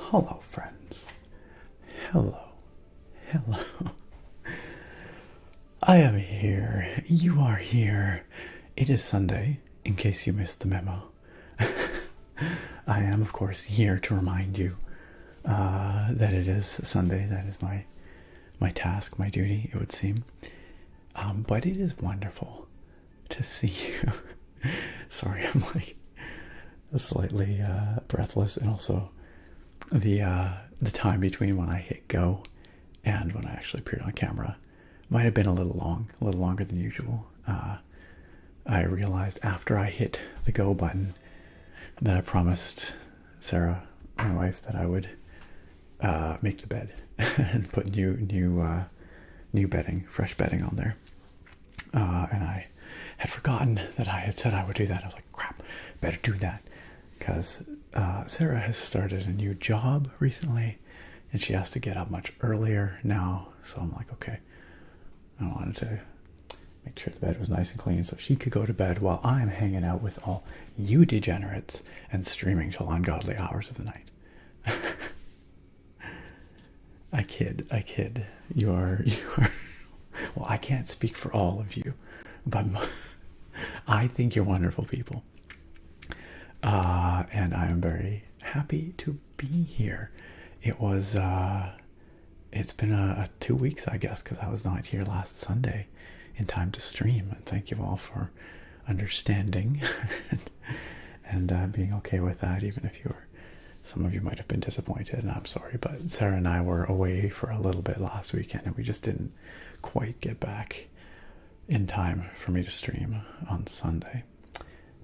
Hello, friends. Hello. Hello. I am here. You are here. It is Sunday, in case you missed the memo. I am, of course, here to remind you that it is Sunday. That is my task, my duty, it would seem. But it is wonderful to see you. Sorry, I'm like slightly breathless, and also the time between when I hit go and when I actually appeared on camera might have been a little long, a little longer than usual. I realized after I hit the go button that I promised Sarah, my wife, that I would make the bed and put new bedding, fresh bedding on there. And I had forgotten that I had said I would do that. I was like, crap, better do that. Because Sarah has started a new job recently, and she has to get up much earlier now. So I'm like, okay, I wanted to make sure the bed was nice and clean so she could go to bed while I'm hanging out with all you degenerates and streaming till ungodly hours of the night. I kid. You are. Well, I can't speak for all of you, but I think you're wonderful people. And I am very happy to be here. It's been 2 weeks, I guess, because I was not here last Sunday in time to stream. And thank you all for understanding and being okay with that, even if some of you might have been disappointed, and I'm sorry. But Sarah and I were away for a little bit last weekend, and we just didn't quite get back in time for me to stream on Sunday.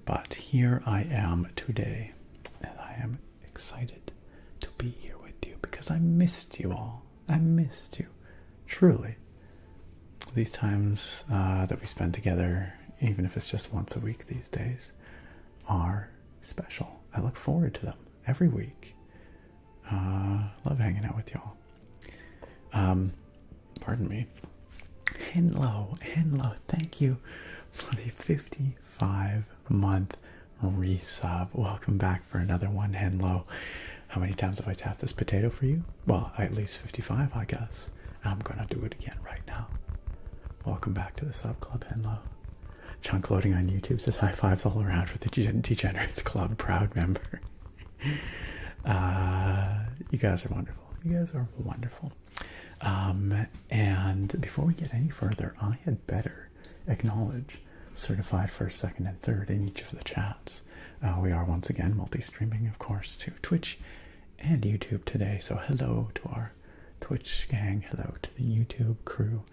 But here I am today, and I am excited to be here with you because I missed you all. I missed you, truly. These times that we spend together, even if it's just once a week these days, are special. I look forward to them every week. Love hanging out with y'all. Pardon me. Hello, thank you for the 55-month resub. Welcome back for another one, Henlo. How many times have I tapped this potato for you? Well, at least 55, I guess. I'm gonna do it again right now. Welcome back to the sub club, Henlo. Chunk loading on YouTube says high fives all around with the Degenerates Club proud member. You guys are wonderful. You guys are wonderful. And before we get any further, I had better acknowledge certified first, second, and third in each of the chats. We are once again multi-streaming, of course, to Twitch and YouTube today. So hello to our Twitch gang. Hello to the YouTube crew.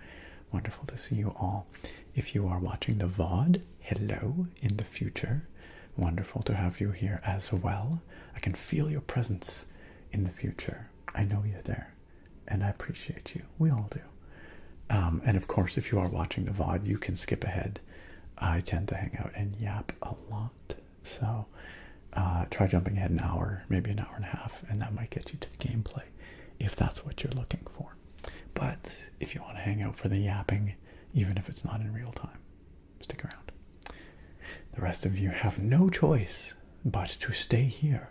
Wonderful to see you all. If you are watching the VOD, hello in the future. Wonderful to have you here as well. I can feel your presence in the future. I know you're there, and I appreciate you. We all do. And of course, if you are watching the VOD, you can skip ahead. I tend to hang out and yap a lot. So try jumping ahead an hour, maybe an hour and a half, and that might get you to the gameplay if that's what you're looking for. But if you want to hang out for the yapping, even if it's not in real time, stick around. The rest of you have no choice but to stay here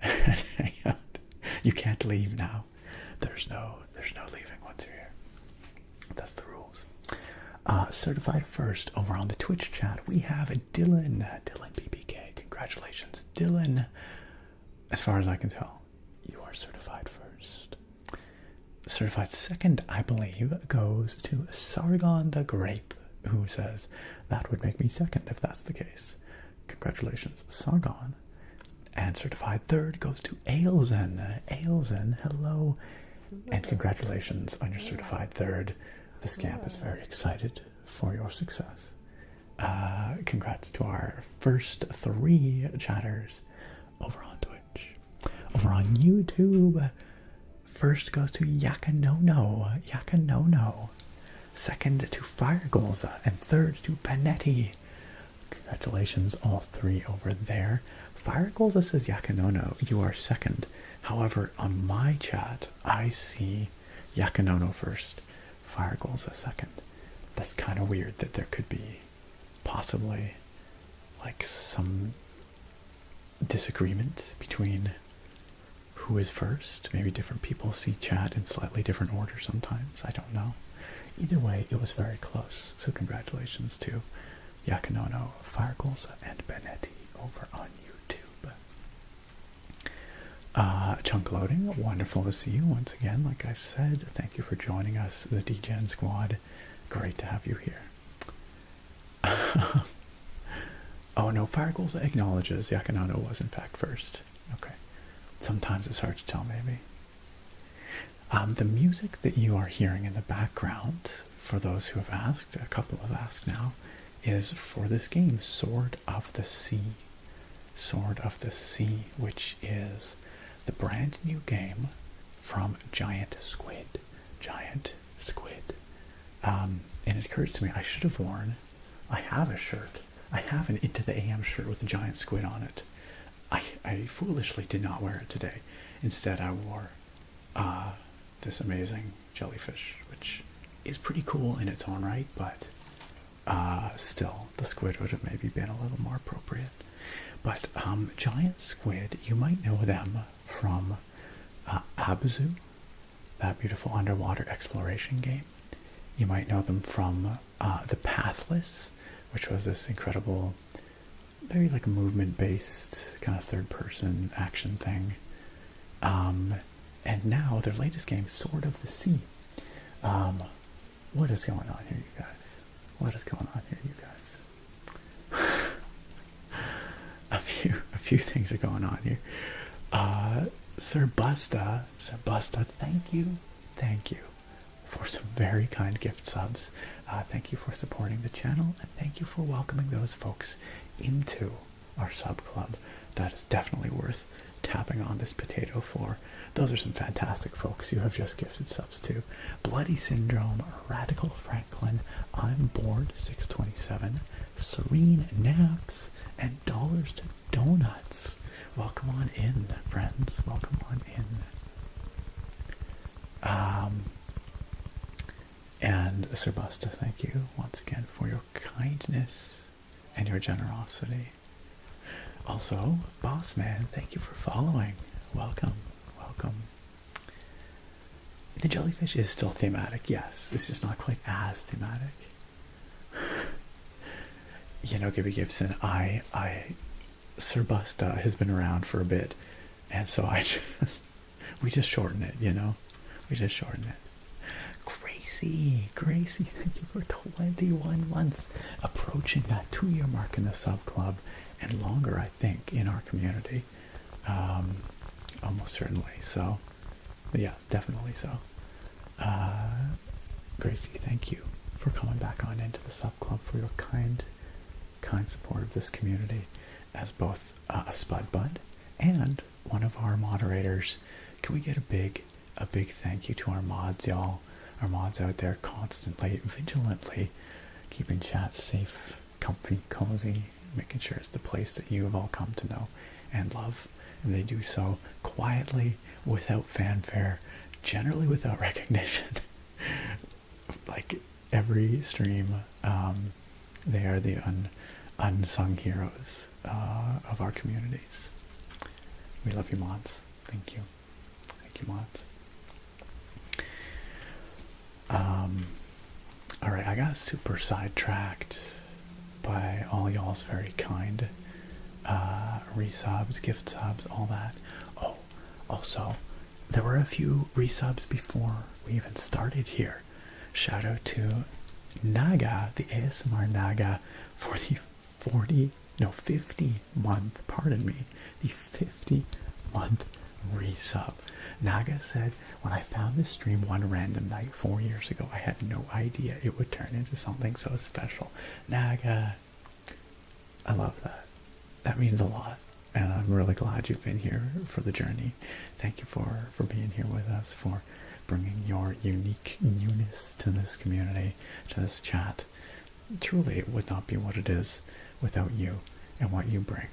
and hang out. You can't leave now. There's no leaving once you're here. That's the rules. Certified first over on the Twitch chat, we have Dylan PPK. Congratulations, Dylan. As far as I can tell, you are certified first. Certified second, I believe, goes to Sargon the Grape, who says that would make me second if that's the case. Congratulations, Sargon. And certified third goes to Ailzen. Ailzen, hello. And congratulations on your certified third. The Scamp is very excited for your success. Congrats to our first 3 chatters over on Twitch. Over on YouTube, first goes to Yakanono. Second to Firegolza, and third to Panetti. Congratulations, all 3 over there. Firegolza says Yakanono, you are second. However, on my chat, I see Yakanono first, Firegolza second. That's kind of weird that there could be possibly like some disagreement between who is first. Maybe different people see chat in slightly different order sometimes. I don't know. Either way, it was very close. So congratulations to Yakanono, Firegoals, and Benetti over on YouTube. Chunk Loading, wonderful to see you once again. Like I said, thank you for joining us, the DGen squad. Great to have you here. Oh no, Firegoals acknowledges Yakanono was in fact first. Okay. Sometimes it's hard to tell, maybe. The music that you are hearing in the background, for those who have asked, a couple have asked now, is for this game, Sword of the Sea. Sword of the Sea, which is the brand new game from Giant Squid. Giant Squid. And it occurs to me, I should have worn, I have a shirt. I have an Into the AM shirt with a giant squid on it. I foolishly did not wear it today. Instead, I wore this amazing jellyfish, which is pretty cool in its own right, but still, the squid would have maybe been a little more appropriate. But Giant Squid, you might know them from Abzu, that beautiful underwater exploration game. You might know them from The Pathless, which was this incredible, very like movement-based kind of third-person action thing. And now their latest game, Sword of the Sea. What is going on here, you guys? What is going on here, you guys? a few things are going on here. Sir Busta, thank you for some very kind gift subs. Thank you for supporting the channel, and thank you for welcoming those folks into our sub club. That is definitely worth tapping on this potato for. Those are some fantastic folks you have just gifted subs to. Bloody Syndrome, Radical Franklin, I'm Bored 627, Serene Naps, and Dollars to Donuts. Welcome on in, friends. Welcome on in. And Sir Busta, thank you once again for your kindness and your generosity. Also, Boss Man, thank you for following. Welcome, welcome. The jellyfish is still thematic, yes. It's just not quite as thematic. You know, Gibby Gibson, Sir Busta has been around for a bit, and so we just shorten it, you know? We just shorten it. Gracie, thank you for 21 months, approaching that 2-year mark in the sub club, and longer, I think, in our community. Almost certainly. So, yeah, definitely so. Gracie, thank you for coming back on into the sub club, for your kind support of this community as both a Spud Bud and one of our moderators. Can we get a big thank you to our mods, y'all? Our mods out there constantly, vigilantly keeping chat safe, comfy, cozy, making sure it's the place that you have all come to know and love. And they do so quietly, without fanfare, generally without recognition. Like every stream, they are the unsung heroes of our communities. We love you, mods. Thank you. Thank you, mods. Alright, I got super sidetracked by all y'all's very kind resubs, gift subs, all that. Oh, also, there were a few resubs before we even started here. Shout out to Naga, the ASMR Naga, for the 50-month, pardon me, the 50-month resub. Naga said, when I found this stream one random night 4 years ago, I had no idea it would turn into something so special. Naga, I love that. That means a lot, and I'm really glad you've been here for the journey. Thank you for being here with us, for bringing your unique newness to this community, to this chat. Truly, it would not be what it is without you and what you bring.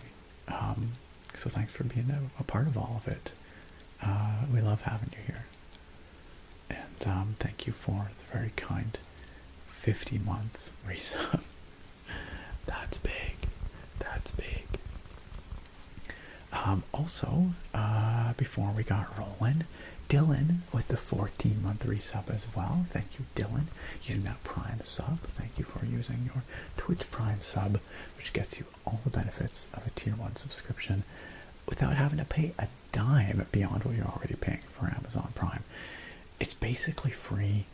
So thanks for being a part of all of it. We love having you here. And thank you for the very kind 50-month resub. That's big. That's big. Also, before we got rolling, Dylan with the 14-month resub as well. Thank you, Dylan, using that Prime sub. Thank you for using your Twitch Prime sub, which gets you all the benefits of a Tier 1 subscription without having to pay a dime beyond what you're already paying for Amazon Prime. It's basically free,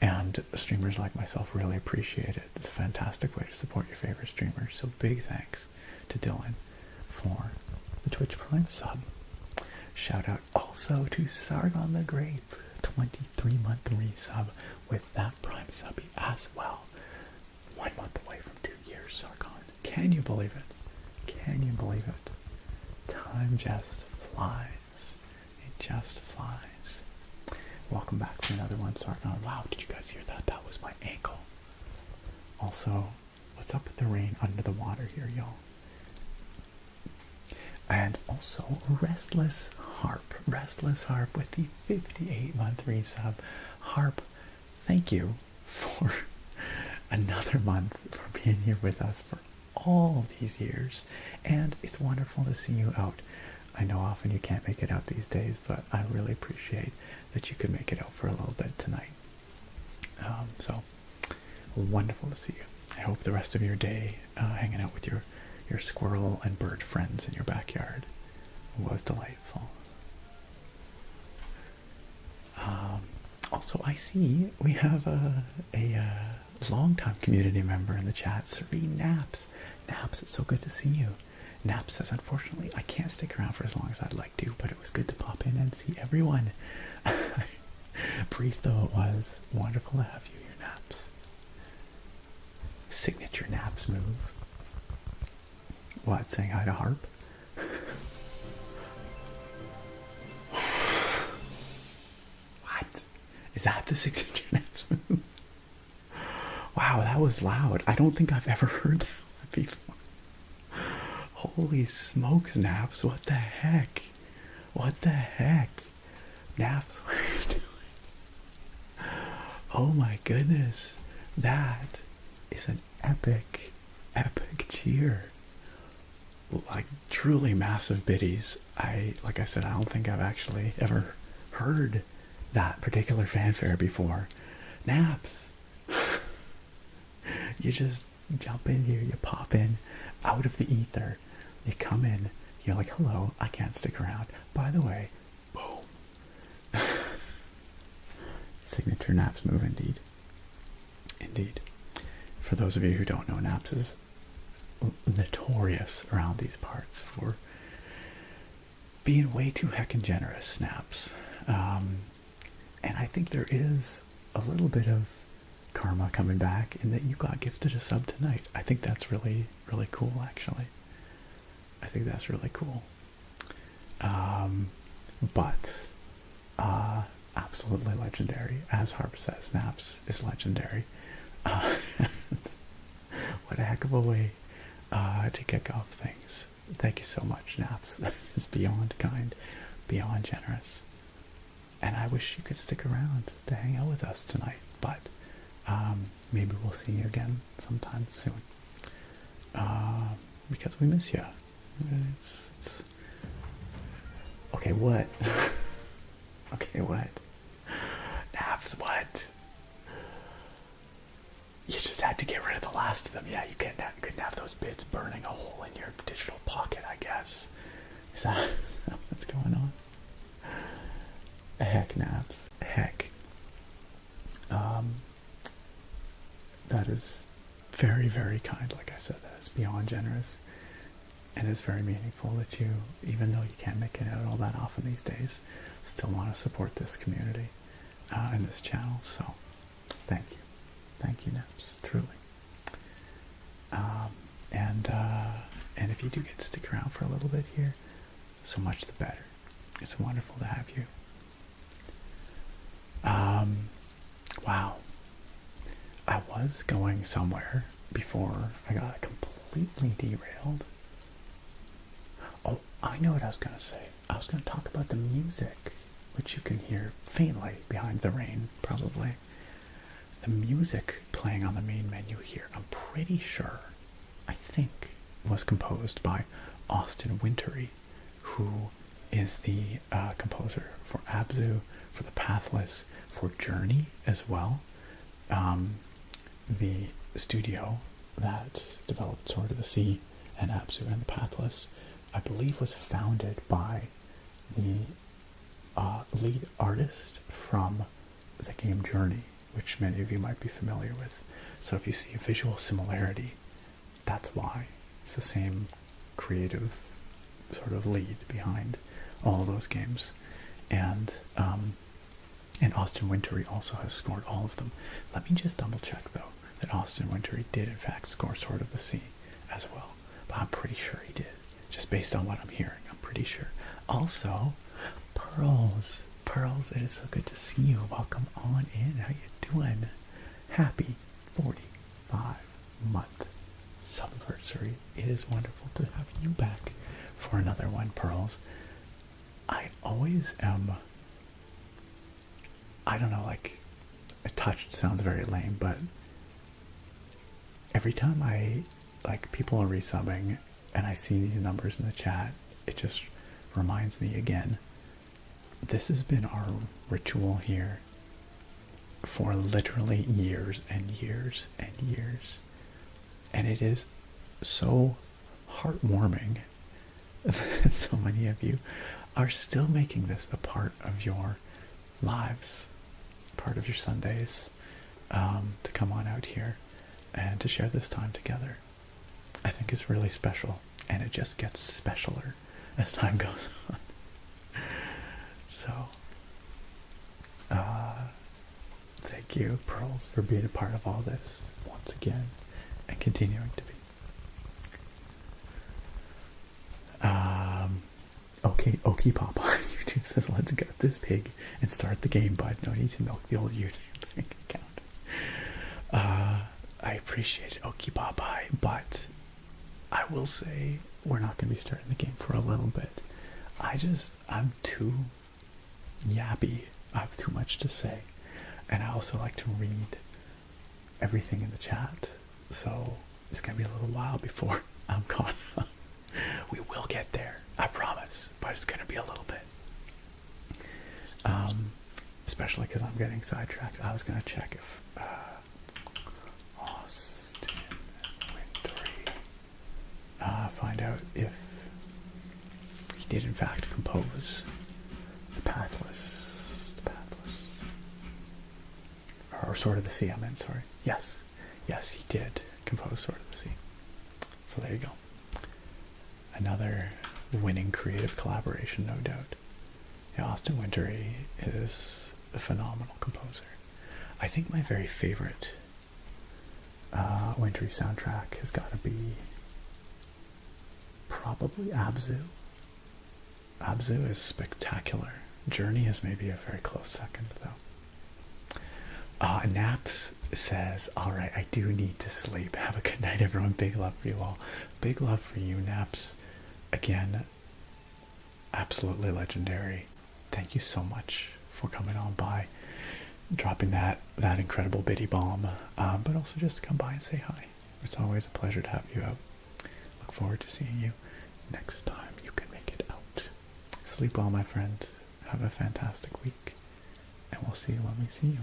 and streamers like myself really appreciate it. It's a fantastic way to support your favorite streamers, so big thanks to Dylan for the Twitch Prime sub. Shout out also to Sargon the Grape, 23-month resub with that Prime subby as well. 1 month away from 2 years, Sargon. Can you believe it? Can you believe it? Time just flies. It just flies. Welcome back for another one, Sargon. Wow, did you guys hear that? That was my ankle. Also, what's up with the rain under the water here, y'all? And also, Restless Harp with the 58-month resub. Harp, thank you for another month, for being here with us for all these years. And it's wonderful to see you out. I know often you can't make it out these days, but I really appreciate that you could make it out for a little bit tonight. So, wonderful to see you. I hope the rest of your day hanging out with your squirrel and bird friends in your backyard was delightful. Also, I see we have a long-time community member in the chat, Serene Naps. Naps, it's so good to see you. Naps says, unfortunately, I can't stick around for as long as I'd like to, but it was good to pop in and see everyone. Brief though it was, wonderful to have you here, Naps. Signature Naps move. What, saying hi to Harp? What? Is that the signature Naps move? Wow, that was loud. I don't think I've ever heard that before. Holy smokes, Naps. What the heck? What the heck? Naps, what are you doing? Oh my goodness. That is an epic cheer. Like, truly massive biddies. Like I said, I don't think I've actually ever heard that particular fanfare before. Naps. You just jump in here, you pop in out of the ether, you come in, you're like, hello, I can't stick around. By the way, boom. Signature Naps move indeed. Indeed. For those of you who don't know, Naps is notorious around these parts for being way too heckin' generous, Snaps. And I think there is a little bit of karma coming back in that you got gifted a sub tonight. I think that's really, really cool, actually. I think that's really cool. But absolutely legendary. As Harp says, Snaps is legendary. What a heck of a way to kick off things. Thank you so much, Naps. That is beyond kind, beyond generous. And I wish you could stick around to hang out with us tonight, but maybe we'll see you again sometime soon. Because we miss you. It's okay, what? Okay, what? Naps, what? You just had to get rid of the last of them. Yeah, you couldn't have those bits burning a hole in your digital pocket, I guess. Is that what's going on? Heck, Naps. Heck. That is very, very kind. Like I said, that is beyond generous. And it's very meaningful that you, even though you can't make it out all that often these days, still want to support this community and this channel. So, thank you. Thank you, Naps, truly. And if you do get to stick around for a little bit here, so much the better. It's wonderful to have you. Wow. I was going somewhere before I got completely derailed. Oh, I know what I was going to say. I was going to talk about the music, which you can hear faintly behind the rain, probably. The music playing on the main menu here, I'm pretty sure, I think, was composed by Austin Wintory, who is the composer for Abzu, for the Pathless, for Journey as well. The studio that developed Sword of the Sea and Abzu and the Pathless, I believe, was founded by the lead artist from the game Journey, which many of you might be familiar with. So if you see a visual similarity, that's why. It's the same creative sort of lead behind all of those games. And Austin Wintory also has scored all of them. Let me just double check though that Austin Wintory did in fact score Sword of the Sea as well. But I'm pretty sure he did. Just based on what I'm hearing, I'm pretty sure. Also, Pearls, it is so good to see you. Welcome on in. How you doing? Happy 45-month subversary. It is wonderful to have you back for another one, Pearls. I always am, I don't know, like, touched sounds very lame, but every time people are resubbing and I see these numbers in the chat, it just reminds me again, this has been our ritual here for literally years and years and years. And it is so heartwarming that so many of you are still making this a part of your lives, part of your Sundays, to come on out here and to share this time together. I think it's really special, and it just gets specialer as time goes on. So, thank you, Pearls, for being a part of all this once again and continuing to be. Okay, Papa. YouTube says, let's get this pig and start the game, bud. No need to milk the old YouTube bank account. I appreciate it, Okie Popeye, but I will say we're not going to be starting the game for a little bit. I'm too yappy. I have too much to say. And I also like to read everything in the chat. So it's going to be a little while before I'm caught up. We will get there, I promise, but it's going to be a little bit. Especially because I'm getting sidetracked. I was going to check if Austin Wintory, find out if he did in fact compose the Pathless, or Sword of the Sea, I meant, sorry. Yes, he did compose Sword of the Sea. So there you go. Another winning creative collaboration, no doubt. Yeah, Austin Wintory is a phenomenal composer. I think my very favorite Wintory soundtrack has got to be probably Abzu. Abzu is spectacular. Journey is maybe a very close second, though. Naps says, alright, I do need to sleep. Have a good night, everyone. Big love for you all. Big love for you, Naps. Again, absolutely legendary. Thank you so much for coming on by, dropping that incredible bitty bomb, but also just to come by and say hi. It's always a pleasure to have you out. Look forward to seeing you next time you can make it out. Sleep well, my friend. Have a fantastic week, and we'll see you when we see you.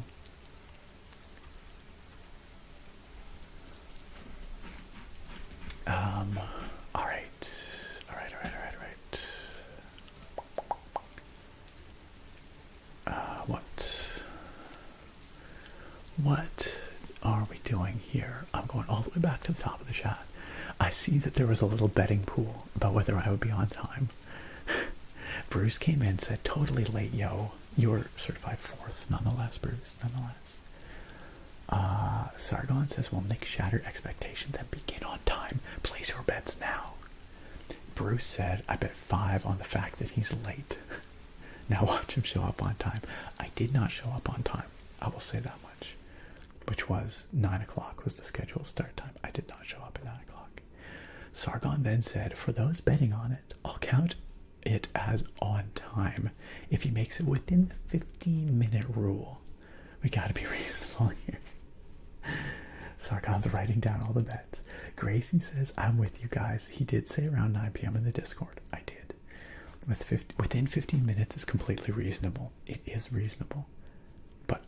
What are we doing here? I'm going all the way back to the top of the chat. I see that there was a little betting pool about whether I would be on time. Bruce came in and said, totally late, yo. You were certified 4th, nonetheless, Bruce, nonetheless. Sargon says, will Nick shatter expectations and begin on time? Place your bets now. Bruce said, I bet 5 on the fact that he's late. Now watch him show up on time. I did not show up on time. I will say that much. Which was 9 o'clock was the scheduled start time. I did not show up at 9 o'clock. Sargon then said, for those betting on it, I'll count it as on time if he makes it within the 15-minute rule. We gotta be reasonable here. Sargon's writing down all the bets. Gracie says, I'm with you guys. He did say around 9 p.m. in the Discord. I did. Within 15 minutes is completely reasonable. It is reasonable. But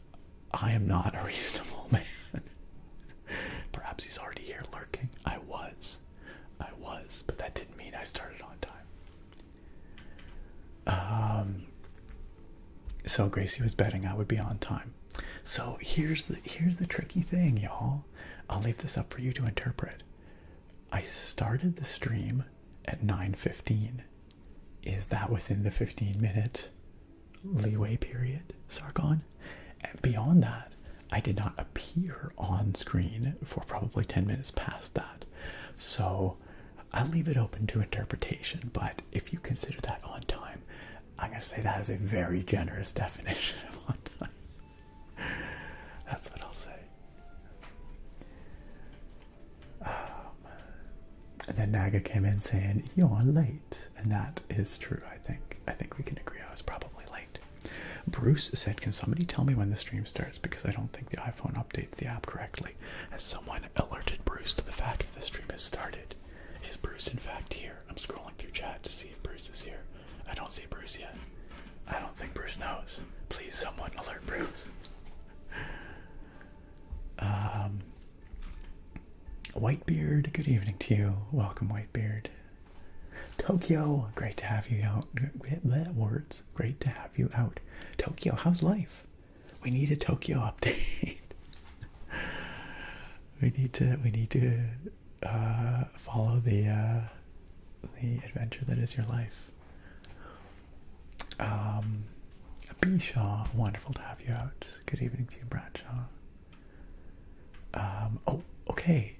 I am not a reasonable man. Perhaps he's already here lurking. I was. But that didn't mean I started on time. So Gracie was betting I would be on time. So here's the tricky thing, y'all. I'll leave this up for you to interpret. I started the stream at 9:15. Is that within the 15-minute leeway period, Sargon? And beyond that, I did not appear on screen for probably 10 minutes past that. So I'll leave it open to interpretation, but if you consider that on time, I'm going to say that is a very generous definition of on time. That's what I'll say. And then Naga came in saying, "You're late." And that is true, I think. I think we can agree I was probably late. Bruce said, "Can somebody tell me when the stream starts? Because I don't think the iPhone updates the app correctly." Has someone alerted Bruce to the fact that the stream has started? Is Bruce in fact here? I'm scrolling through chat to see if Bruce is here. I don't see Bruce yet. I don't think Bruce knows. Please, someone alert Bruce. Whitebeard, good evening to you. Welcome, Whitebeard. Tokyo, great to have you out. Words, great to have you out. Tokyo, how's life? We need a Tokyo update. we need to follow the adventure that is your life. Bishaw, wonderful to have you out. Good evening to you, Bradshaw. Oh, okay.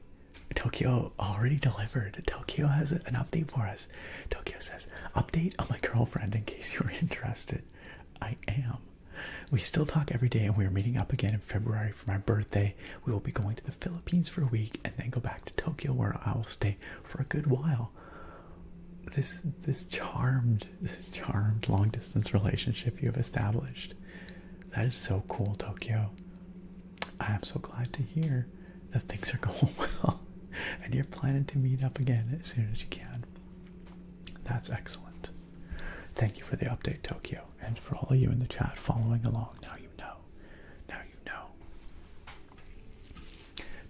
Tokyo already delivered. Tokyo has an update for us. Tokyo says, "Update on my girlfriend in case you were interested." I am. We still talk every day, and we are meeting up again in February for my birthday. We will be going to the Philippines for a week and then go back to Tokyo, where I will stay for a good while. This charmed long distance relationship you have established. That is so cool, Tokyo. I am so glad to hear that things are going well and you're planning to meet up again as soon as you can. That's excellent. Thank you for the update, Tokyo, and for all of you in the chat following along. Now you know. Now you know.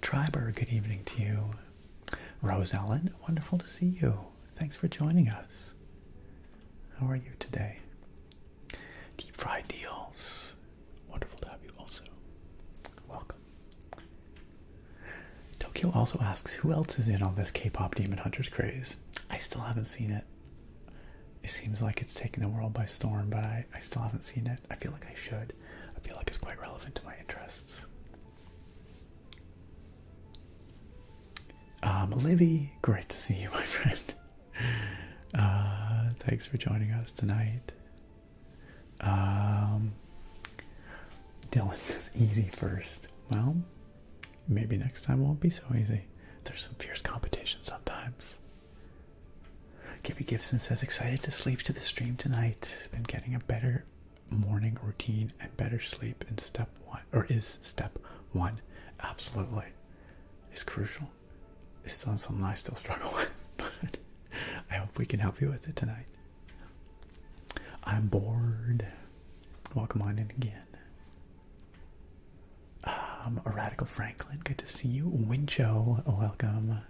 Triber, good evening to you. Rose Ellen, wonderful to see you. Thanks for joining us. How are you today? Deep Fried Deals, wonderful to have you also. Welcome. Tokyo also asks, who else is in on this K-pop Demon Hunters craze? I still haven't seen it. It seems like it's taking the world by storm, but I still haven't seen it. I feel like I should. I feel like it's quite relevant to my interests. Livy, great to see you, my friend. Thanks for joining us tonight. Dylan says easy first. Well, maybe next time won't be so easy. There's some fierce competition sometimes. Gibby Gibson says, excited to sleep to the stream tonight. Been getting a better morning routine and better sleep in step one, or is step one. Absolutely. It's crucial. It's not something I still struggle with, but I hope we can help you with it tonight. I'm bored. Welcome on in again. A Radical Franklin, good to see you. Wincho, welcome.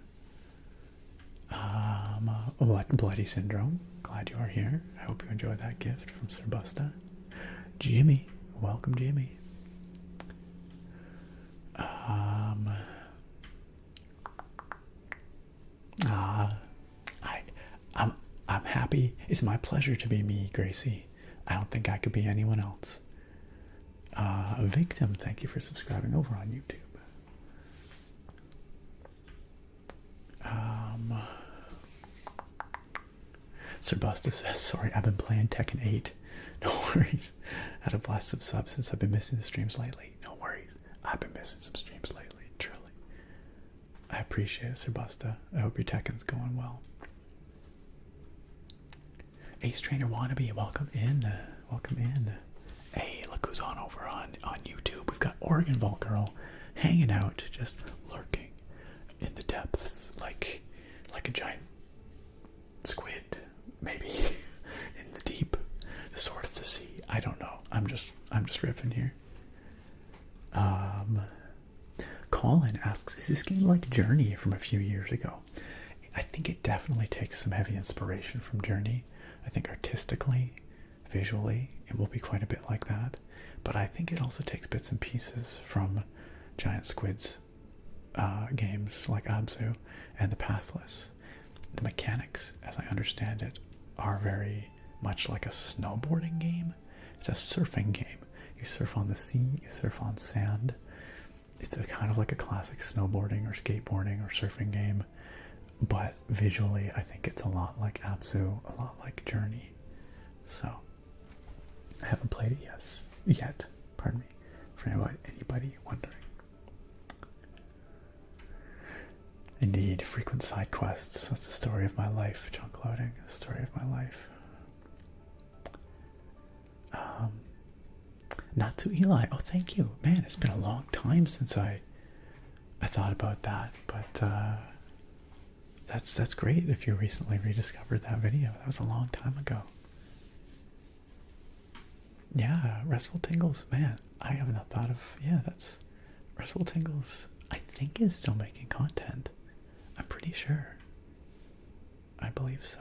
Bloody Syndrome, glad you are here. I hope you enjoyed that gift from Sir Busta. Jimmy, welcome Jimmy. I'm happy. It's my pleasure to be me, Gracie. I don't think I could be anyone else. Victim, thank you for subscribing over on YouTube. Sir Busta says, sorry, I've been playing Tekken 8. No worries. Had a blast of subs since I've been missing the streams lately. No worries. I've been missing some streams lately, truly. I appreciate it, Sir Busta. I hope your Tekken's going well. Ace Trainer Wannabe, welcome in. Welcome in. Hey, look who's on over on YouTube. We've got Oregon Vault Girl hanging out, just lurking in the depths, like a giant squid, maybe, I'm just ripping here. Colin asks, is this game like Journey from a few years ago? I think it definitely takes some heavy inspiration from Journey. I think artistically, visually, it will be quite a bit like that. But I think it also takes bits and pieces from Giant Squid's games like Abzu and The Pathless. The mechanics, as I understand it, are very much like a snowboarding game. It's a surfing game. You surf on the sea, you surf on sand. It's a kind of like a classic snowboarding or skateboarding or surfing game. But visually, I think it's a lot like Abzu, a lot like Journey. So, I haven't played it yet. Pardon me, for anybody wondering. Indeed, frequent side quests. That's the story of my life. Junk loading, the story of my life. Not to Eli. Oh, thank you, man. It's been a long time since I thought about that, but that's great. If you recently rediscovered that video, that was a long time ago. Yeah, Restful Tingles, man. I have not thought of. Yeah, that's Restful Tingles. I think is still making content. I'm pretty sure. I believe so.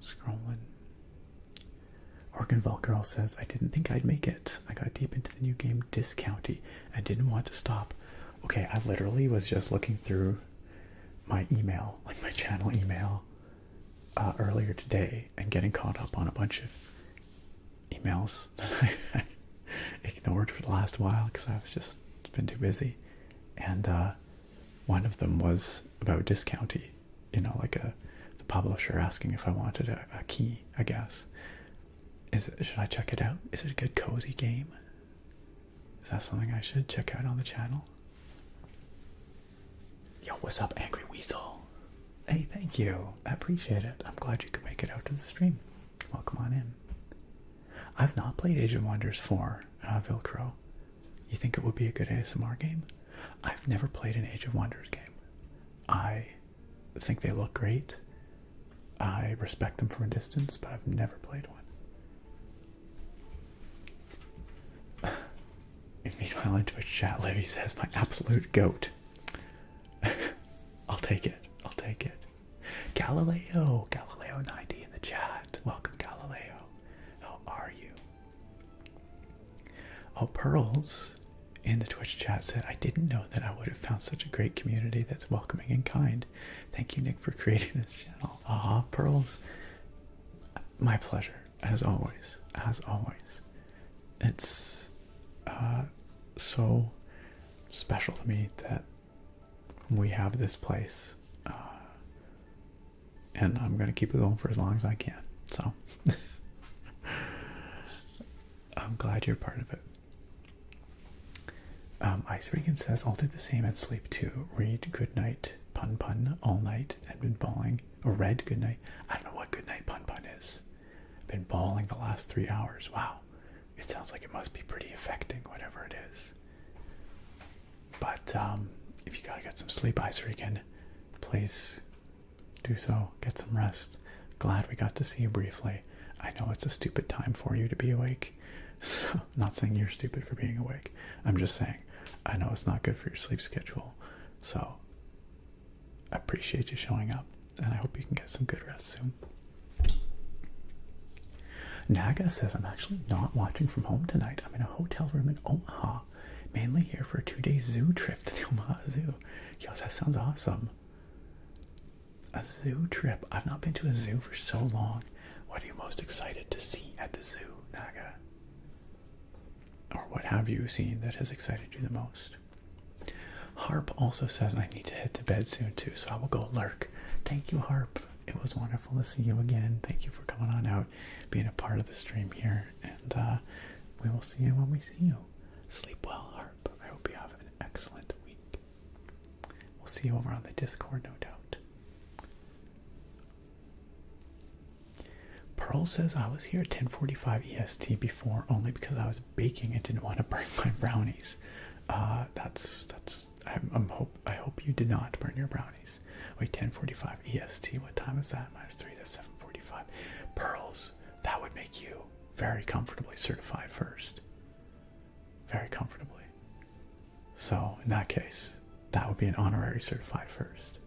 Scrolling. Organ Girl says, I didn't think I'd make it. I got deep into the new game Discounty and didn't want to stop. Okay, I literally was just looking through my email, like my channel email, earlier today and getting caught up on a bunch of emails that I ignored for the last while because I was just been too busy. And one of them was about Discounty, you know, like the publisher asking if I wanted a key, I guess. Should I check it out? Is it a good cozy game? Is that something I should check out on the channel? Yo, what's up, Angry Weasel? Hey, thank you. I appreciate it. I'm glad you could make it out to the stream. Welcome on in. I've not played Age of Wonders 4, Velcro. You think it would be a good ASMR game? I've never played an Age of Wonders game. I think they look great. I respect them from a distance, but I've never played one. Meanwhile, in Twitch chat, Livy says, my absolute goat. I'll take it. Galileo 90 in the chat. Welcome, Galileo. How are you? Oh, Pearls in the Twitch chat said, I didn't know that I would have found such a great community that's welcoming and kind. Thank you, Nick, for creating this channel. Aw, Pearls. My pleasure, as always. It's so special to me that we have this place. And I'm going to keep it going for as long as I can. So, I'm glad you're part of it. Ice Regan says, I'll do the same at sleep too. Read Goodnight Pun all night and been bawling. Or read Goodnight. I don't know what Goodnight Pun is. Been bawling the last 3 hours. Wow. It sounds like it must be pretty affecting, whatever it is. But if you gotta get some sleep, Ice Regan, please do so. Get some rest. Glad we got to see you briefly. I know it's a stupid time for you to be awake. So, I'm not saying you're stupid for being awake. I'm just saying, I know it's not good for your sleep schedule. So, I appreciate you showing up. And I hope you can get some good rest soon. Naga says, I'm actually not watching from home tonight. I'm in a hotel room in Omaha. Mainly here for a 2-day zoo trip to the Omaha Zoo. Yo, that sounds awesome. A zoo trip. I've not been to a zoo for so long. What are you most excited to see at the zoo, Naga? Or what have you seen that has excited you the most? Harp also says I need to head to bed soon too, so I will go lurk. Thank you, Harp. It was wonderful to see you again. Thank you for coming on out, being a part of the stream here, and we will see you when we see you. Sleep well, Harp. I hope you have an excellent week. We'll see you over on the Discord, no doubt. Pearl Pearl says I was here at 10:45 EST before only because I was baking and didn't want to burn my brownies. I hope you did not burn your brownies. Wait, 10:45 EST. What time is that? -3. That's 7:45. Pearls. That would make you very comfortably certified first. Very comfortably. So in that case, that would be an honorary certified first.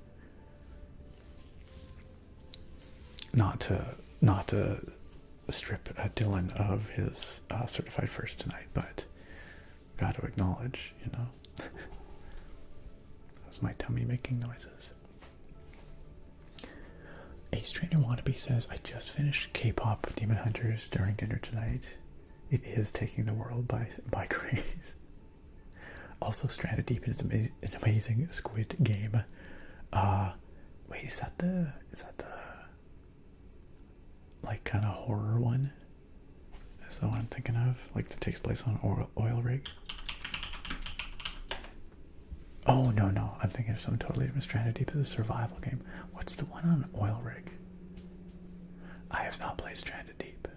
Not to strip Dylan of his certified first tonight, but got to acknowledge, you know. That's my tummy making noises. Ace Trainer Wannabe says, I just finished K-pop Demon Hunters during dinner tonight. It is taking the world by craze. Also, Stranded Deep is an amazing Squid Game. Wait, is that the like kind of horror one? Is that what I'm thinking of? Like that takes place on an oil rig? Oh no, I'm thinking of something totally different. Stranded Deep is a survival game. What's the one on an oil rig? I have not played Stranded Deep.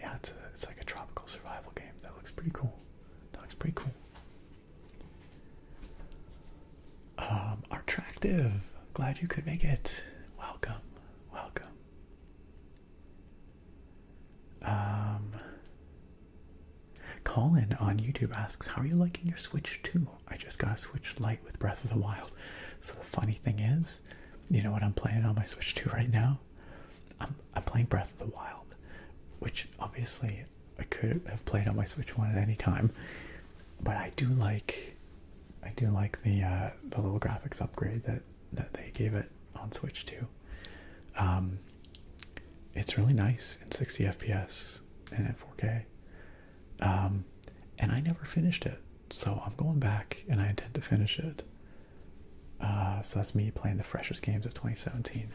Yeah, it's like a tropical survival game. That looks pretty cool. Artractive, glad you could make it. Welcome. Colin on YouTube asks, how are you liking your Switch 2? I just got a Switch Lite with Breath of the Wild. So the funny thing is, you know what I'm playing on my Switch 2 right now? I'm playing Breath of the Wild, which obviously I could have played on my Switch 1 at any time, but I do like the little graphics upgrade that they gave it on Switch 2. It's really nice in 60 FPS and at 4K. And I never finished it, so I'm going back and I intend to finish it. So that's me playing the freshest games of 2017.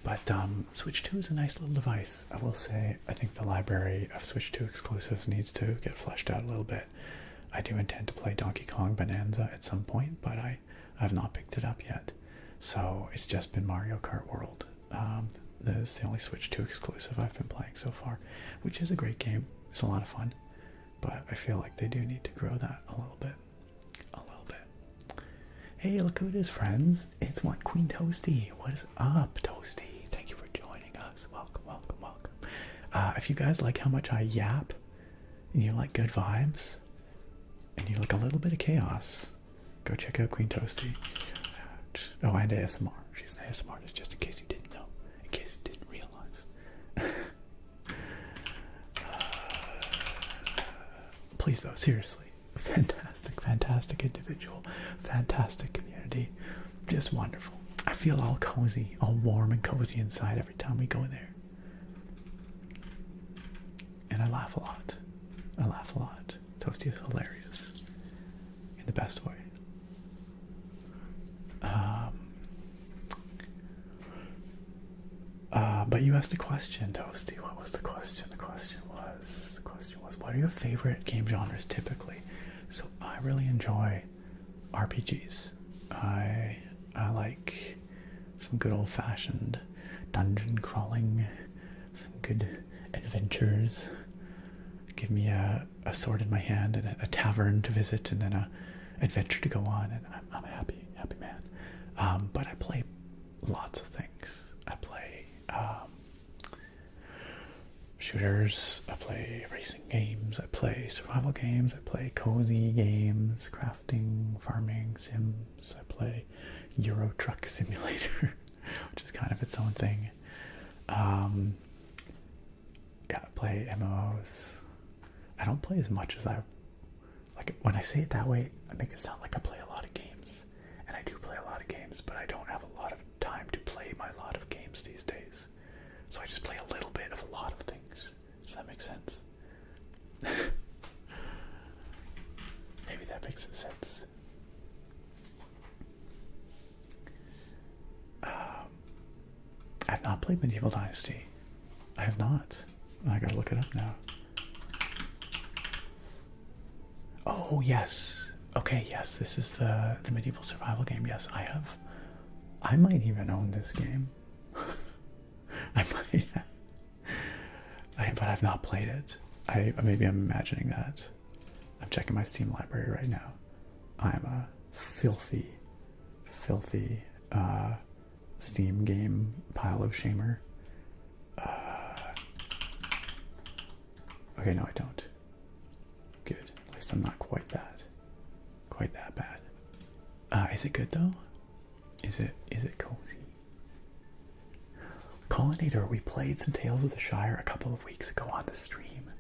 But Switch 2 is a nice little device. I will say, I think the library of Switch 2 exclusives needs to get fleshed out a little bit. I do intend to play Donkey Kong Bonanza at some point, but I have not picked it up yet. So it's just been Mario Kart World. That is the only Switch 2 exclusive I've been playing so far, which is a great game. It's a lot of fun, but I feel like they do need to grow that a little bit. Hey, look who it is, friends. It's One Queen Toasty. What is up, Toasty? Thank you for joining us. Welcome. If you guys like how much I yap, and you like good vibes, and you like a little bit of chaos, go check out Queen Toasty. Oh, and ASMR. She's an ASMR artist, just in case you didn't know, in case you didn't realize. Please, though, seriously. Fantastic individual. Fantastic community. Just wonderful. I feel all cozy, all warm and cozy inside every time we go in there. And I laugh a lot. Toasty is hilarious. In the best way. But you asked a question, Toasty. What was the question? The question was, what are your favorite game genres typically? So I really enjoy RPGs. I like some good old-fashioned dungeon crawling, some good adventures. Give me a sword in my hand and a tavern to visit, and then a adventure to go on, and I'm a happy man. But I play lots of things. I play shooters, I play racing games, I play survival games, I play cozy games, crafting, farming, sims, I play Euro Truck Simulator, which is kind of its own thing. Yeah, I play MMOs. I don't play as much as I like. When I say it that way, I make it sound like I play a lot of games, and I do play a lot of games, but I don't have a lot of time to play my lot of games these days. So I just play a little bit of a lot of things. Does that make sense? Maybe that makes some sense. I've not played Medieval Dynasty. I have not. I gotta look it up now. Oh, yes. Okay, yes, this is the medieval survival game. Yes, I have. I might even own this game. I might have. But I've not played it. Maybe I'm imagining that. I'm checking my Steam library right now. I'm a filthy Steam game pile of shamer. Okay, no, I don't. Good. At least I'm not quite that bad. Is it good though? Is it cozy? Collinator, we played some Tales of the Shire a couple of weeks ago on the stream.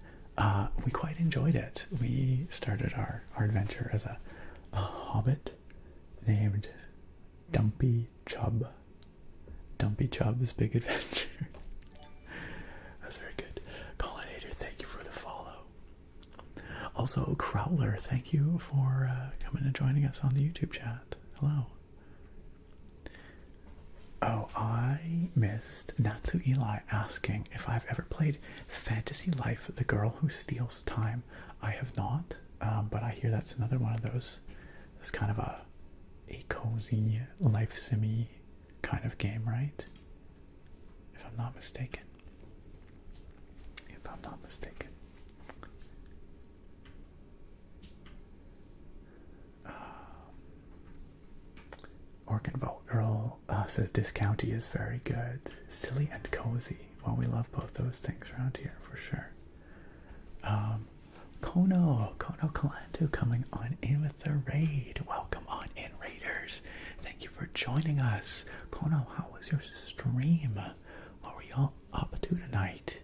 We quite enjoyed it. We started our adventure as a hobbit named Dumpy Chub. Dumpy Chub's Big Adventure. That's very good. Collinator, thank you for the follow. Also, Crowler, thank you for coming and joining us on the YouTube chat. Hello. Oh, I missed Natsu Eli asking if I've ever played Fantasy Life, The Girl Who Steals Time. I have not, but I hear that's another one of those. It's kind of a cozy life simmy kind of game, right? If I'm not mistaken. Organ Vault Girl says Discounty is very good. Silly and cozy. Well, we love both those things around here for sure. Kono Kalantu coming on in with the raid. Welcome on in, Raiders. Thank you for joining us. Kono, how was your stream? What were y'all up to tonight?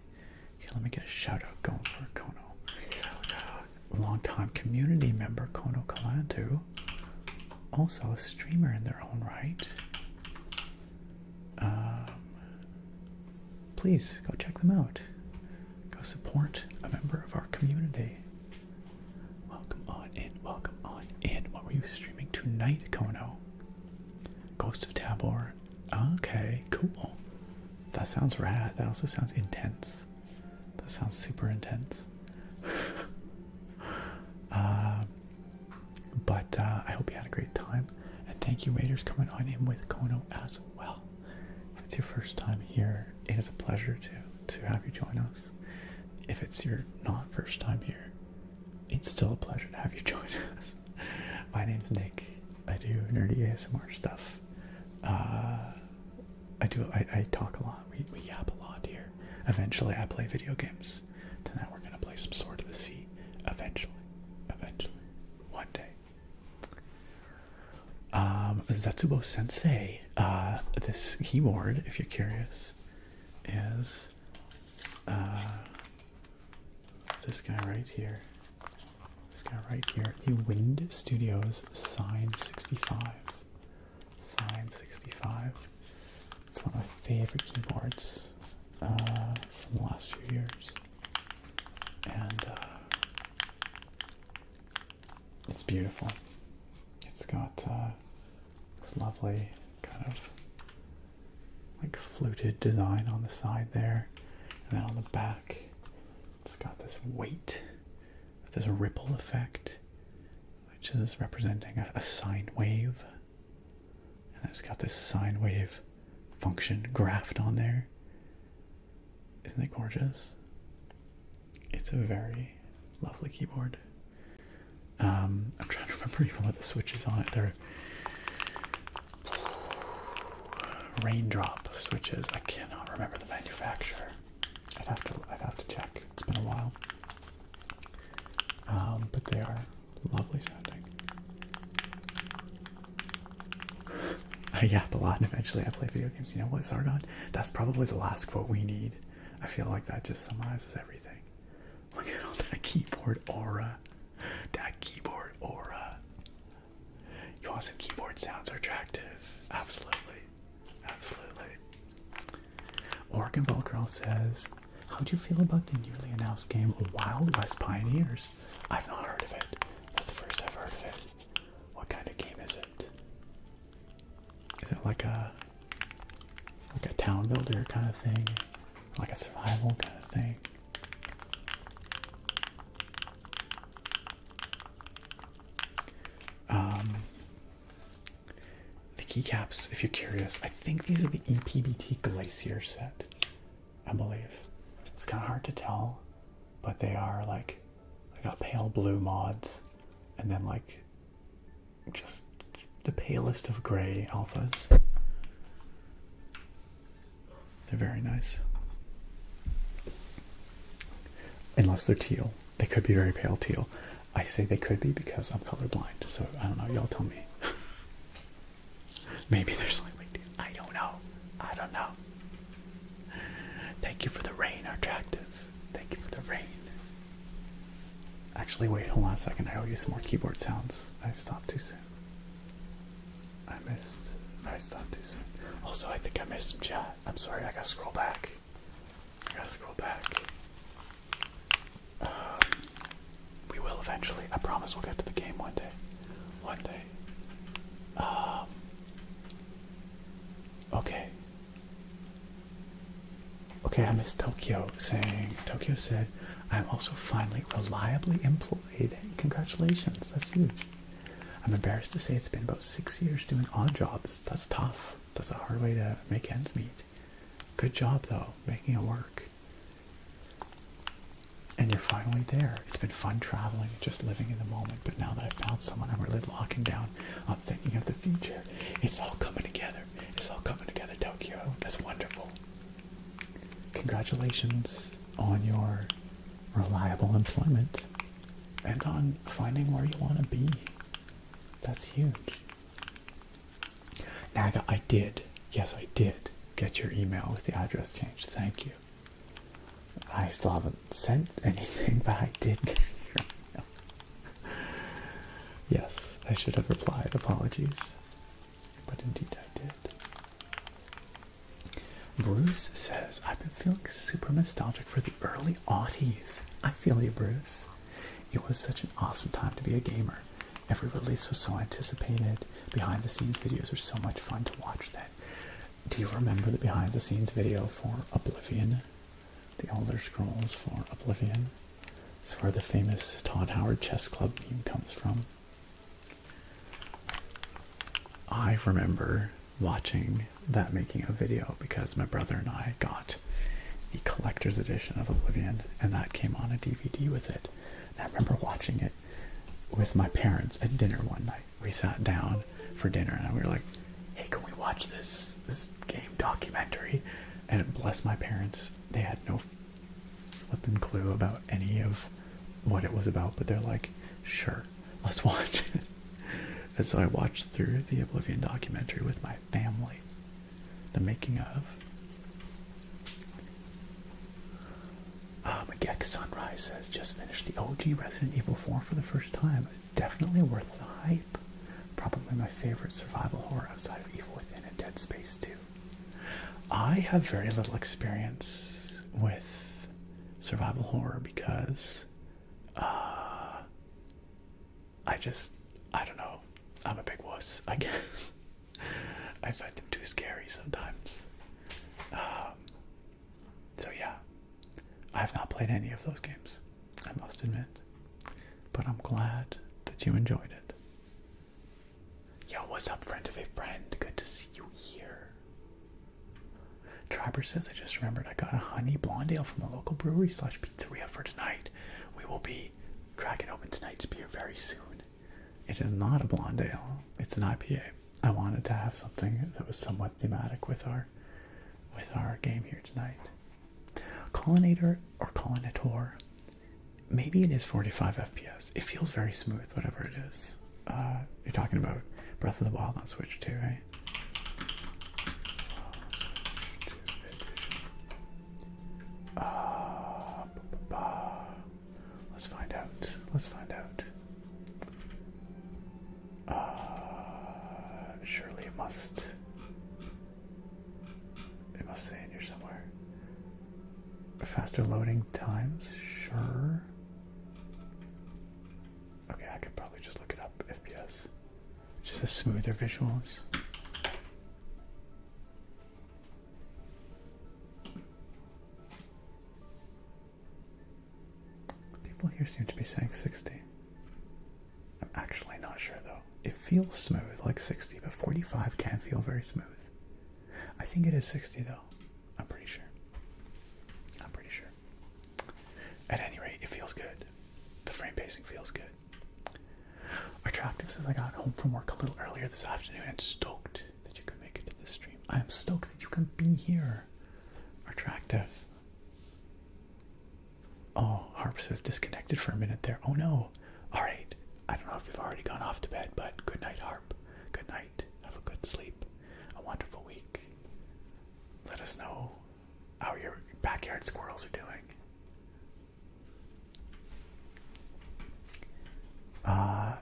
Here, let me get a shout out going for Kono. Shout out. Longtime community member Kono Kalantu. Also a streamer in their own right. Please go check them out. Go support a member of our community. Welcome on in, welcome on in. What were you streaming tonight, Kono? Ghost of Tabor. Okay, cool. That sounds rad. That also sounds intense. That sounds super intense. But I hope you had a great time, and thank you, Raiders, coming on in with Kono as well. If it's your first time here, it is a pleasure to have you join us. If it's your not first time here, it's still a pleasure to have you join us. My name's Nick. I do nerdy ASMR stuff. I talk a lot. We yap a lot here. Eventually, I play video games. Tonight, we're gonna play some Sword of the Sea. Eventually, one day. Zatsubo Sensei, this keyboard, if you're curious, is this guy right here. The Wind Studios Sign 65. Sign 65. It's one of my favorite keyboards from the last few years. And it's beautiful. It's got this lovely kind of like fluted design on the side there, and then on the back it's got this weight, this ripple effect, which is representing a sine wave, and it's got this sine wave function graphed on there. Isn't it gorgeous? It's a very lovely keyboard. I'm trying to remember even what the switches on it. They're raindrop switches. I cannot remember the manufacturer. I'd have to check. It's been a while. But they are lovely sounding. I yap a lot, and eventually I play video games. You know what, Sargon? That's probably the last quote we need. I feel like that just summarizes everything. Look at all that keyboard aura. That keyboard aura. You want some keyboard sounds are attractive. Absolutely. Oregon Ball Girl says, how do you feel about the newly announced game Wild West Pioneers? I've not heard of it. That's the first I've heard of it. What kind of game is it? Is it like a town builder kind of thing? Like a survival kind of thing? The keycaps, if you're curious, I think these are the EPBT Glacier set, I believe. It's kind of hard to tell, but they are like, I got pale blue mods, and then like just the palest of gray alphas. They're very nice. Unless they're teal. They could be very pale teal. I say they could be because I'm colorblind, so I don't know, y'all tell me. Maybe they're slightly teal. I don't know. I don't know. Thank you for the rain, Attractive. Thank you for the rain. Actually, wait, hold on a second. I owe you some more keyboard sounds. I stopped too soon. I stopped too soon. Also, I think I missed some chat. I'm sorry, I gotta scroll back. We will eventually. I promise we'll get to the game one day. Okay, I missed Tokyo saying, Tokyo said, I'm also finally reliably employed. Hey, congratulations, that's huge. I'm embarrassed to say it's been about 6 years doing odd jobs. That's tough. That's a hard way to make ends meet. Good job, though, making it work. And you're finally there. It's been fun traveling, just living in the moment. But now that I've found someone, I'm really locking down. I'm thinking of the future. It's all coming together. It's all coming together, Tokyo. That's wonderful. Congratulations on your reliable employment and on finding where you want to be. That's huge. Naga, I did get your email with the address change. Thank you. I still haven't sent anything, but I did get your email. Yes, I should have replied. Apologies. But indeed I did. Bruce says, I've been feeling super nostalgic for the early aughties. I feel you, Bruce. It was such an awesome time to be a gamer. Every release was so anticipated. Behind the scenes videos are so much fun to watch then. Do you remember the behind the scenes video for Oblivion? The Elder Scrolls for Oblivion? It's where the famous Todd Howard Chess Club meme comes from. I remember watching that making a video because my brother and I got the collector's edition of Oblivion, and that came on a DVD with it. And I remember watching it with my parents at dinner one night. We sat down for dinner and we were like, hey, can we watch this game documentary? And bless my parents, they had no flipping clue about any of what it was about, but they're like, sure, let's watch it. And so I watched through the Oblivion documentary with my family, the making of. Magek Sunrise says, just finished the OG Resident Evil 4 for the first time. Definitely worth the hype. Probably my favorite survival horror outside of Evil Within and Dead Space 2. I have very little experience with survival horror because I don't know. I'm a big wuss, I guess. I find them too scary sometimes. So yeah, I have not played any of those games, I must admit. But I'm glad that you enjoyed it. Yo, what's up, friend of a friend? Good to see you here. Trapper says, I just remembered I got a honey blonde ale from a local brewery / pizzeria for tonight. We will be cracking open tonight's beer very soon. It is not a blonde ale. It's an IPA. I wanted to have something that was somewhat thematic with our game here tonight. Collinator or Collinator. Maybe it is 45 FPS. It feels very smooth, whatever it is. You're talking about Breath of the Wild on Switch 2, right? Let's find out. Surely it must say in here somewhere. Faster loading times, sure. Okay, I could probably just look it up. FPS. Just a smoother visuals. People here seem to be saying 60. I'm actually not sure though. It feels smooth, like 60, but 45 can feel very smooth. I think it is 60 though. I'm pretty sure. says, I got home from work a little earlier this afternoon and stoked that you could make it to the stream. I am stoked that you can be here. Attractive. Oh, Harp says disconnected for a minute there. Oh no. Alright. I don't know if you've already gone off to bed, but good night, Harp. Good night. Have a good sleep. A wonderful week. Let us know how your backyard squirrels are doing.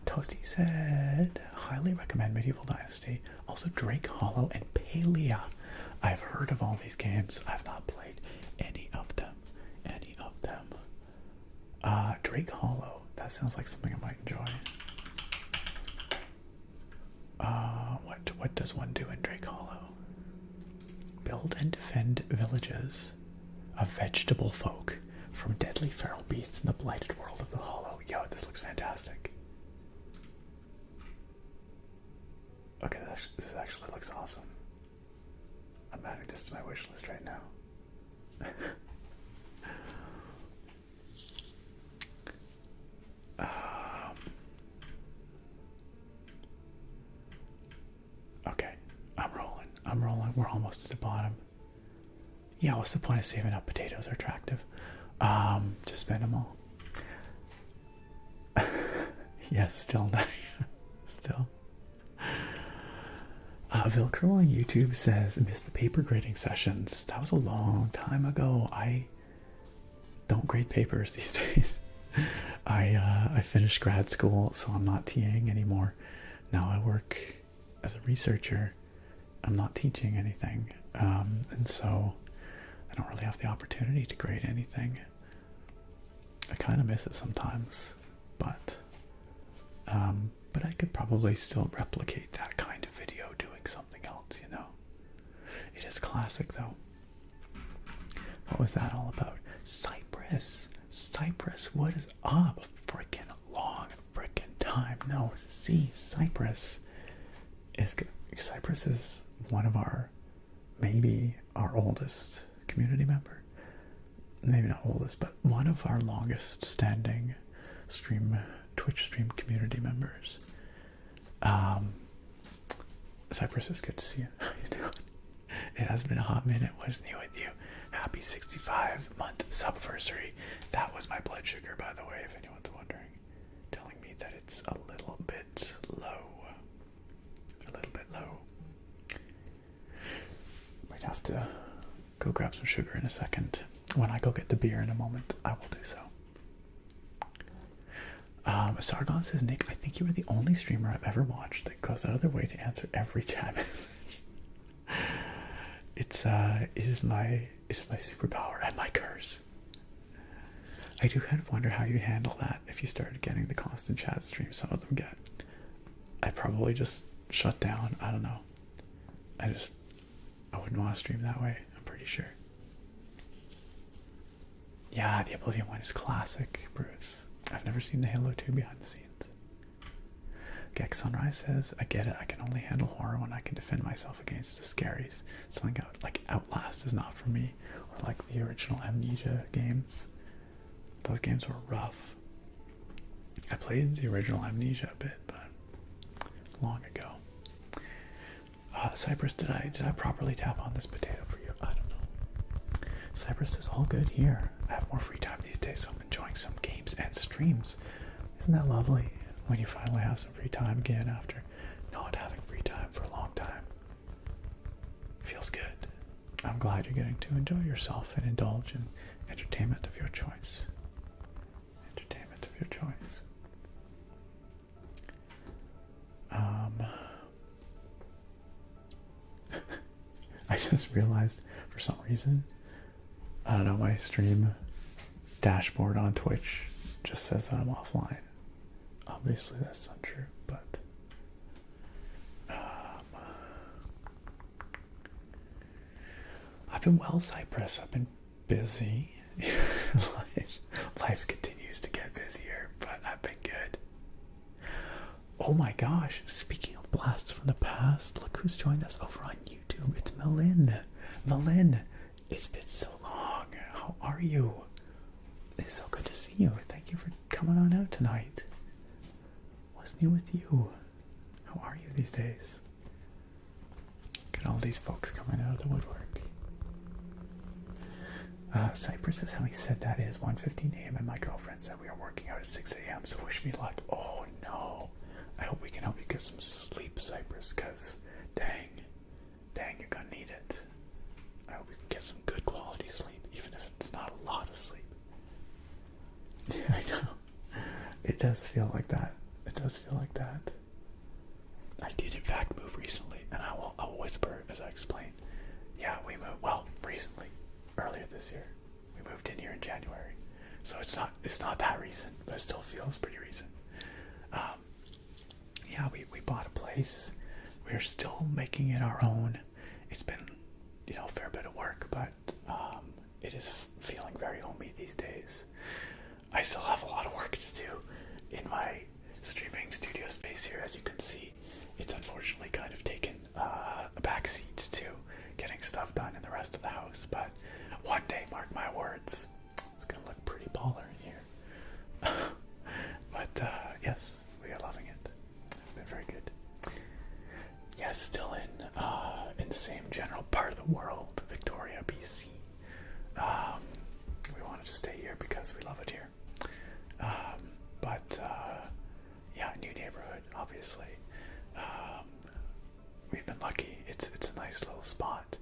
Toasty said, highly recommend Medieval Dynasty. Also Drake Hollow and Palea. I've heard of all these games. I've not played any of them. Drake Hollow. That sounds like something I might enjoy. What does one do in Drake Hollow? Build and defend villages of vegetable folk from deadly feral beasts in the blighted world of the Hollow. Yo, this looks fantastic. Okay, this actually looks awesome. I'm adding this to my wish list right now. Okay, I'm rolling. We're almost at the bottom. Yeah, what's the point of saving up? Potatoes are attractive. Just spend them all. Yes, still not. Still. Vilcro on YouTube says, missed the paper grading sessions. That was a long time ago. I don't grade papers these days. I finished grad school, so I'm not TAing anymore. Now I work as a researcher. I'm not teaching anything. And so I don't really have the opportunity to grade anything. I kind of miss it sometimes, but I could probably still replicate that kind of video doing something else, you know. It is classic though. What was that all about? Cyprus, what is up? Freaking long freaking time. No, see, Cyprus is one of maybe our oldest community member. Maybe not oldest, but one of our longest standing Twitch stream community members. Cypress, it's good to see you. How you doing? It has been a hot minute. What is new with you? Happy 65-month subversary. That was my blood sugar, by the way, if anyone's wondering. Telling me that it's a little bit low. Might have to go grab some sugar in a second. When I go get the beer in a moment, I will do so. Sargon says, Nick, I think you were the only streamer I've ever watched that goes out of their way to answer every chat message. It is my superpower and my curse. I do kind of wonder how you handle that if you started getting the constant chat streams some of them get. I'd probably just shut down. I don't know. I wouldn't want to stream that way, I'm pretty sure. Yeah, the Oblivion one is classic, Bruce. I've never seen the Halo 2 behind the scenes. Gex Sunrise says, I get it, I can only handle horror when I can defend myself against the scaries. Something like Outlast is not for me, or like the original Amnesia games. Those games were rough. I played the original Amnesia a bit, but long ago. Cypress, did I properly tap on this potato for you? I don't know. Cypress is all good here. I have more free time these days, so I'm enjoying some games and streams. Isn't that lovely when you finally have some free time again after not having free time for a long time? Feels good. I'm glad you're getting to enjoy yourself and indulge in entertainment of your choice. Entertainment of your choice. I just realized for some reason, I don't know, my stream dashboard on Twitch just says that I'm offline. Obviously that's not true, but I've been well, Cypress. I've been busy. Life continues to get busier, but I've been good. Oh my gosh, speaking of blasts from the past, look who's joined us over on YouTube. It's Malin. Malin, it's been so long. How are you? It's so good to see you. Thank you for coming on out tonight. What's new with you? these days. Look at all these folks coming out of the woodwork. Cypress says how he said that is 1:15 a.m. and my girlfriend said we are working out at 6 a.m. so wish me luck. Oh no. I hope we can help you get some sleep, Cypress, because dang, you're gonna need it. I hope we can get some good quality sleep, even if it's not a lot of sleep. I know. It does feel like that. It does feel like that. I did in fact move recently, and I'll whisper as I explain. Yeah, we moved, well, recently. Earlier this year. We moved in here in January. So it's not that recent, but it still feels pretty recent. Yeah, we bought a place. We're still making it our own. It's been, a fair bit of work, but it is feeling very homey these days. I still have a lot of work to do in my streaming studio space here. As you can see, it's unfortunately kind of taken a backseat to getting stuff done in the rest of the house, but one day, mark my words, it's gonna look pretty baller in here. But yes, we are loving it. It's been very good. Yes, still in the same general part of the world, Victoria, BC. We wanted to stay here because we love it here. But yeah, new neighborhood, obviously. We've been lucky. It's a nice little spot.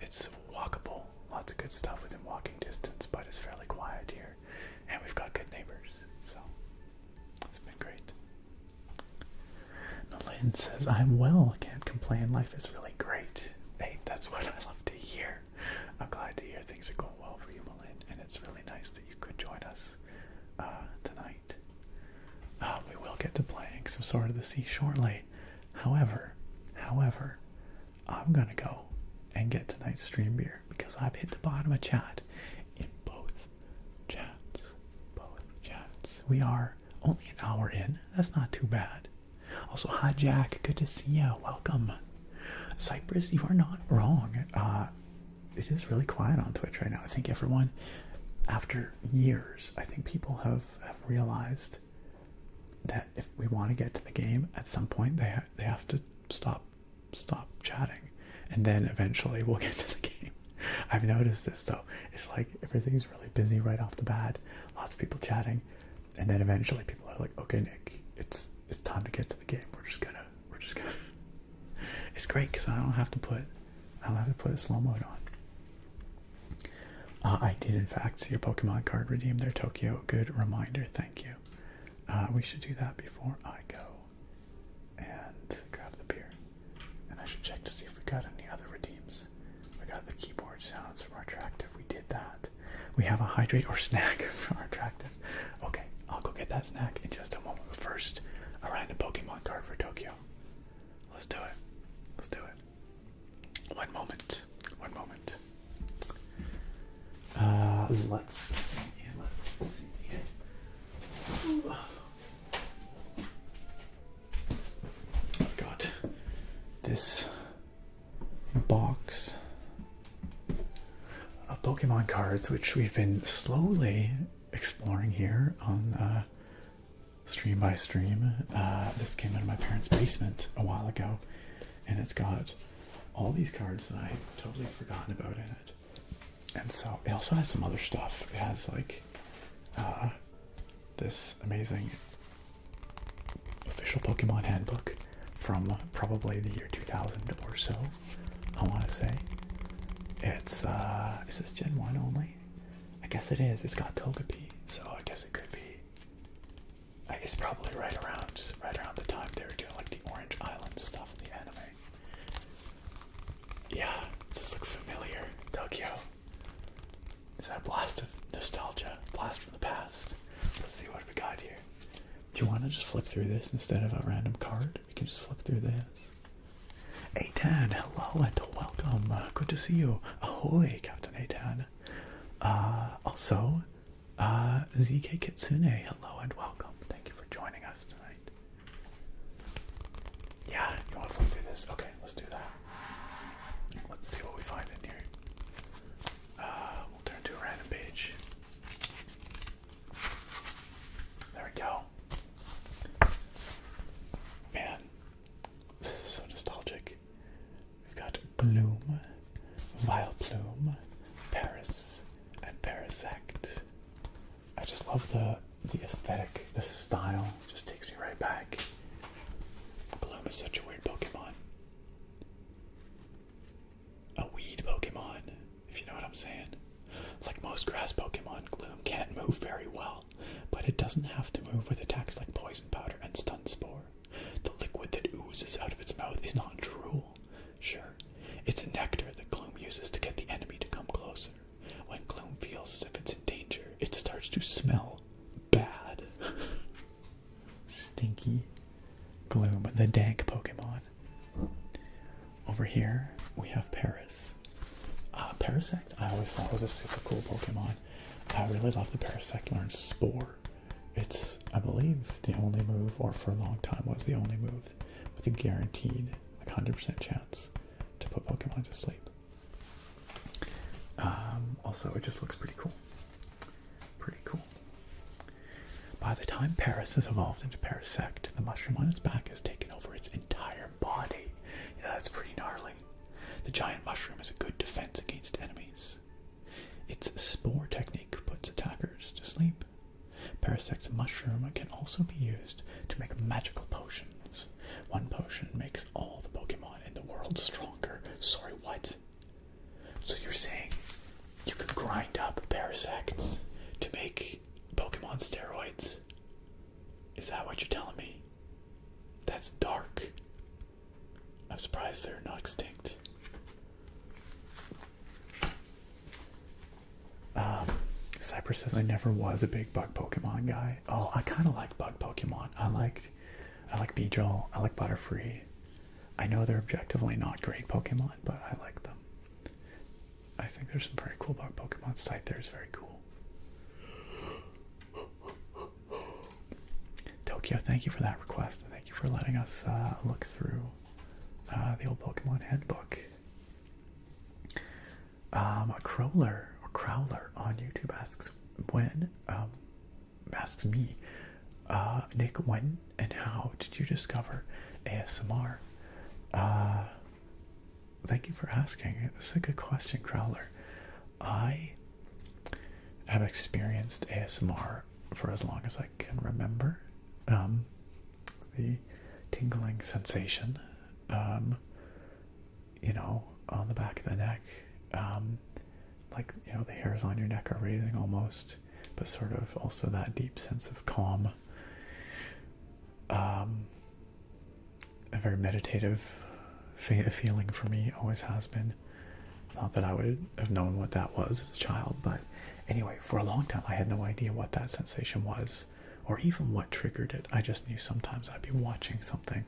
It's walkable. Lots of good stuff within walking distance, but it's fairly quiet here, and we've got good neighbors. So it's been great. Malin says, "I'm well. Can't complain. Life is really great." Hey, that's what I love to hear. I'm glad to hear things are going well for you, Malin, and it's really nice that you could join us tonight. We will get to playing some Sword of the Sea shortly. However, I'm gonna go and get tonight's stream beer because I've hit the bottom of chat in both chats. We are only an hour in. That's not too bad. Also, hi Jack, good to see you. Welcome. Cypress, you are not wrong. It is really quiet on Twitch right now. I think everyone, after years, I think people have realized that if we want to get to the game, at some point they have to stop chatting, and then eventually we'll get to the game. I've noticed this though. It's like everything's really busy right off the bat, lots of people chatting, and then eventually people are like, okay Nick, it's time to get to the game. We're just gonna it's great because I don't have to put a slow mode on. I did in fact see your Pokemon card redeemed there, Tokyo. Good reminder, thank you. We should do that before I go and grab the beer. And I should check to see if we got any other redeems. We got the keyboard sounds from our Attractive. We did that. We have a hydrate or snack from our Attractive. Okay, I'll go get that snack in just a moment. But first, a random Pokemon card for Tokyo. Let's do it. One moment. Let's see. I've got this box of Pokemon cards, which we've been slowly exploring here on stream by stream. This came out of my parents' basement a while ago, and it's got all these cards that I totally forgotten about in it. And so it also has some other stuff. It has like this amazing official Pokemon handbook from probably the year 2000 or so, I want to say. It's is this Gen 1 only? I guess it is. It's got Togepi, so I guess it could be. It's probably right around the time they were doing like the Orange Island stuff in the anime. Yeah, does this look familiar? Tokyo. Is that a blast of nostalgia? Blast from the past? Let's see what we got here. Do you want to just flip through this instead of a random card? We can just flip through this. Eitan, hello and welcome. Good to see you. Ahoy, Captain Eitan. Also, ZK Kitsune, hello and welcome. Thank you for joining us tonight. Yeah, you want to flip through this? Okay, let's do that. Let's see what we find in here. We'll turn to a random page. There we go. Man, the dank Pokemon. Over here, we have Paris. Parasect, I always thought was a super cool Pokemon. I really love the Parasect learns Spore. It's, I believe, the only move, or for a long time was the only move, with a guaranteed, like 100% chance to put Pokemon to sleep. Also, it just looks pretty cool. Pretty cool. By the time Paris has evolved into Parasect, the mushroom on its back has taken over its entire body. Yeah, that's pretty gnarly. The giant mushroom is a good defense against enemies. Its spore technique puts attackers to sleep. Parasect's mushroom can also be used to make magical potions. One potion makes all the Pokemon in the world stronger. Sorry, what? So you're saying you could grind up Parasects to make Pokemon steroids? Is that what you're telling me? That's dark. I'm surprised they're not extinct. Cypress says, I never was a big bug Pokemon guy. Oh, I kind of like bug Pokemon. I like Beedrill. I like Butterfree. I know they're objectively not great Pokemon, but I like them. I think there's some very cool bug Pokemon. Scyther is very cool. Tokyo, thank you for that request. Thank you for letting us look through the old Pokemon handbook. Crowler on YouTube asks me, Nick, when and how did you discover ASMR? Thank you for asking. It's a good question, Crowler. I have experienced ASMR for as long as I can remember. The tingling sensation, you know, on the back of the neck, like, you know, the hairs on your neck are raising almost, but sort of also that deep sense of calm. A very meditative feeling for me, always has been. Not that I would have known what that was as a child, but anyway, for a long time I had no idea what that sensation was, or even what triggered it. I just knew sometimes I'd be watching something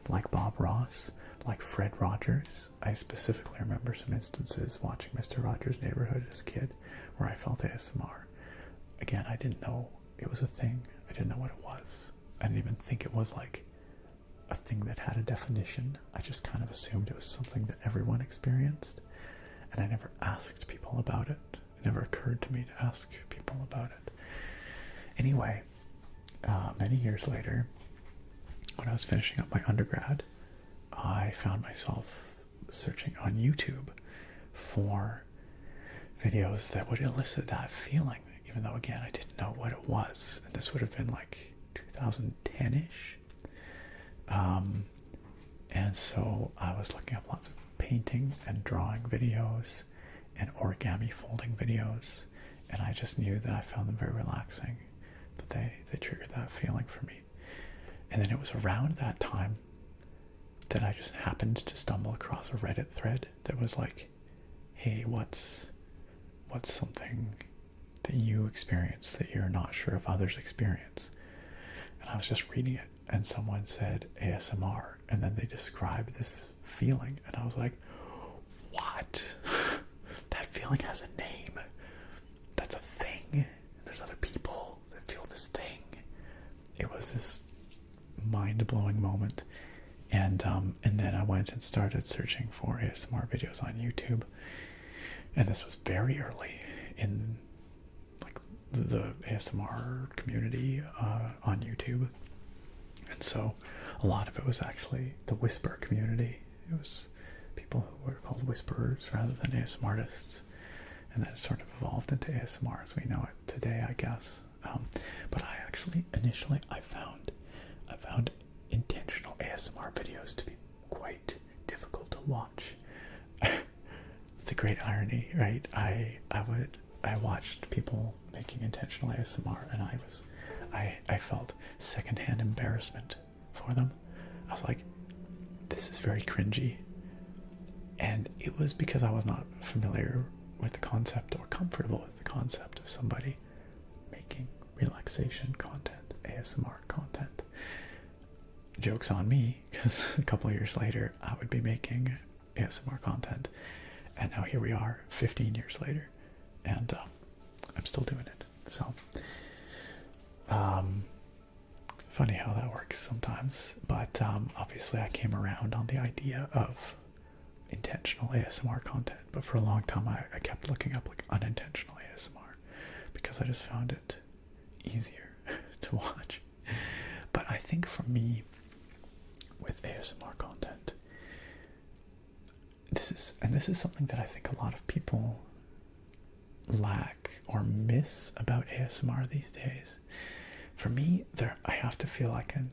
like Bob Ross, like Fred Rogers. I specifically remember some instances watching Mr. Rogers' Neighborhood as a kid where I felt ASMR. Again, I didn't know it was a thing. I didn't know what it was. I didn't even think it was like a thing that had a definition. I just kind of assumed it was something that everyone experienced, and I never asked people about it. It never occurred to me to ask people about it. Anyway, many years later, when I was finishing up my undergrad, I found myself searching on YouTube for videos that would elicit that feeling, even though, again, I didn't know what it was. And this would have been like 2010-ish. And so I was looking up lots of painting and drawing videos and origami folding videos, and I just knew that I found them very relaxing, that they triggered that feeling for me. And then it was around that time that I just happened to stumble across a Reddit thread that was like, hey, what's something that you experience that you're not sure if others experience? And I was just reading it, and someone said ASMR, and then they described this feeling, and I was like, what? That feeling has a name. That's a thing. There's other people that feel this thing. It was this mind-blowing moment. And then I went and started searching for ASMR videos on YouTube. And this was very early in like the ASMR community on YouTube. And so a lot of it was actually the whisper community. It was people who were called whisperers rather than ASMR artists. And then it sort of evolved into ASMR as we know it today, I guess. But I actually, initially, I found intentional ASMR videos to be quite difficult to watch. The great irony, right? I watched people making intentional ASMR, and I felt secondhand embarrassment for them. I was like, this is very cringy. And it was because I was not familiar with the concept or comfortable with the concept of somebody making relaxation content, ASMR content. joke's on me, because a couple of years later I would be making ASMR content, and now here we are 15 years later, and I'm still doing it. So funny how that works sometimes, but obviously I came around on the idea of intentional ASMR content, but for a long time I kept looking up like unintentional ASMR because I just found it easier to watch. But I think for me, with ASMR content, this is something that I think a lot of people lack or miss about ASMR these days. For me, I have to feel I can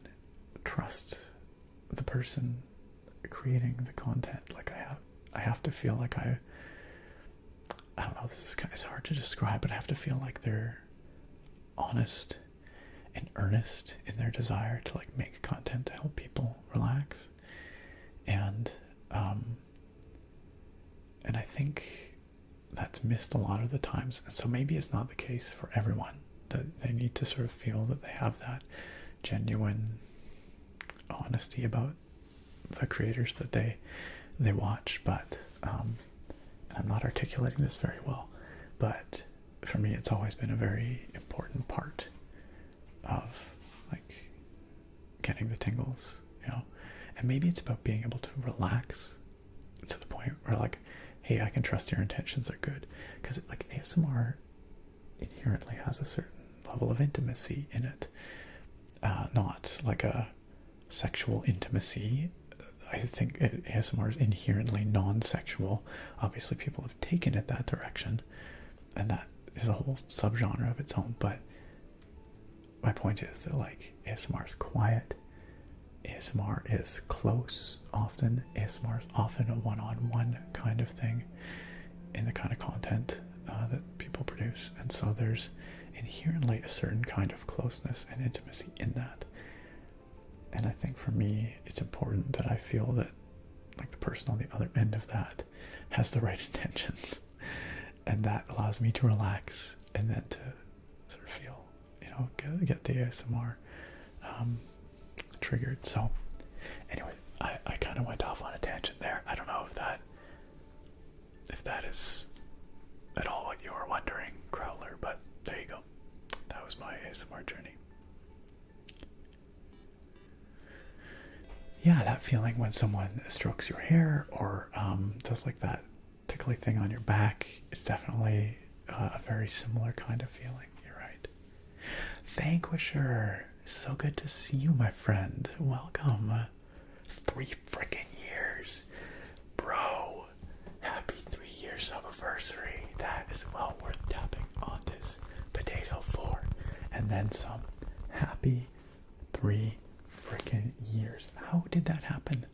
trust the person creating the content. Like I have to feel like I don't know, it's hard to describe, but I have to feel like they're honest and earnest in their desire to like make content to help people relax. And I think that's missed a lot of the times. And so maybe it's not the case for everyone, that they need to sort of feel that they have that genuine honesty about the creators that they watch. But and I'm not articulating this very well, but for me it's always been a very important part of like getting the tingles, you know. And maybe it's about being able to relax to the point where like, hey, I can trust your intentions are good, because like ASMR inherently has a certain level of intimacy in it, not like a sexual intimacy. I think ASMR is inherently non-sexual. Obviously people have taken it that direction, and that is a whole subgenre of its own, but my point is that like ASMR is quiet, ASMR is close often, ASMR is often a one-on-one kind of thing in the kind of content that people produce, and so there's inherently a certain kind of closeness and intimacy in that. And I think for me it's important that I feel that like the person on the other end of that has the right intentions, and that allows me to relax and then to sort of feel, you know, get the ASMR triggered. So anyway, I kind of went off on a tangent there. I don't know if that is at all what you were wondering, Crowler, but there you go. That was my ASMR journey. Yeah, that feeling when someone strokes your hair or does like that tickly thing on your back, it's definitely a very similar kind of feeling. You're right. Vanquisher, so good to see you, my friend. Welcome. 3 freaking years. Bro, happy 3-year anniversary. That is well worth tapping on this potato for. And then some. Happy 3 freaking years. How did that happen?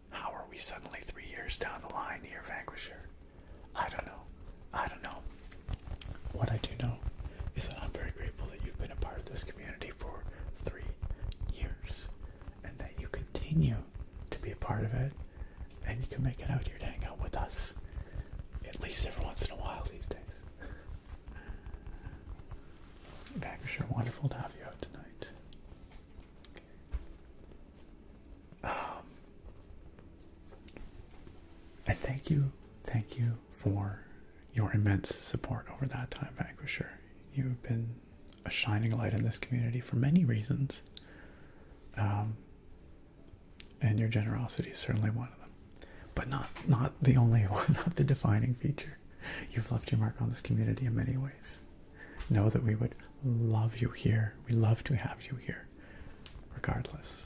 How are we suddenly 3 years down the line here, Vanquisher? I don't know. What I do know is that I'm very grateful that you've been a part of this community for 3 years, and that you continue to be a part of it, and you can make it out here to hang out with us at least every once in a while these days. Vanquisher, wonderful to have you out tonight. And thank you for your immense support over that time, Vanquisher. You've been a shining light in this community for many reasons, and your generosity is certainly one of them, but not the only one, not the defining feature. You've left your mark on this community in many ways. Know that we would love you here. We love to have you here, regardless.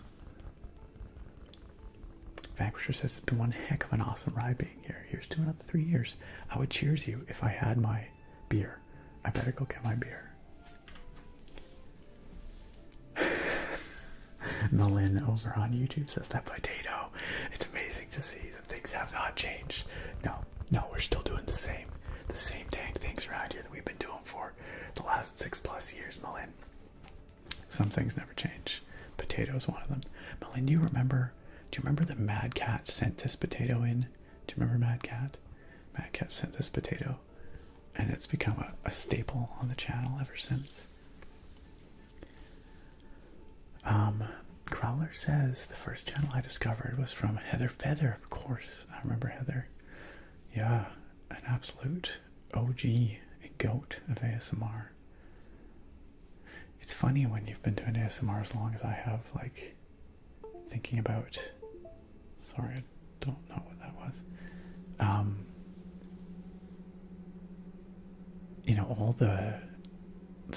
Vanquisher says it's been one heck of an awesome ride being here. Here's to another 3 years. I would cheers you if I had my beer. I better go get my beer. Melin over on YouTube says that potato. It's amazing to see that things have not changed. No, we're still doing the same dang things around here that we've been doing for the last 6+ years, Melin. Some things never change. Potato is one of them. Melin, do you remember that Mad Cat sent this potato in? Do you remember Mad Cat? Mad Cat sent this potato, and it's become a staple on the channel ever since. Crowler says the first channel I discovered was from Heather Feather, of course. I remember Heather. Yeah, an absolute OG, a goat of ASMR. It's funny when you've been doing ASMR as long as I have, like, thinking about... Sorry, I don't know what that was. You know, all the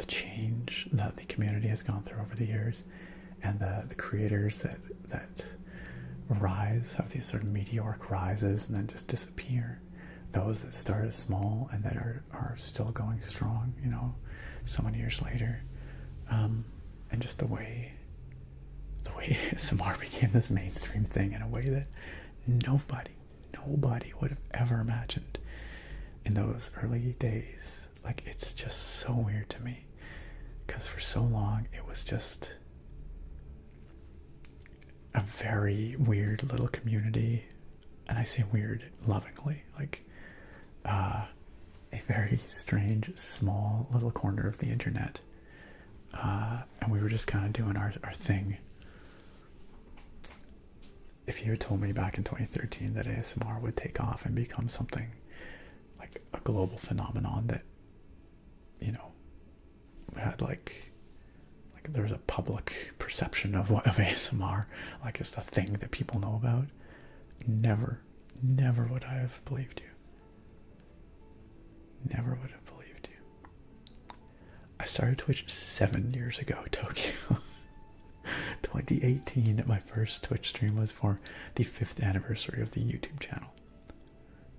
change that the community has gone through over the years, and the creators that rise, have these sort of meteoric rises and then just disappear. Those that started small and that are still going strong, you know, so many years later. And just the way ASMR became this mainstream thing in a way that nobody would have ever imagined in those early days. Like, it's just so weird to me, because for so long it was just a very weird little community, and I say weird lovingly, like a very strange small little corner of the internet, and we were just kind of doing our thing. If you had told me back in 2013 that ASMR would take off and become something like a global phenomenon, that, you know, had like there was a public perception of ASMR, like it's a thing that people know about, never would I have believed you. Never would have believed you. I started Twitch 7 years ago, Tokyo. 2018, my first Twitch stream was for the 5th anniversary of the YouTube channel.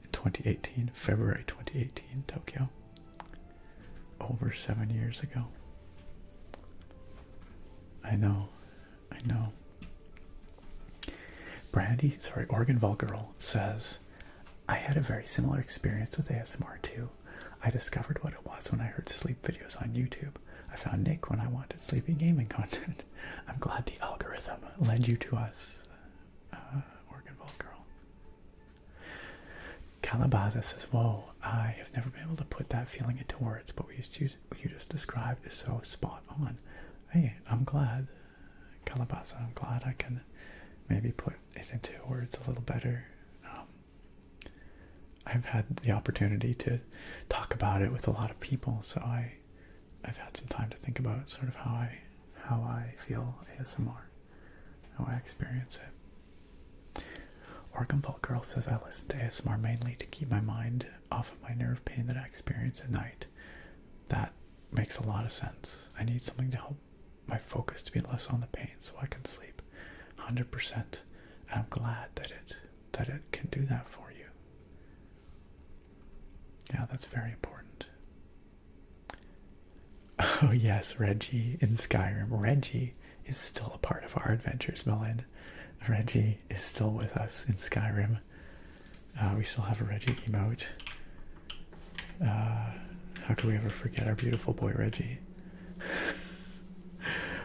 In 2018, February 2018, Tokyo. Over 7 years ago. I know. Oregon Vol Girl says, I had a very similar experience with ASMR too. I discovered what it was when I heard sleep videos on YouTube. I found Nick when I wanted sleepy gaming content. I'm glad the algorithm led you to us. Oregon Vol Girl. Calabaza says, whoa, I have never been able to put that feeling into words, but what you just described is so spot on. Hey, I'm glad, Calabaza, I'm glad I can maybe put it into words a little better. I've had the opportunity to talk about it with a lot of people, so I've had some time to think about sort of how I feel ASMR, how I experience it. Oregon Ball Girl says, I listen to ASMR mainly to keep my mind off of my nerve pain that I experience at night. That makes a lot of sense. I need something to help my focus to be less on the pain so I can sleep 100%. And I'm glad that it can do that for you. Yeah, that's very important. Oh yes, Reggie in Skyrim. Reggie is still a part of our adventures, Melin. Reggie is still with us in Skyrim. We still have a Reggie emote. How could we ever forget our beautiful boy Reggie?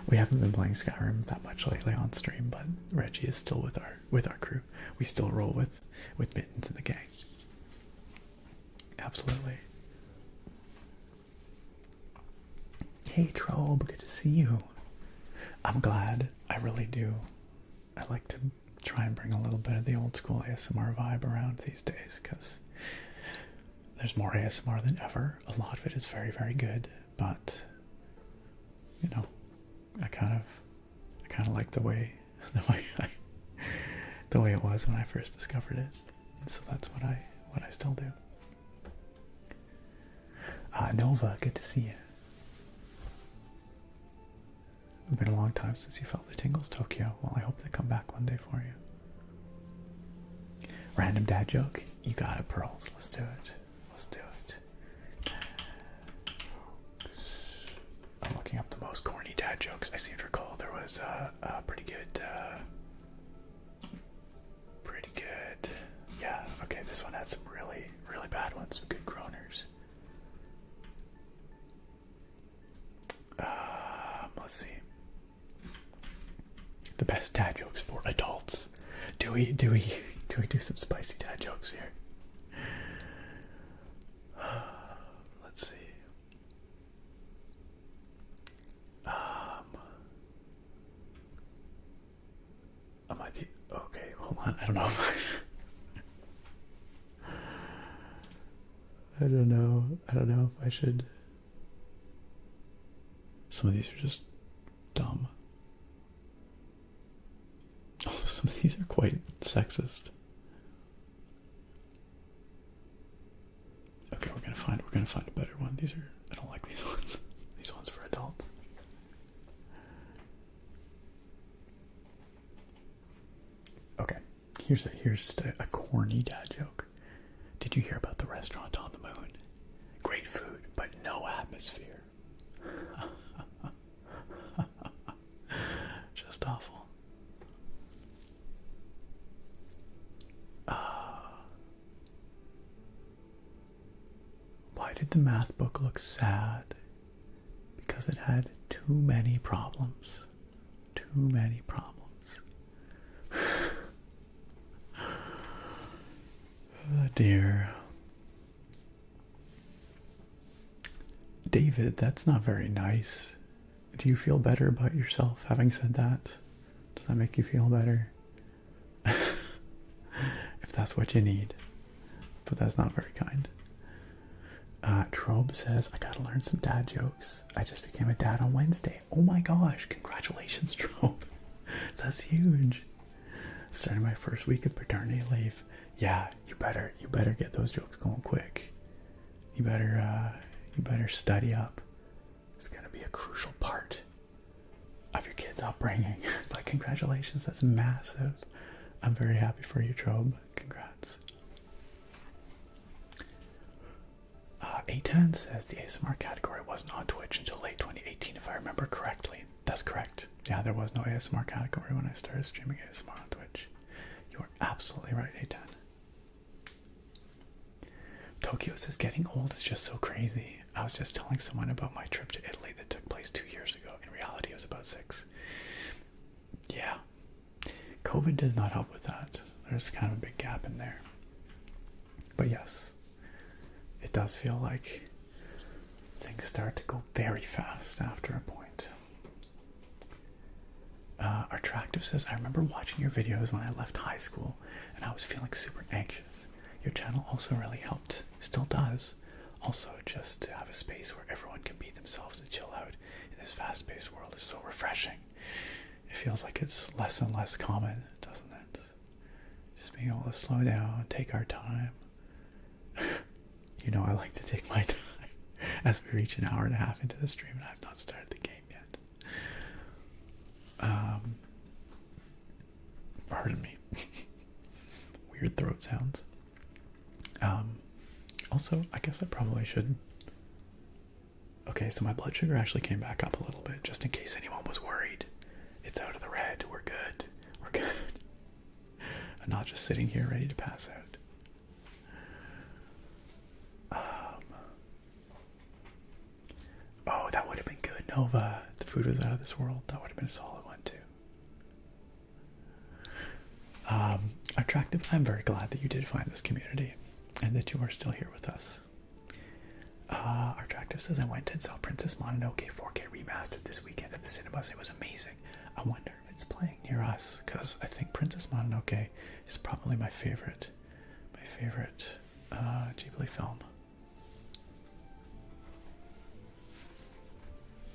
We haven't been playing Skyrim that much lately on stream, but Reggie is still with our crew. We still roll with Mittens and the gang. Absolutely. Hey Trobe, good to see you. I'm glad. I really do. I like to try and bring a little bit of the old school ASMR vibe around these days, because there's more ASMR than ever. A lot of it is very, very good, but you know, I kind of like the way it was when I first discovered it. And so that's what I still do. Nova, good to see you. It's been a long time since you felt the tingles, Tokyo. Well, I hope they come back one day for you. Random dad joke? You got it, Pearls. Let's do it. Let's do it. I'm looking up the most corny dad jokes. I seem to recall there was a pretty good. Yeah, okay, this one had some really, really bad ones. Some good groaners. Let's see. The best dad jokes for adults. Do we do some spicy dad jokes here? Let's see. Hold on, I don't know if I don't know if I should. Some of these are just dumb. Also, some of these are quite sexist. Okay, we're gonna find a better one. These are, I don't like these ones. These ones for adults. Okay, here's just a corny dad joke. Did you hear about the restaurant on the moon? Great food, but no atmosphere. Just awful. Why did the math book look sad? Because it had too many problems. Too many problems. Oh dear. David, that's not very nice. Do you feel better about yourself having said that? Does that make you feel better? If that's what you need. But that's not very kind. Trobe says, I gotta learn some dad jokes. I just became a dad on Wednesday. Oh my gosh, congratulations, Trobe. That's huge. Starting my first week of paternity leave. Yeah, you better get those jokes going quick. You better study up. It's gonna be a crucial part of your kid's upbringing. But congratulations, that's massive. I'm very happy for you, Trobe. Congrats. A10 says the ASMR category wasn't on Twitch until late 2018, if I remember correctly. That's correct. Yeah, there was no ASMR category when I started streaming ASMR on Twitch. You are absolutely right, A10. Tokyo says getting old is just so crazy. I was just telling someone about my trip to Italy that took place 2 years ago. In reality, it was about 6. Yeah. COVID does not help with that. There's kind of a big gap in there. But yes, it does feel like things start to go very fast after a point. Attractive says, I remember watching your videos when I left high school and I was feeling super anxious. Your channel also really helped. Still does. Also, just to have a space where everyone can be themselves and chill out in this fast-paced world is so refreshing. It feels like it's less and less common, doesn't it? Just being able to slow down, take our time. You know, I like to take my time as we reach an hour and a half into the stream and I've not started the game yet. Pardon me. Weird throat sounds. Also, I guess I probably should. Okay, so my blood sugar actually came back up a little bit, just in case anyone was worried. It's out of the red. We're good. We're good. I'm not just sitting here ready to pass out. Oh, that would have been good, Nova. The food was out of this world. That would have been a solid one, too. Attractive, I'm very glad that you did find this community and that you are still here with us. Attractive says, I went and saw Princess Mononoke 4K remastered this weekend at the cinemas. It was amazing. I wonder if it's playing near us, because I think Princess Mononoke is probably my favorite Ghibli film.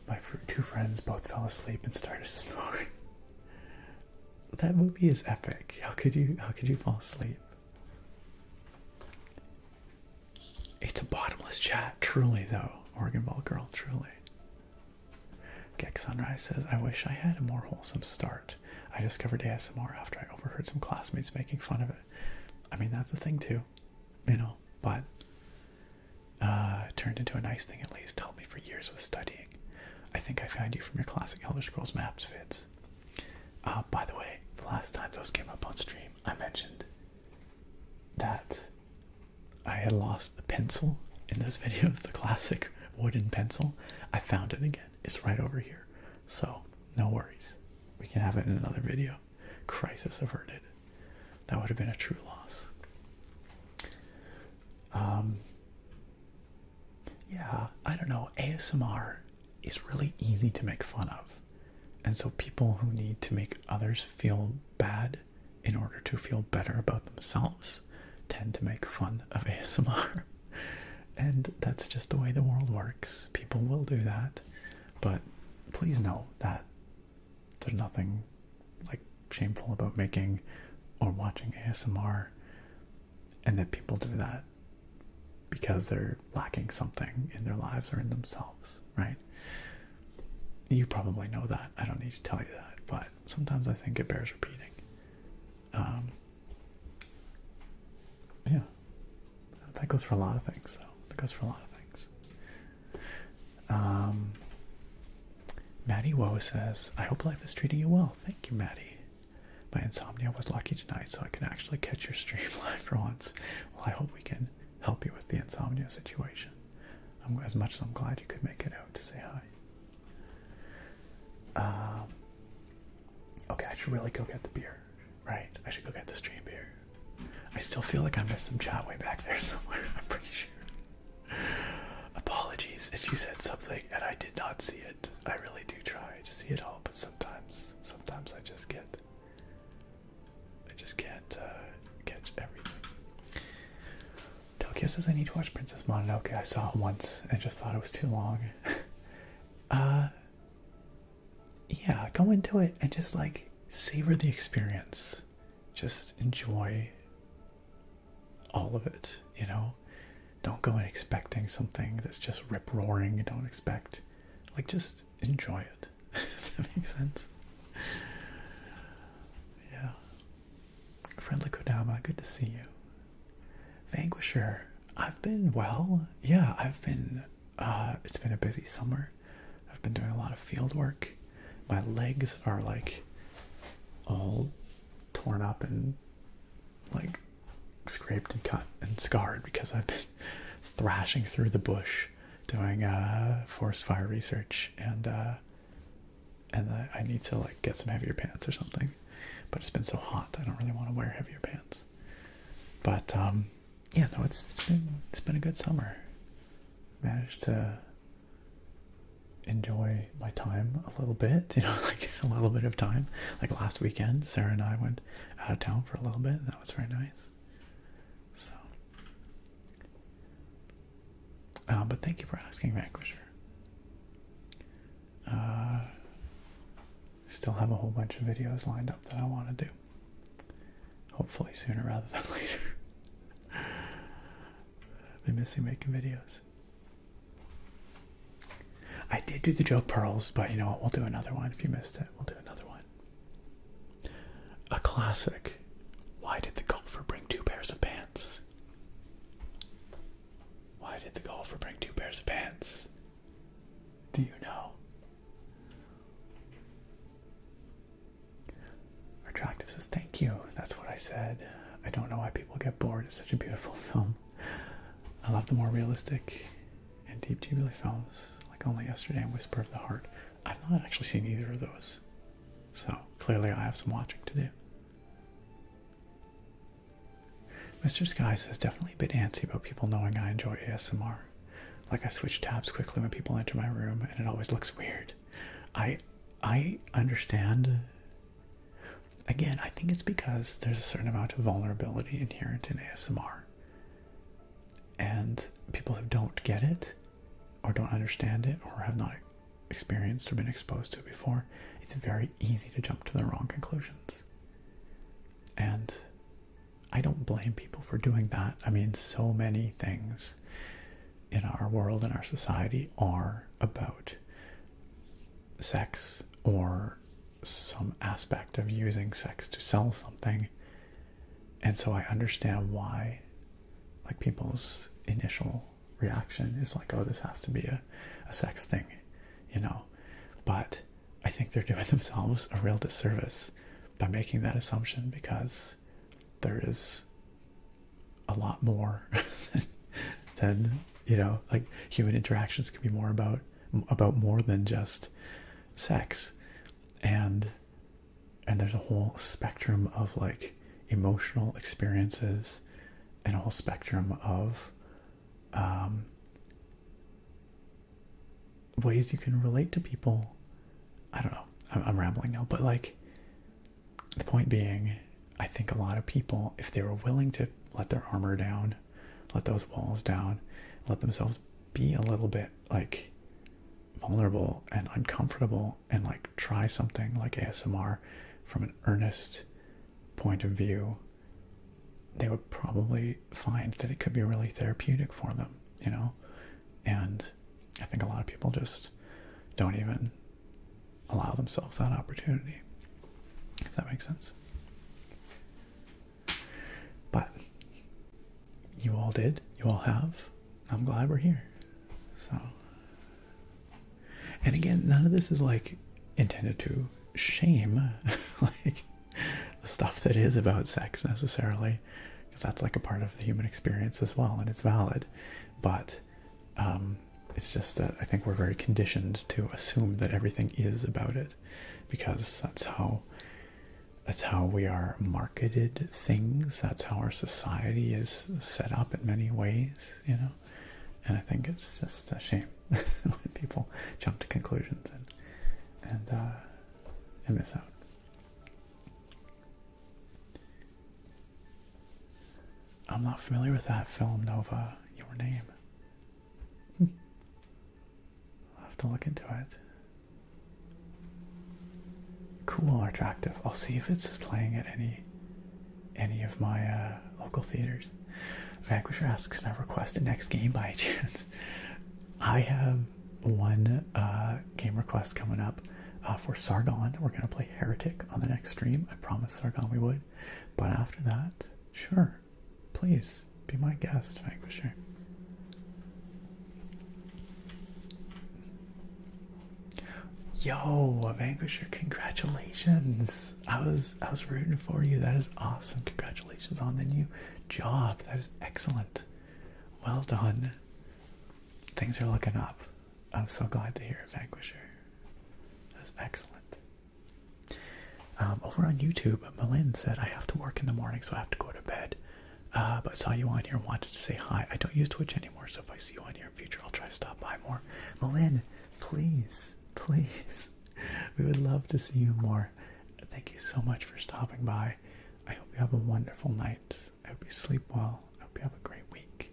My two friends both fell asleep and started snoring. That movie is epic. How could you fall asleep? It's a bottomless chat, truly though. Oregon Ball Girl, truly. Gex Sunrise says, I wish I had a more wholesome start. I discovered ASMR after I overheard some classmates making fun of it. I mean, that's a thing too, you know, but it turned into a nice thing at least. Helped me for years with studying. I think I found you from your classic Elder Scrolls Maps vids. By the way, the last time those came up on stream, I mentioned that I had lost the pencil in those videos, the classic wooden pencil. I found it again. It's right over here. So, no worries. We can have it in another video. Crisis averted. That would have been a true loss. Yeah, I don't know. ASMR is really easy to make fun of. And so people who need to make others feel bad in order to feel better about themselves, tend to make fun of ASMR. And that's just the way the world works. People will do that. But please know that there's nothing like shameful about making or watching ASMR, and that people do that because they're lacking something in their lives or in themselves, right? You probably know that. I don't need to tell you that, but sometimes I think it bears repeating. Yeah, that goes for a lot of things, though. That goes for a lot of things. Maddie Woe says, I hope life is treating you well. Thank you, Maddie. My insomnia was lucky tonight, so I could actually catch your stream live for once. Well, I hope we can help you with the insomnia situation. As much as I'm glad you could make it out to say hi. Okay, I should really go get the beer, right? I should go get the stream beer. I still feel like I missed some chat way back there somewhere, I'm pretty sure. Apologies if you said something and I did not see it. I really do try to see it all, but sometimes I just can't catch everything. Tokyo says I need to watch Princess Mononoke. I saw it once and just thought it was too long. Yeah, go into it and just like savor the experience. Just enjoy all of it, you know? Don't go in expecting something that's just rip-roaring. Don't expect, like, just enjoy it. Does that make sense? Yeah. Friendly Kodama, good to see you. Vanquisher, I've been well. Yeah, I've been, it's been a busy summer. I've been doing a lot of field work. My legs are, like, all torn up and, like, scraped and cut and scarred because I've been thrashing through the bush doing forest fire research, and I need to like get some heavier pants or something, but it's been so hot I don't really want to wear heavier pants. But yeah, no, it's been a good summer. Managed to enjoy my time a little bit, you know, like a little bit of time. Like last weekend, Sarah and I went out of town for a little bit, and that was very nice. But thank you for asking, Vanquisher. Still have a whole bunch of videos lined up that I want to do. Hopefully sooner rather than later. I've been missing making videos. I did do the Joe Pearls, but you know what? We'll do another one. If you missed it, we'll do another one. A classic. Why did the golfer bring 2 pairs of pants? Why did the golfer bring 2 pairs of pants? Do you know? Retractive says, thank you. That's what I said. I don't know why people get bored. It's such a beautiful film. I love the more realistic and deep Ghibli films, like Only Yesterday and Whisper of the Heart. I've not actually seen either of those, so clearly I have some watching to do. Mr. Sky says, definitely a bit antsy about people knowing I enjoy ASMR. Like I switch tabs quickly when people enter my room and it always looks weird. I understand. Again, I think it's because there's a certain amount of vulnerability inherent in ASMR. And people who don't get it, or don't understand it, or have not experienced or been exposed to it before, it's very easy to jump to the wrong conclusions. And I don't blame people for doing that. I mean, so many things in our world and our society are about sex or some aspect of using sex to sell something. And so I understand why, like, people's initial reaction is like, oh, this has to be a sex thing, you know. But I think they're doing themselves a real disservice by making that assumption, because there is a lot more than, you know, like, human interactions can be more about more than just sex. And there's a whole spectrum of, like, emotional experiences and a whole spectrum of ways you can relate to people. I don't know, I'm rambling now, but, like, the point being, I think a lot of people, if they were willing to let their armor down, let those walls down, let themselves be a little bit like vulnerable and uncomfortable and like try something like ASMR from an earnest point of view, they would probably find that it could be really therapeutic for them, you know? And I think a lot of people just don't even allow themselves that opportunity, if that makes sense. But you all did, you all have. I'm glad we're here. So, and again, none of this is like intended to shame like the stuff that is about sex necessarily, because that's like a part of the human experience as well, and it's valid. But it's just that I think we're very conditioned to assume that everything is about it, because that's how we are marketed things. That's how our society is set up in many ways, you know. And I think it's just a shame when people jump to conclusions and miss out. I'm not familiar with that film, Nova. Your Name. I'll have to look into it. Cool or attractive. I'll see if it's playing at any of my local theaters. Vanquisher asks, can I request a next game by chance? I have one game request coming up for Sargon. We're going to play Heretic on the next stream. I promised Sargon we would. But after that, sure, please be my guest, Vanquisher. Yo, Vanquisher, congratulations. I was rooting for you. That is awesome. Congratulations on the new job. That is excellent. Well done. Things are looking up. I'm so glad to hear it, Vanquisher. That's excellent. Over on YouTube, Malin said, I have to work in the morning, so I have to go to bed. But saw you on here, wanted to say hi. I don't use Twitch anymore, so if I see you on here in future, I'll try to stop by more. Malin, please, please. We would love to see you more. Thank you so much for stopping by. I hope you have a wonderful night. I hope you sleep well. I hope you have a great week.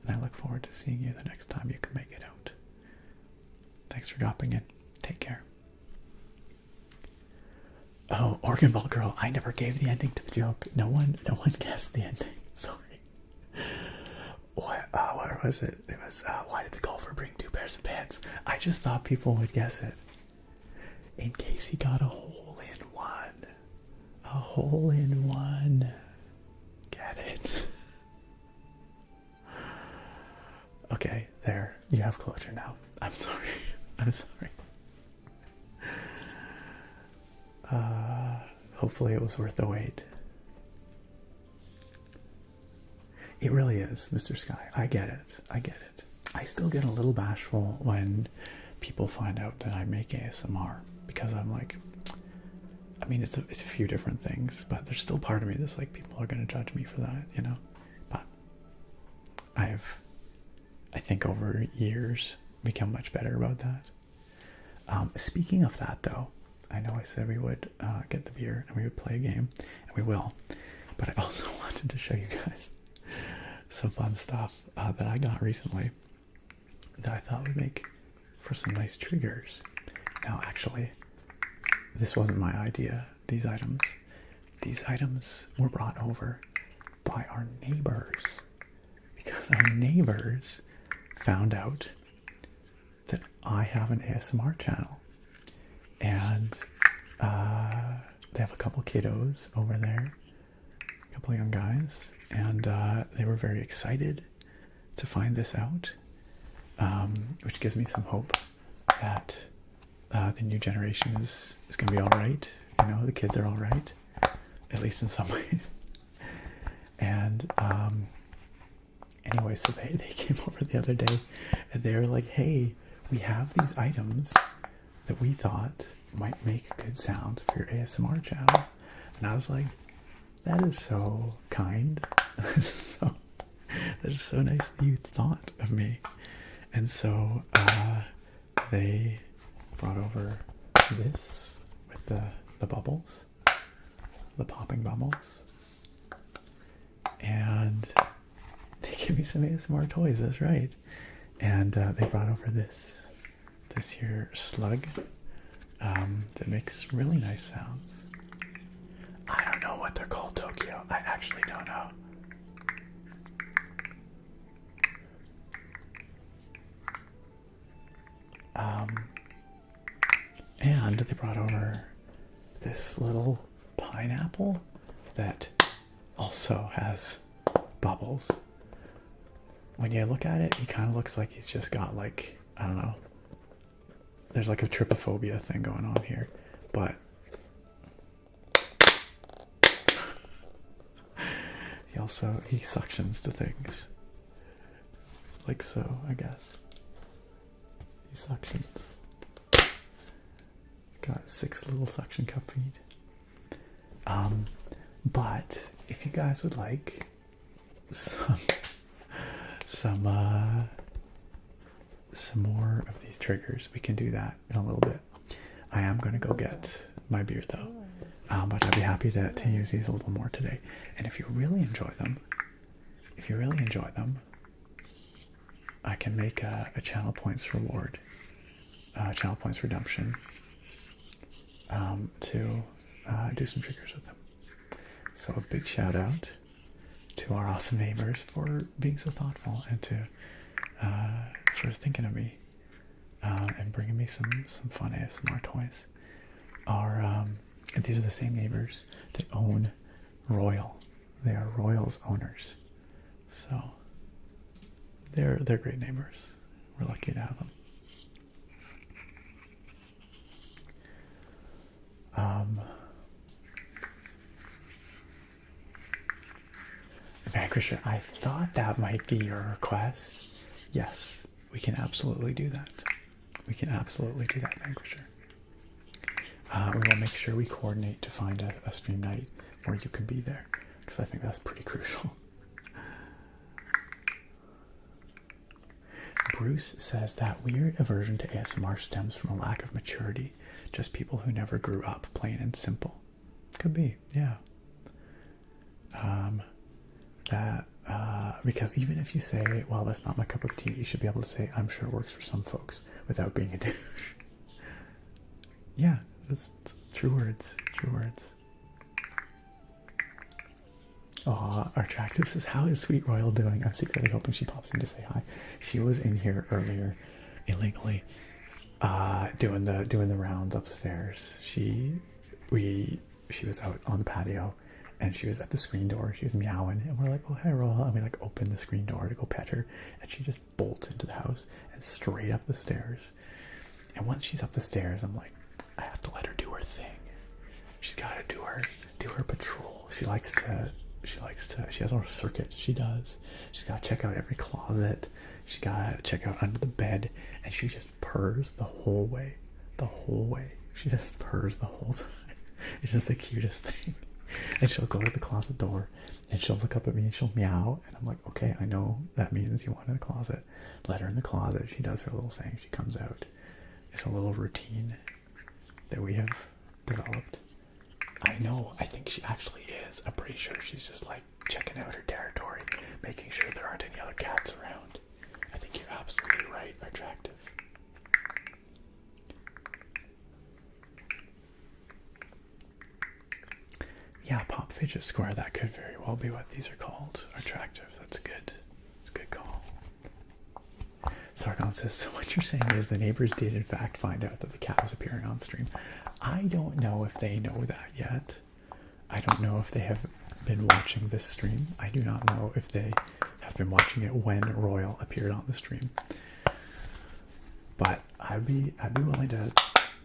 And I look forward to seeing you the next time you can make it out. Thanks for dropping in. Take care. Oh, Organ Ball Girl, I never gave the ending to the joke. No one guessed the ending. Sorry. What was it? It was, why did the golfer bring 2 pairs of pants? I just thought people would guess it. In case he got a hole in one. A hole in one. Get it? Okay, there. You have closure now. I'm sorry. I'm sorry. Hopefully it was worth the wait. It really is, Mr. Sky. I get it. I get it. I still get a little bashful when people find out that I make ASMR, because I'm like, I mean, it's a few different things, but there's still part of me that's like, people are going to judge me for that, you know? But I think over years, become much better about that. Speaking of that, though, I know I said we would get the beer and we would play a game, and we will. But I also wanted to show you guys some fun stuff that I got recently that I thought would make for some nice triggers. Now, actually, this wasn't my idea. These items were brought over by our neighbors, because our neighbors found out that I have an ASMR channel, and they have a couple kiddos over there, a couple young guys, and they were very excited to find this out, which gives me some hope that the new generation is going to be all right. You know, the kids are all right, at least in some ways. And anyway, so they came over the other day, and they were like, hey, we have these items that we thought might make good sounds for your ASMR channel. And I was like, that is so kind. That is so nice that you thought of me. And so they brought over this with the bubbles, the popping bubbles. give me some ASMR toys, that's right. And they brought over this here slug that makes really nice sounds. I don't know what they're called, Tokyo. I actually don't know. And they brought over this little pineapple that also has bubbles. When you look at it, he kind of looks like he's just got like, I don't know, there's like a trypophobia thing going on here, but he suctions to things, like so, I guess. He suctions. Got 6 little suction cup feet. But if you guys would like some more of these triggers, we can do that in a little bit. I am going to go get my beer though, but I'd be happy to use these a little more today. And if you really enjoy them, I can make a channel points reward, channel points redemption, to do some triggers with them. So a big shout out to our awesome neighbors for being so thoughtful and to for thinking of me and bringing me some fun ASMR toys. These are the same neighbors that own Royal. They are Royal's owners, so they're great neighbors. We're lucky to have them. Vanquisher, I thought that might be your request. Yes, we can absolutely do that. We can absolutely do that, Vanquisher. We will make sure we coordinate to find a stream night where you can be there, because I think that's pretty crucial. Bruce says that weird aversion to ASMR stems from a lack of maturity. Just people who never grew up, plain and simple. Could be, yeah. Because even if you say, well, that's not my cup of tea, you should be able to say, I'm sure it works for some folks, without being a douche. Yeah, that's true words, true words. Aw, our Attractive says, how is Sweet Royal doing? I'm secretly hoping she pops in to say hi. She was in here earlier, illegally, doing the rounds upstairs. She was out on the patio, and she was at the screen door. She was meowing, and we're like, oh, hi, Royal. And we like open the screen door to go pet her, and she just bolts into the house and straight up the stairs. And once she's up the stairs, I'm like, I have to let her do her thing. She's got to do her patrol. She has her circuit. She does. She's got to check out every closet. She's got to check out under the bed, and she just purrs the whole way. She just purrs the whole time. It's just the cutest thing. And she'll go to the closet door, and she'll look up at me, and she'll meow, and I'm like, okay, I know that means you want in the closet. Let her in the closet. She does her little thing. She comes out. It's a little routine that we have developed. I know, I think she actually is. I'm pretty sure she's just like checking out her territory, making sure there aren't any other cats around. I think you're absolutely right, Attractive. Yeah, Pop Fidget Square, that could very well be what these are called. Attractive, that's good. It's a good call. Sargon says, so what you're saying is the neighbors did in fact find out that the cat was appearing on stream. I don't know if they know that yet. I don't know if they have been watching this stream. I do not know if they have been watching it when Royal appeared on the stream. But I'd be willing to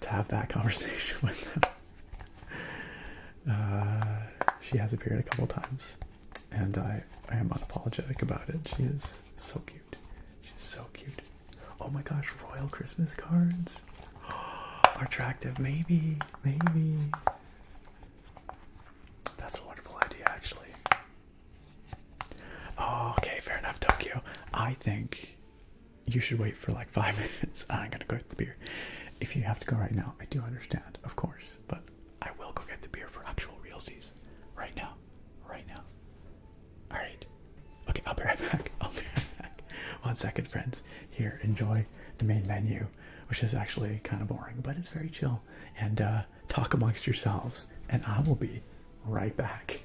have that conversation with them. She has appeared a couple times, and I am unapologetic about it. She is so cute. She's so cute. Oh my gosh, Royal Christmas cards. Attractive, maybe. That's a wonderful idea, actually. Oh, okay, fair enough, Tokyo. I think you should wait for like 5 minutes. I'm gonna go get the beer. If you have to go right now, I do understand, of course, but I will go get the beer for actual realsies. Right now. Alright. Okay, I'll be right back. 1 second, friends. Here, enjoy the main menu, which is actually kind of boring, but it's very chill. And talk amongst yourselves, and I will be right back.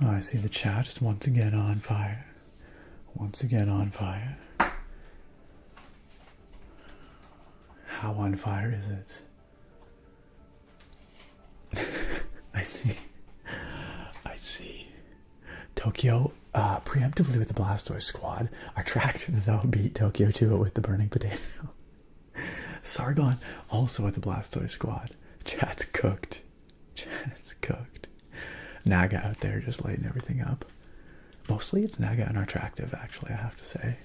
Oh, I see the chat is once again on fire. Once again on fire. How on fire is it? I see. I see. Tokyo, preemptively with the Blastoise squad. Attractive though, beat Tokyo 2 with the burning potato. Sargon also with the Blastoise squad. Chat's cooked. Chat's cooked. Naga out there just lighting everything up. Mostly it's Naga and Attractive, actually, I have to say.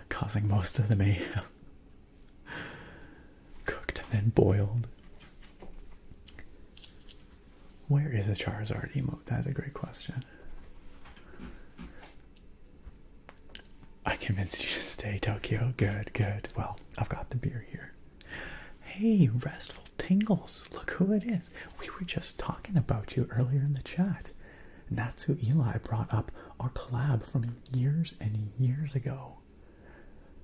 Causing most of the mayhem. Cooked and then boiled. Where is a Charizard emote? That's a great question. I convinced you to stay, Tokyo. Good, good. Well, I've got the beer here. Hey, Restful Tingles. Look who it is. We were just talking about you earlier in the chat. Natsu Eli brought up our collab from years and years ago.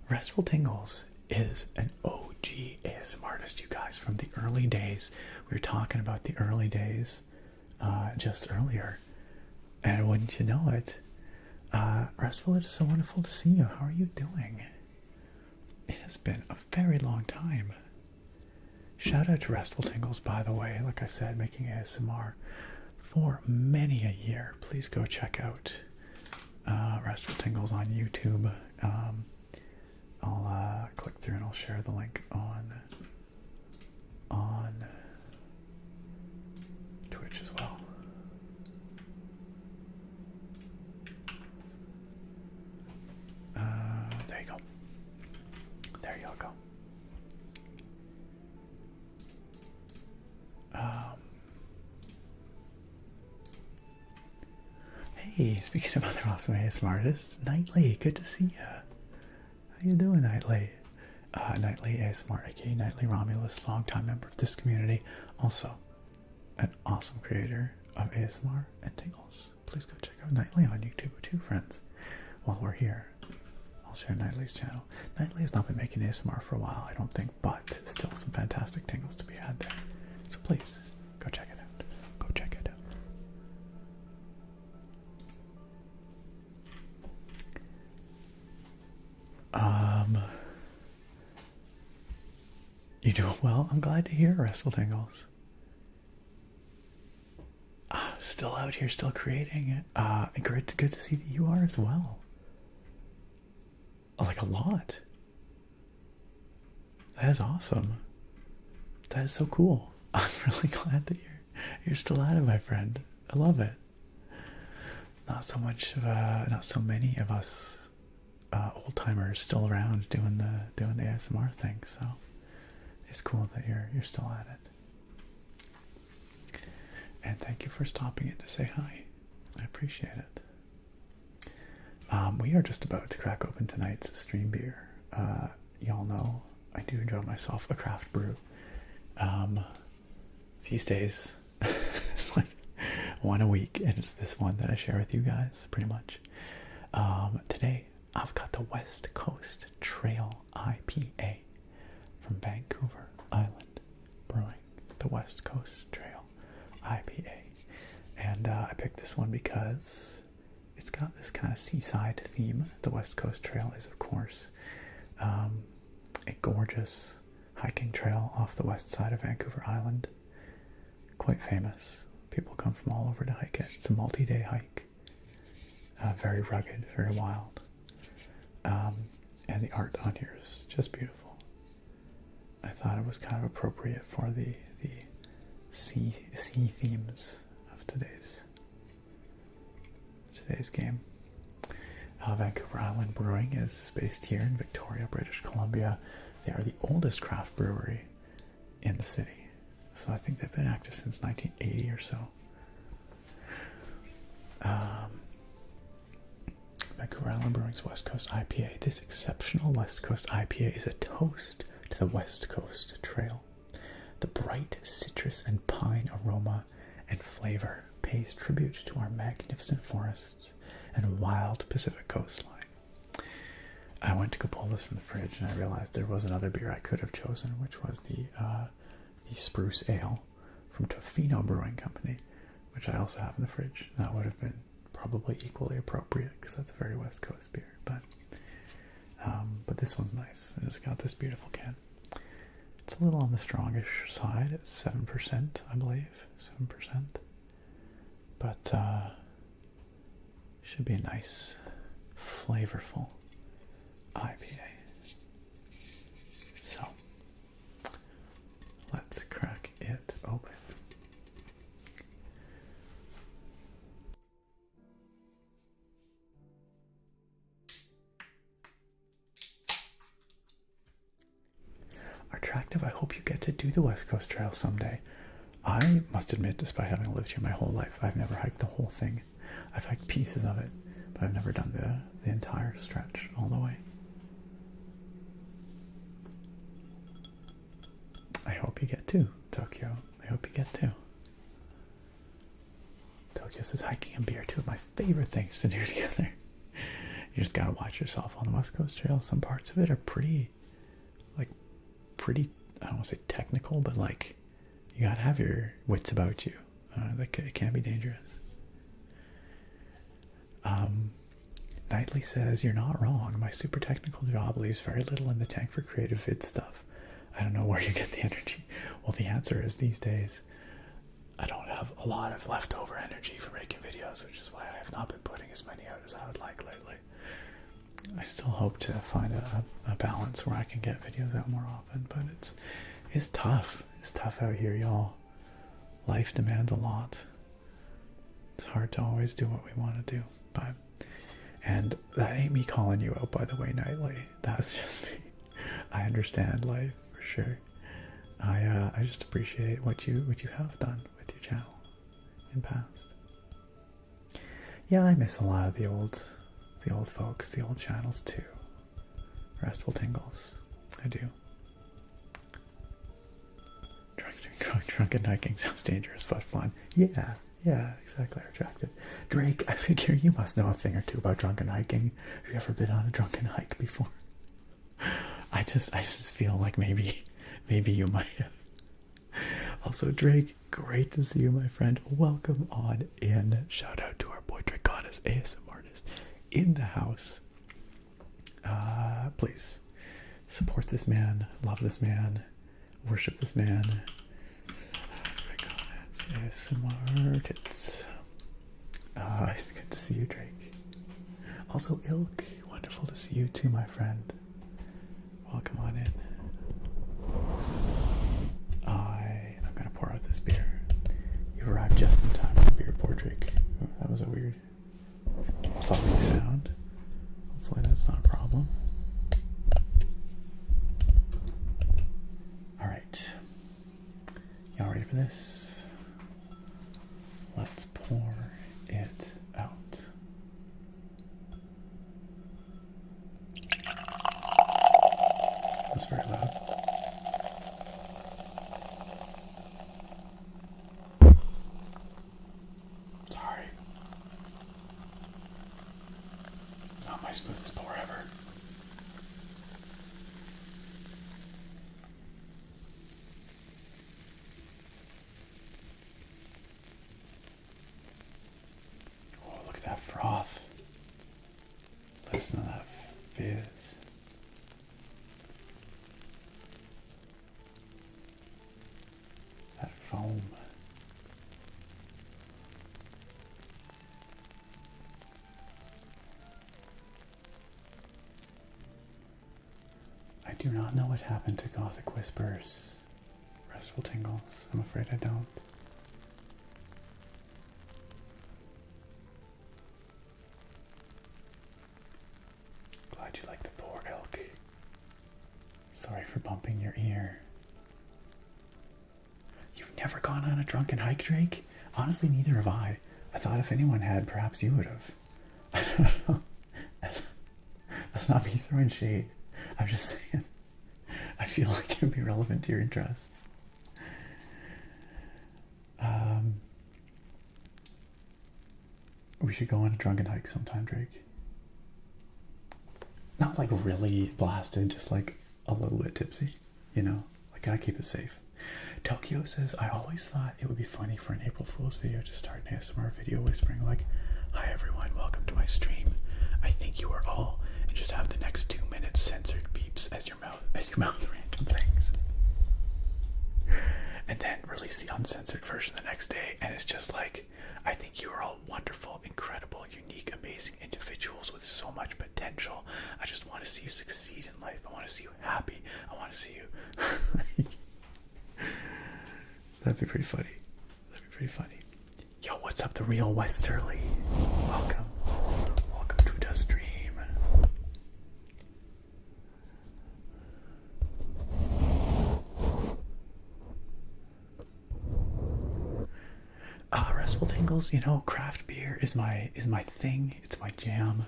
Restful Tingles is an OG ASMR artist, you guys, from the early days. We were talking about the early days just earlier. And wouldn't you know it, Restful, it is so wonderful to see you. How are you doing? It has been a very long time. Shout out to Restful Tingles, by the way. Like I said, making ASMR for many a year. Please go check out Restful Tingles on YouTube. I'll click through and I'll share the link on Twitch as well. There you go. There you go. Hey, speaking of other awesome ASMR artists, Nightly, good to see ya. How you doing, Nightly? Nightly ASMR, aka Nightly Romulus, longtime member of this community, also an awesome creator of ASMR and tingles. Please go check out Nightly on YouTube too, friends. While we're here I'll share Nightly's channel. Nightly has not been making ASMR for a while, I don't think, but still some fantastic tingles to be had there. So please, go check it out. Go check it out. You doing well? I'm glad to hear, Restful Tingles. Still out here, still creating it. Good to see that you are as well. Like a lot. That is awesome. That is so cool. I'm really glad that you're still at it, my friend. I love it. Not so many of us old timers still around doing the ASMR thing, so it's cool that you're still at it. And thank you for stopping in to say hi. I appreciate it. We are just about to crack open tonight's stream beer. Y'all know I do enjoy myself a craft brew. These days, it's like one a week, and it's this one that I share with you guys, pretty much. Today, I've got the West Coast Trail IPA from Vancouver Island Brewing. The West Coast Trail IPA. And I picked this one because it's got this kind of seaside theme. The West Coast Trail is, of course, a gorgeous hiking trail off the west side of Vancouver Island. Quite famous. People come from all over to hike it. It's a multi-day hike. Very rugged, very wild. And the art on here is just beautiful. I thought it was kind of appropriate for the sea themes of today's game. Vancouver Island Brewing is based here in Victoria, British Columbia. They are the oldest craft brewery in the city. So I think they've been active since 1980 or so. Vancouver Island Brewing's West Coast IPA. This exceptional West Coast IPA is a toast to the West Coast Trail. The bright citrus and pine aroma and flavor pays tribute to our magnificent forests and wild Pacific coastline. I went to go pull this from the fridge and I realized there was another beer I could have chosen, which was the Spruce Ale from Tofino Brewing Company, which I also have in the fridge. That would have been probably equally appropriate because that's a very West Coast beer. But this one's nice, and it's got this beautiful can. It's a little on the strongish side. It's 7%, I believe, 7%. But should be a nice, flavorful IPA. So let's crack it open. Attractive, I hope you get to do the West Coast Trail someday. I must admit, despite having lived here my whole life, I've never hiked the whole thing. I've hiked pieces of it, but I've never done the entire stretch all the way. I hope you get to, Tokyo. I hope you get to. Tokyo says hiking and beer, two of my favorite things to do together. You just gotta watch yourself on the West Coast Trail. Some parts of it are pretty, I don't want to say technical, but like, you gotta have your wits about you. It can be dangerous. Knightley says, you're not wrong. My super technical job leaves very little in the tank for creative vid stuff. I don't know where you get the energy. Well, the answer is these days, I don't have a lot of leftover energy for making videos, which is why I have not been putting as many out as I would like lately. I still hope to find a balance where I can get videos out more often, but it's tough. It's tough out here, y'all. Life demands a lot. It's hard to always do what we want to do, and that ain't me calling you out, by the way, Nightly. That's just me. I understand life for sure. I just appreciate what you have done with your channel in past. Yeah, I miss a lot of the old folks, the old channels too. Restful Tingles, I do. Drunken hiking sounds dangerous but fun. Yeah, Yeah, exactly. Attractive. Drake, I figure you must know a thing or two about drunken hiking. Have you ever been on a drunken hike before? I just feel like maybe you might have. Also, Drake, great to see you, my friend. Welcome on in. Shout out to our boy Drake Goddess, ASM artist, in the house. Please support this man, love this man, worship this man. Drake Goddess, ASMR tits. It's good to see you, Drake. Also, Ilk, wonderful to see you too, my friend. Welcome on in. I'm gonna pour out this beer. You arrived just in time for the beer pour, Drake. Oh, that was a weird fuzzy sound. Hopefully that's not a problem. Alright. Y'all ready for this? Let's pour it out. That's very loud. Sorry. Not my smoothest pour ever. Oh, look at that froth. Listen to that fizz. That foam. I do not know what happened to Gothic Whispers. Restful tingles. I'm afraid I don't. Glad you like the pour, Ilk. Sorry for bumping your ear. You've never gone on a drunken hike, Drake? Honestly, neither have I. I thought if anyone had, perhaps you would have. I don't know. That's not me throwing shade. I'm just saying. I feel like it would be relevant to your interests. We should go on a drunken hike sometime, Drake. Not like really blasted, just like a little bit tipsy, you know? Like, gotta keep it safe. Tokyo says, I always thought it would be funny for an April Fool's video to start an ASMR video whispering like, hi everyone, welcome to my stream. I think you are all, and just have the next 2 minutes censored beeps as you mouth random things. And then release the uncensored version the next day, and it's just like, I think you are all wonderful, incredible, unique, amazing individuals with so much potential. I just want to see you succeed in life. I want to see you happy. I want to see you. That'd be pretty funny. That'd be pretty funny. Yo, what's up, the real Westerly? Welcome. Welcome to the stream. Restful tingles, you know, craft beer is my thing. It's my jam.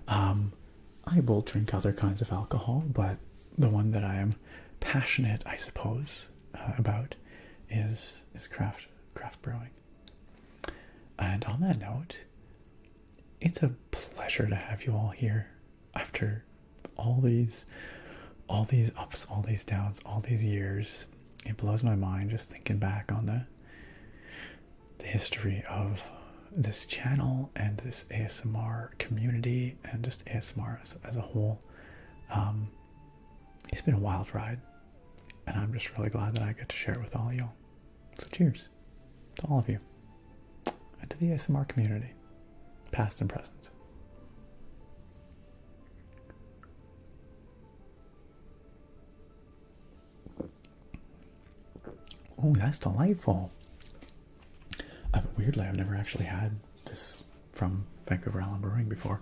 I will drink other kinds of alcohol, but the one that I am passionate, I suppose, about is craft brewing. And on that note, it's a pleasure to have you all here after all these ups, all these downs, all these years. It blows my mind just thinking back on the history of this channel and this ASMR community and just ASMR as a whole. It's been a wild ride, and I'm just really glad that I get to share it with all of y'all. So cheers to all of you and to the ASMR community, past and present. Oh, that's delightful. Weirdly, I've never actually had this from Vancouver Island Brewing before.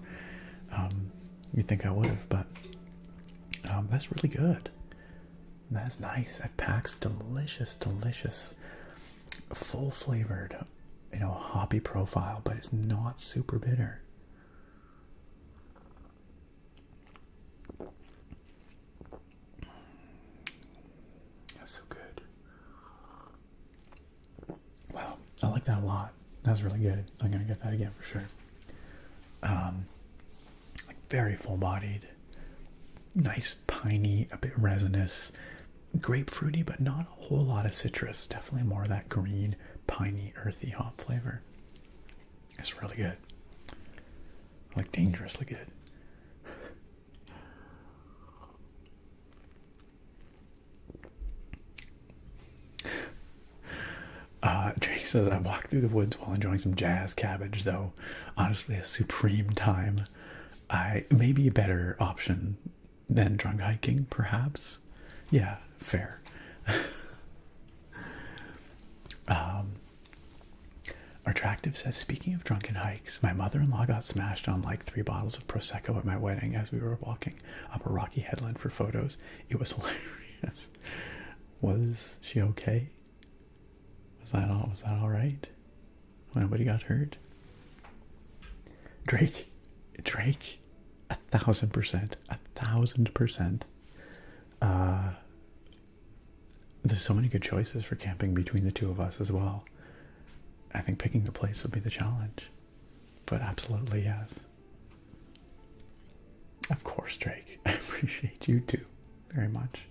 You'd think I would have, but that's really good. That's nice. It packs delicious, full flavored, you know, hoppy profile, but it's not super bitter. That's so good. Wow, I like that a lot. That's really good. I'm gonna get that again for sure. Like very full-bodied, nice, piney, a bit resinous, grapefruity, but not a whole lot of citrus. Definitely more of that green, piney, earthy hop flavor. It's really good. Like dangerously good. Drake says, I walked through the woods while enjoying some jazz cabbage, though. Honestly, a supreme time. Maybe a better option than drunk hiking, perhaps. Yeah, fair. Attractive says, speaking of drunken hikes, my mother-in-law got smashed on like 3 bottles of Prosecco at my wedding as we were walking up a rocky headland for photos. It was hilarious. Was she okay? Was that all right? Nobody got hurt? Drake, 1,000%, 1,000%. There's so many good choices for camping between the two of us as well. I think picking the place would be the challenge. But absolutely, yes. Of course, Drake. I appreciate you too very much.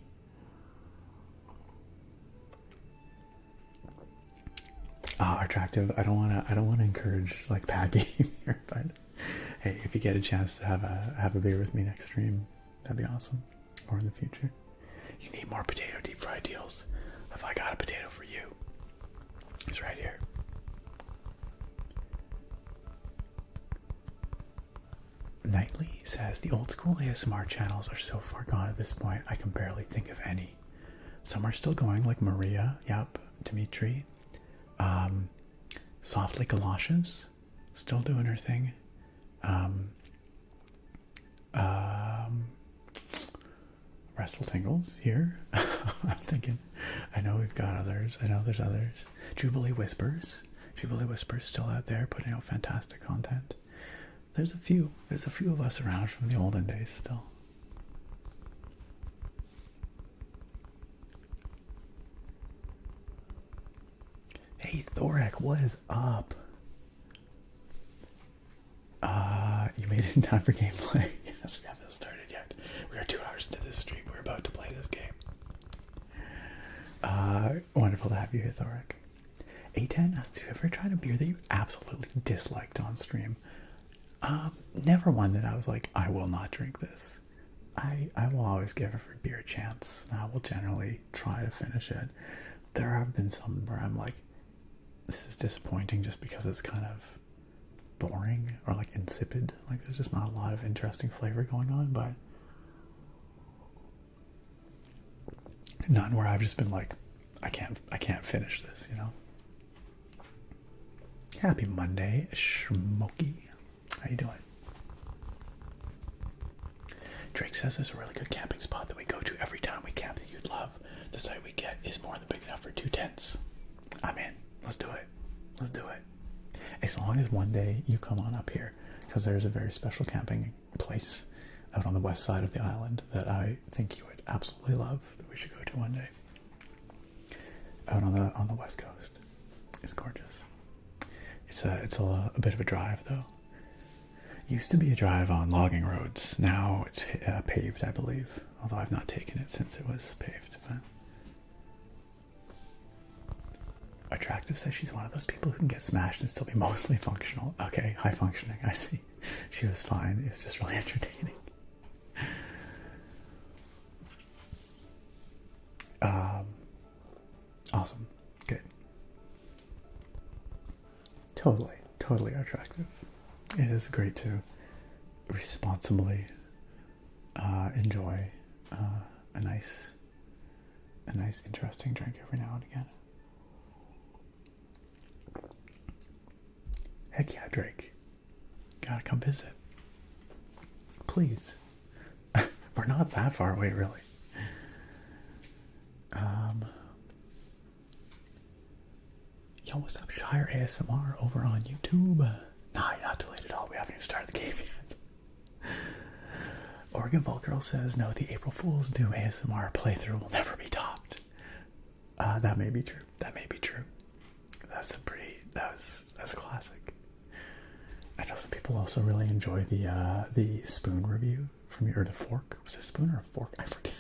Attractive. I don't wanna encourage like bad behavior, but hey, if you get a chance to have a beer with me next stream, that'd be awesome. Or in the future. You need more potato deep fried deals. Have I got a potato for you? It's right here. Nightly says, the old school ASMR channels are so far gone at this point, I can barely think of any. Some are still going, like Maria, yep, Dimitri. Softly Galoshes, still doing her thing. Restful Tingles here. I'm thinking, I know we've got others. I know there's others. Jubilee Whispers still out there putting out fantastic content. There's a few of us around from the olden days still. Hey Thorek, what is up? You made it in time for gameplay. Yes, we haven't started yet. We are 2 hours into this stream. We're about to play this game. Wonderful to have you here, Thorek. A10 asks, have you ever tried a beer that you absolutely disliked on stream? Never one that I was like, I will not drink this. I will always give every beer a chance. I will generally try to finish it. There have been some where I'm like, this is disappointing just because it's kind of boring or like insipid. Like there's just not a lot of interesting flavor going on, but none where I've just been like, I can't finish this, you know. Happy Monday, Schmokey. How you doing? Drake says there's a really good camping spot that we go to every time we camp that you'd love. The site we get is more than big enough for 2 tents. I'm in. Let's do it. Let's do it. As long as one day you come on up here, because there's a very special camping place out on the west side of the island that I think you would absolutely love, that we should go to one day. Out on the west coast. It's gorgeous. It's a bit of a drive though. Used to be a drive on logging roads. Now it's paved, I believe. Although I've not taken it since it was paved. But Attractive says she's one of those people who can get smashed and still be mostly functional. Okay, high functioning, I see. She was fine. It was just really entertaining. Awesome. Good. Totally attractive. It is great to responsibly enjoy a nice, interesting drink every now and again. Heck yeah, Drake. Gotta come visit. Please. We're not that far away, really. Yo, what's up, Shire ASMR over on YouTube? Nah, you're not too late at all. We haven't even started the game yet. Oregon Vault Girl says, no, the April Fool's Doom ASMR playthrough will never be topped. That may be true. That may be true. That's a close people also really enjoy the spoon review from you, or the fork. Was it a spoon or a fork? I forget.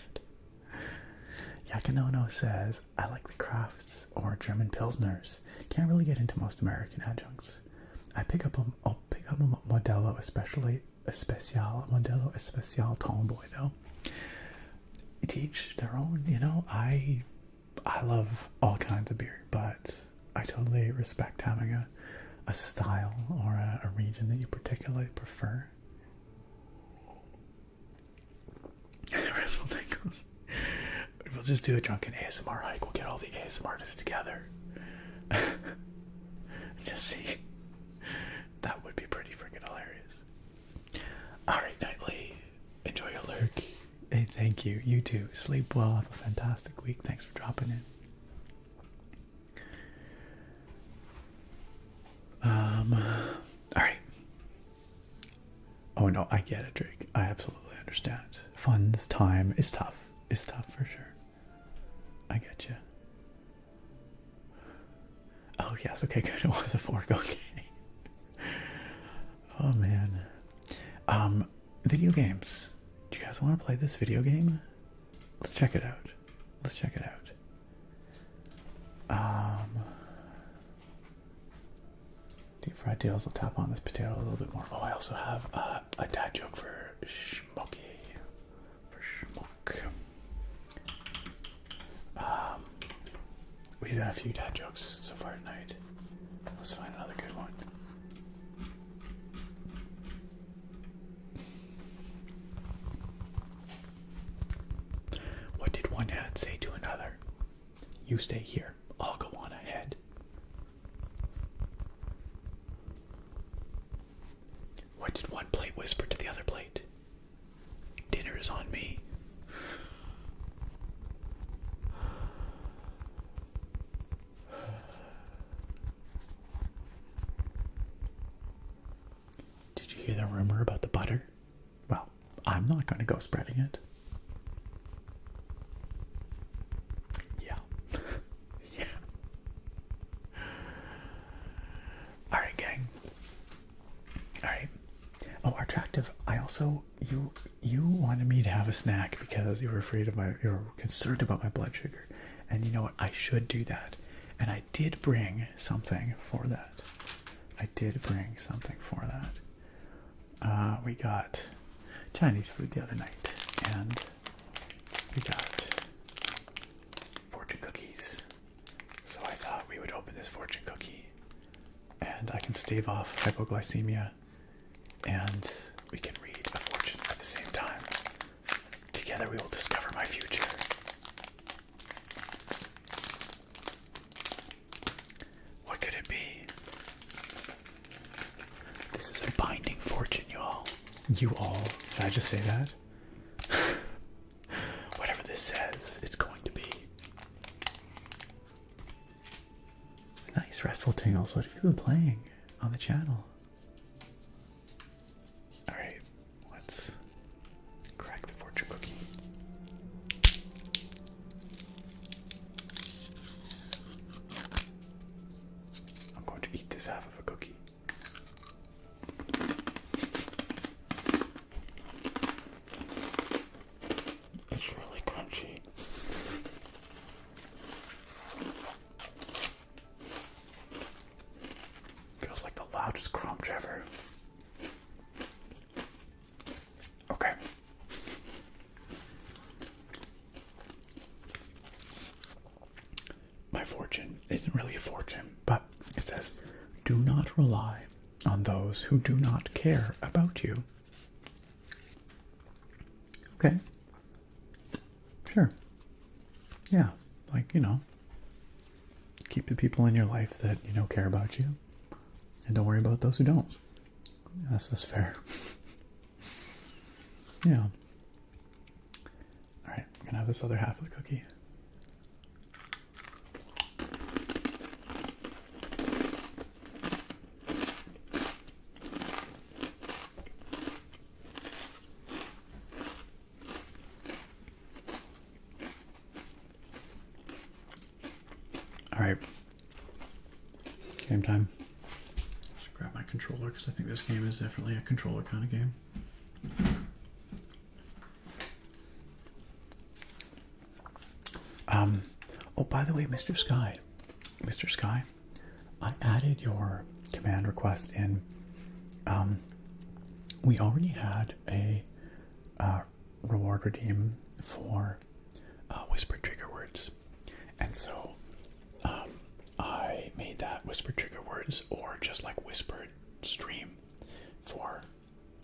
Yakinono says, I like the crafts or German pilsners. Can't really get into most American adjuncts. I'll pick up a Modelo Especial Tomboy though. To each their own, you know. I love all kinds of beer, but I totally respect having a style or a region that you particularly prefer. Restful Tingles. We'll just do a drunken ASMR hike. We'll get all the ASMR artists together. Just see. That would be pretty freaking hilarious. Alright, Nightly. Enjoy your lurk. Hey, thank you. You too. Sleep well. Have a fantastic week. Thanks for dropping in. Alright. Oh no, I get it, Drake. I absolutely understand. Funds, time is tough. It's tough for sure. I get you. Oh yes, okay, good. It was a fork, okay. Oh man. Video games. Do you guys want to play this video game? Let's check it out. Let's check it out. Deep fried deals. I'll tap on this potato a little bit more. Oh, I also have a dad joke for Schmokey. For Schmock. We've done a few dad jokes so far tonight. Let's find another good one. What did one hat say to another? You stay here. I'll go on ahead. What did one plate whisper to the other plate? Dinner is on me. Did you hear the rumor about the butter? Well, I'm not going to go spreading it. Yeah. Yeah. Alright, gang. Alright. Oh, attractive. I also, you wanted me to have a snack because you were you were concerned about my blood sugar. And you know what? I should do that. And I did bring something for that. We got Chinese food the other night, and we got fortune cookies. So I thought we would open this fortune cookie, and I can stave off hypoglycemia, and we can read a fortune at the same time. Together we will discover my future. What could it be? This is a binding fortune, you all. You all. Should I just say that? Whatever this says, it's going to be. Nice, Restful Tingles. What have you been playing on the channel? Alright, let's crack the fortune cookie. I'm going to eat this half of a cookie. It's really crunchy. Feels like the loudest crunch ever. Okay. My fortune isn't really a fortune, but it says, do not rely on those who do not care about you. Okay. Sure. Yeah, like, you know, keep the people in your life that, you know, care about you, and don't worry about those who don't. That's fair. Yeah. Alright, I'm gonna have this other half of the cookie. Alright. Game time. Just grab my controller, because I think this game is definitely a controller kind of game. Oh, by the way, Mr. Sky, I added your command request in. We already had a reward redeem for whispered trigger words, and so I made that whispered trigger words, or just like whispered stream, for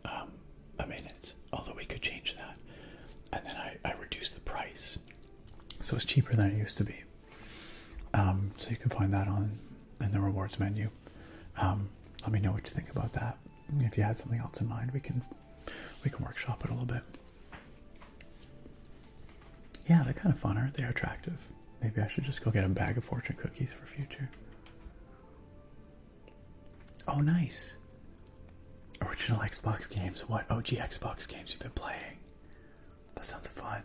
a minute. Although we could change that, and then I reduced the price, so it's cheaper than it used to be. So you can find that in the rewards menu. Let me know what you think about that. If you had something else in mind, we can workshop it a little bit. Yeah, they're kind of fun, aren't they? They're attractive. Maybe I should just go get a bag of fortune cookies for future. Oh, nice. Original Xbox games. What OG Xbox games you've been playing? That sounds fun.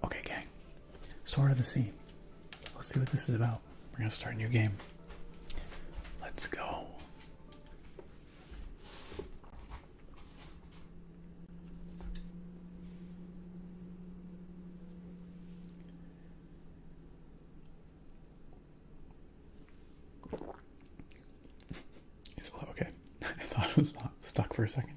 Okay, gang. Sword of the Sea. Let's see what this is about. We're gonna start a new game. Let's go. Okay. I thought it was stuck for a second.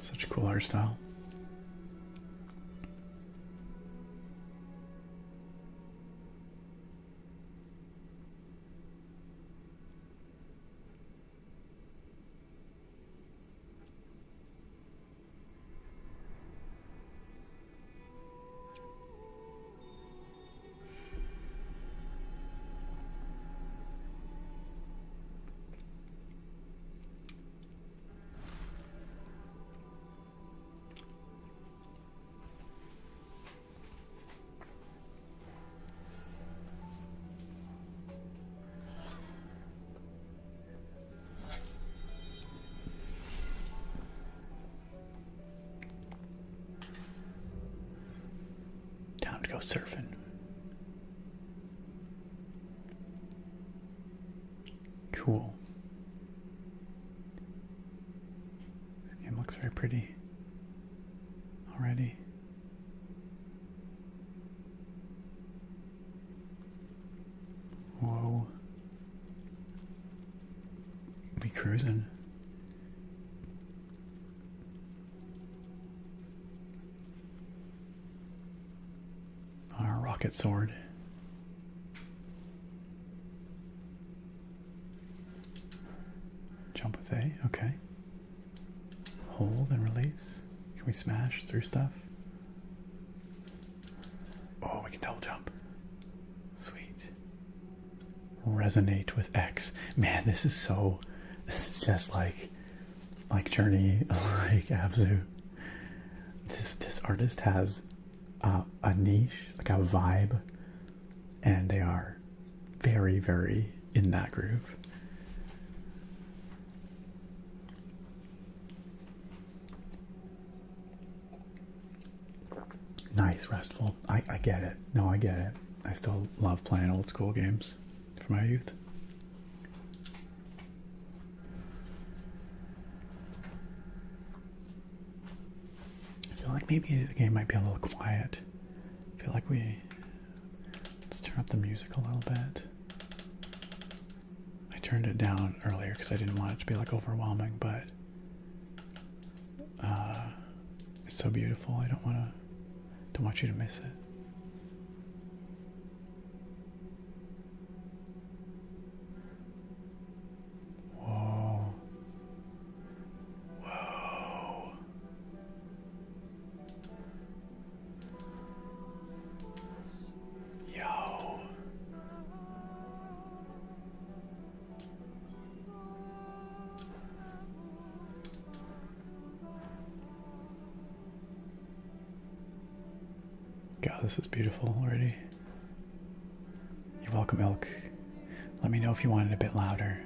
Such a cool art style. Time to go surfing. Cool. This game looks very pretty already. Whoa. We cruising. Our rocket sword. Jump with A, okay. Hold and release. Can we smash through stuff? Oh, we can double jump. Sweet. Resonate with X. Man, this is just like Journey, like Abzu. This artist has a niche, like a vibe, and they are very, very in that groove. Nice, restful. I get it. No, I get it. I still love playing old school games from my youth. I feel like maybe the game might be a little quiet. I feel like let's turn up the music a little bit. I turned it down earlier because I didn't want it to be like overwhelming, but it's so beautiful. I don't want you to miss it. Whoa. Whoa. Yo. God, this is beautiful already. You're welcome, Ilk. Let me know if you want it a bit louder.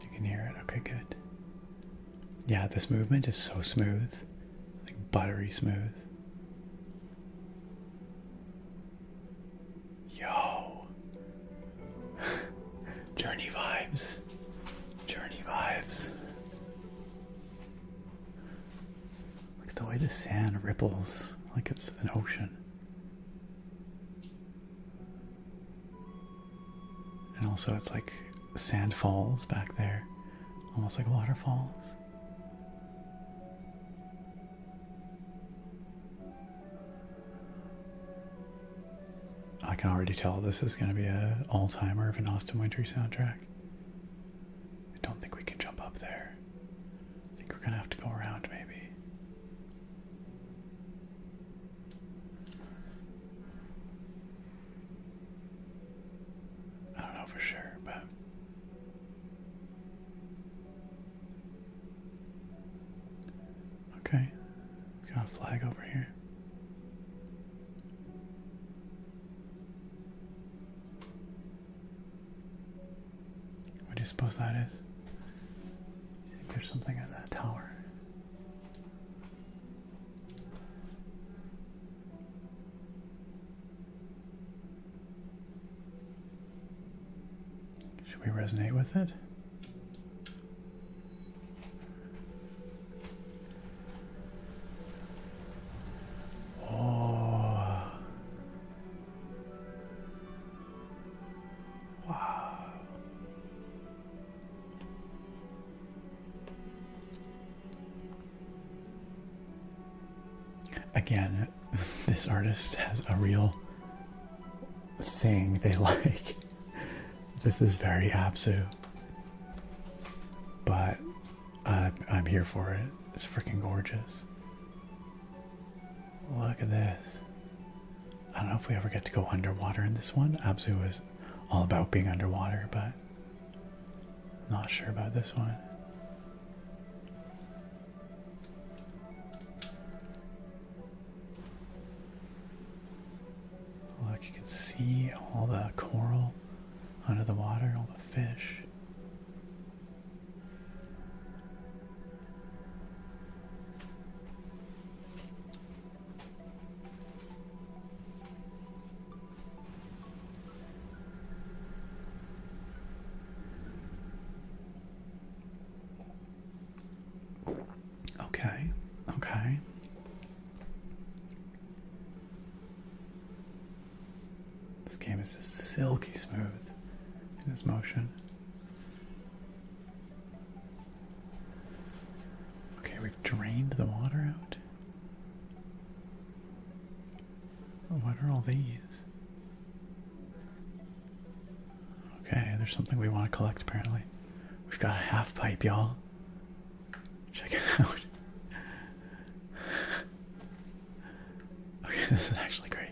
You can hear it. Okay, good. Yeah, this movement is so smooth. Like buttery smooth. Yo. Journey vibes. Journey vibes. Look at the way the sand ripples like it's an ocean. And also it's like sand falls back there. Almost like waterfalls. I can already tell this is going to be an all-timer of an Austin Wintory soundtrack. I don't think we can jump up there. I think we're going to have to go around maybe. I don't know for sure, but... Okay. We've got a flag over here. What do you suppose that is? I think there's something at that tower. Should we resonate with it? Again, this artist has a real thing they like. This is very Absu. But I'm here for it. It's freaking gorgeous. Look at this. I don't know if we ever get to go underwater in this one. Absu is all about being underwater, but not sure about this one. Look, you can see all the coral under the water, all the fish. Okay, okay. This game is just silky smooth in its motion. Okay, we've drained the water out. What are all these? Okay, there's something we want to collect apparently. We've got a half pipe, y'all. Check it out. Okay, this is actually great.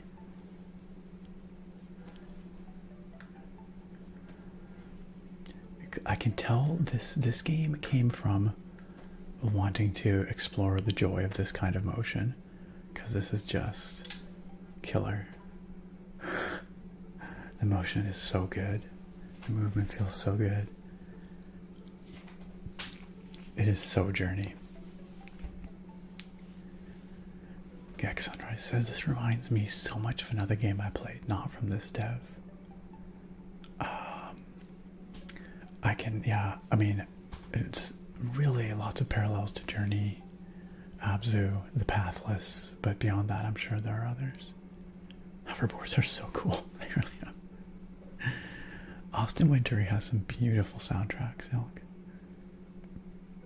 I can tell this game came from wanting to explore the joy of this kind of motion, because this is just killer. The motion is so good. The movement feels so good. It is so Journey. Gex Sunrise says this reminds me so much of another game I played, not from this dev. I mean, it's really lots of parallels to Journey, Abzu, The Pathless, but beyond that, I'm sure there are others. Hoverboards are so cool. They really are. Austin Wintory has some beautiful soundtracks, Ilk.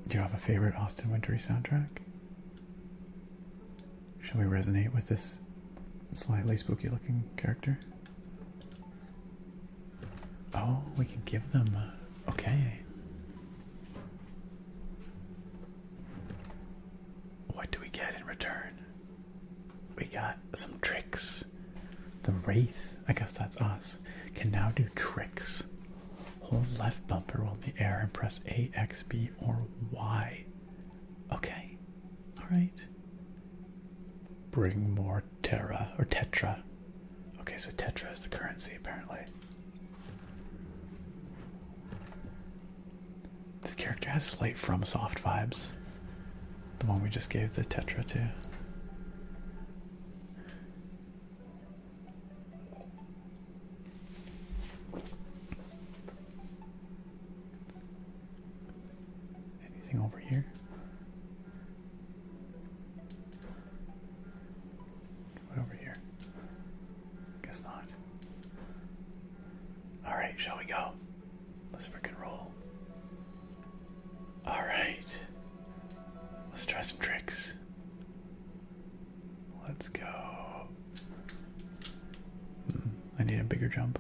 Do you have a favorite Austin Wintory soundtrack? Shall we resonate with this slightly spooky looking character? Oh, we can give them... okay. What do we get in return? We got some tricks. The Wraith, I guess that's us, can now do tricks. Hold left bumper while in the air and press A, X, B, or Y. Okay, alright. Bring more Terra, or Tetra. Okay, so Tetra is the currency apparently. This character has slight FromSoft vibes. The one we just gave the Tetra to. Anything over here? What over here? Guess not. Alright, shall we go? Let's frickin' roll. Alright. Let's try some tricks. Let's go. I need a bigger jump.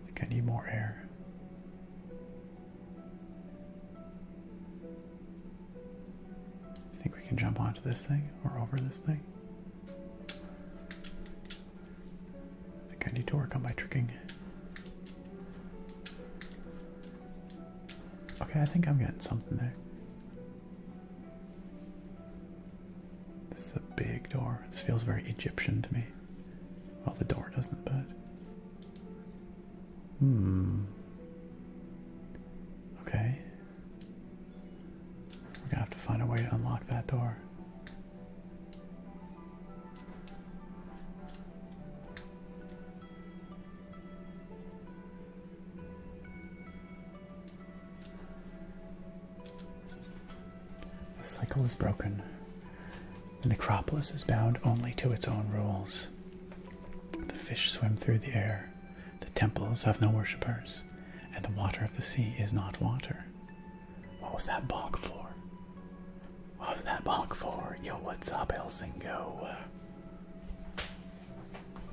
I think I need more air. Think we can jump onto this thing or over this thing? I think I need to work on my tricking. Okay, I think I'm getting something there. This is a big door. This feels very Egyptian to me. Well, the door doesn't, but... Okay. We're gonna have to find a way to unlock that door. The cycle is broken. The necropolis is bound only to its own rules. The fish swim through the air. The temples have no worshippers. And the water of the sea is not water. What was that bonk for? What was that bonk for? Yo, what's up, Elsingo?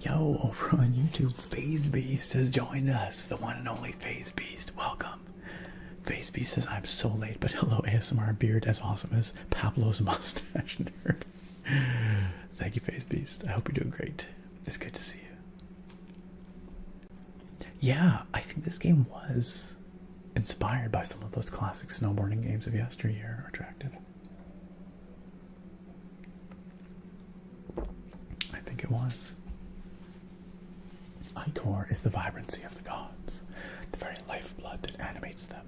Yo, over on YouTube, FazeBeast has joined us. The one and only FazeBeast. Welcome. FazeBeast says, I'm so late, but hello, ASMR beard as awesome as Pablo's mustache nerd. Thank you, FazeBeast. I hope you're doing great. It's good to see you. Yeah, I think this game was inspired by some of those classic snowboarding games of yesteryear. Attractive. I think it was. Ichor is the vibrancy of the gods, the very lifeblood that animates them.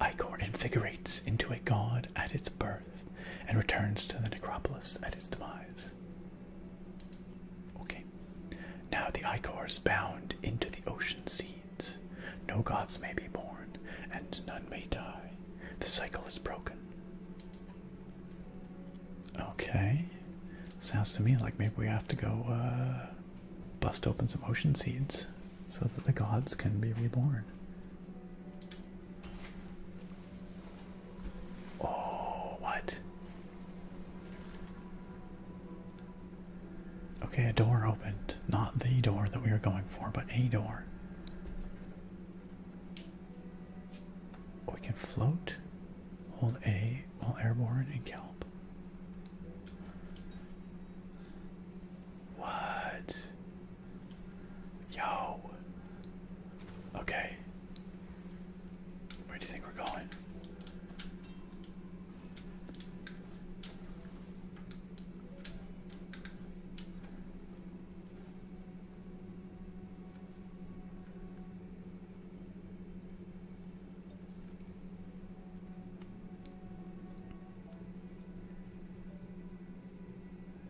Ichor invigorates into a god at its birth and returns to the necropolis at its demise. Okay. Now the Ichor is bound into the ocean seeds. No gods may be born, and none may die. The cycle is broken. Okay. Sounds to me like maybe we have to go bust open some ocean seeds so that the gods can be reborn. Oh, what? Okay, a door opened. Not the door that we were going for, but a door. We can float. Hold A while airborne and kelp. What? Yo. Okay. Where do you think we're going?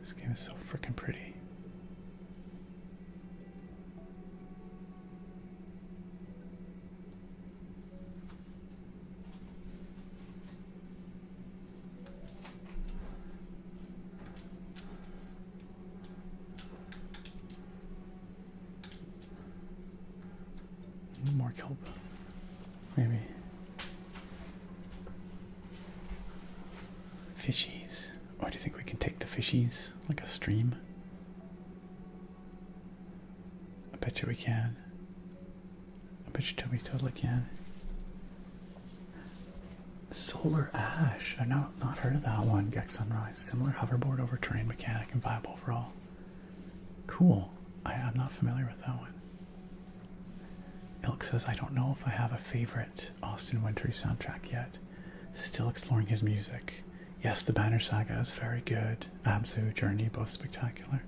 This game is so freaking pretty. More kelp, maybe. Fishies. Or do you think we can take the fishies like a stream? I bet you we can. I bet you we totally can. Solar Ash. I've not heard of that one. Gex Sunrise. Similar hoverboard over terrain mechanic and vibe overall. Cool. I'm not familiar with that one. Ilk says, I don't know if I have a favorite Austin Wintory soundtrack yet. Still exploring his music. Yes, the Banner Saga is very good. Abzu, Journey, both spectacular.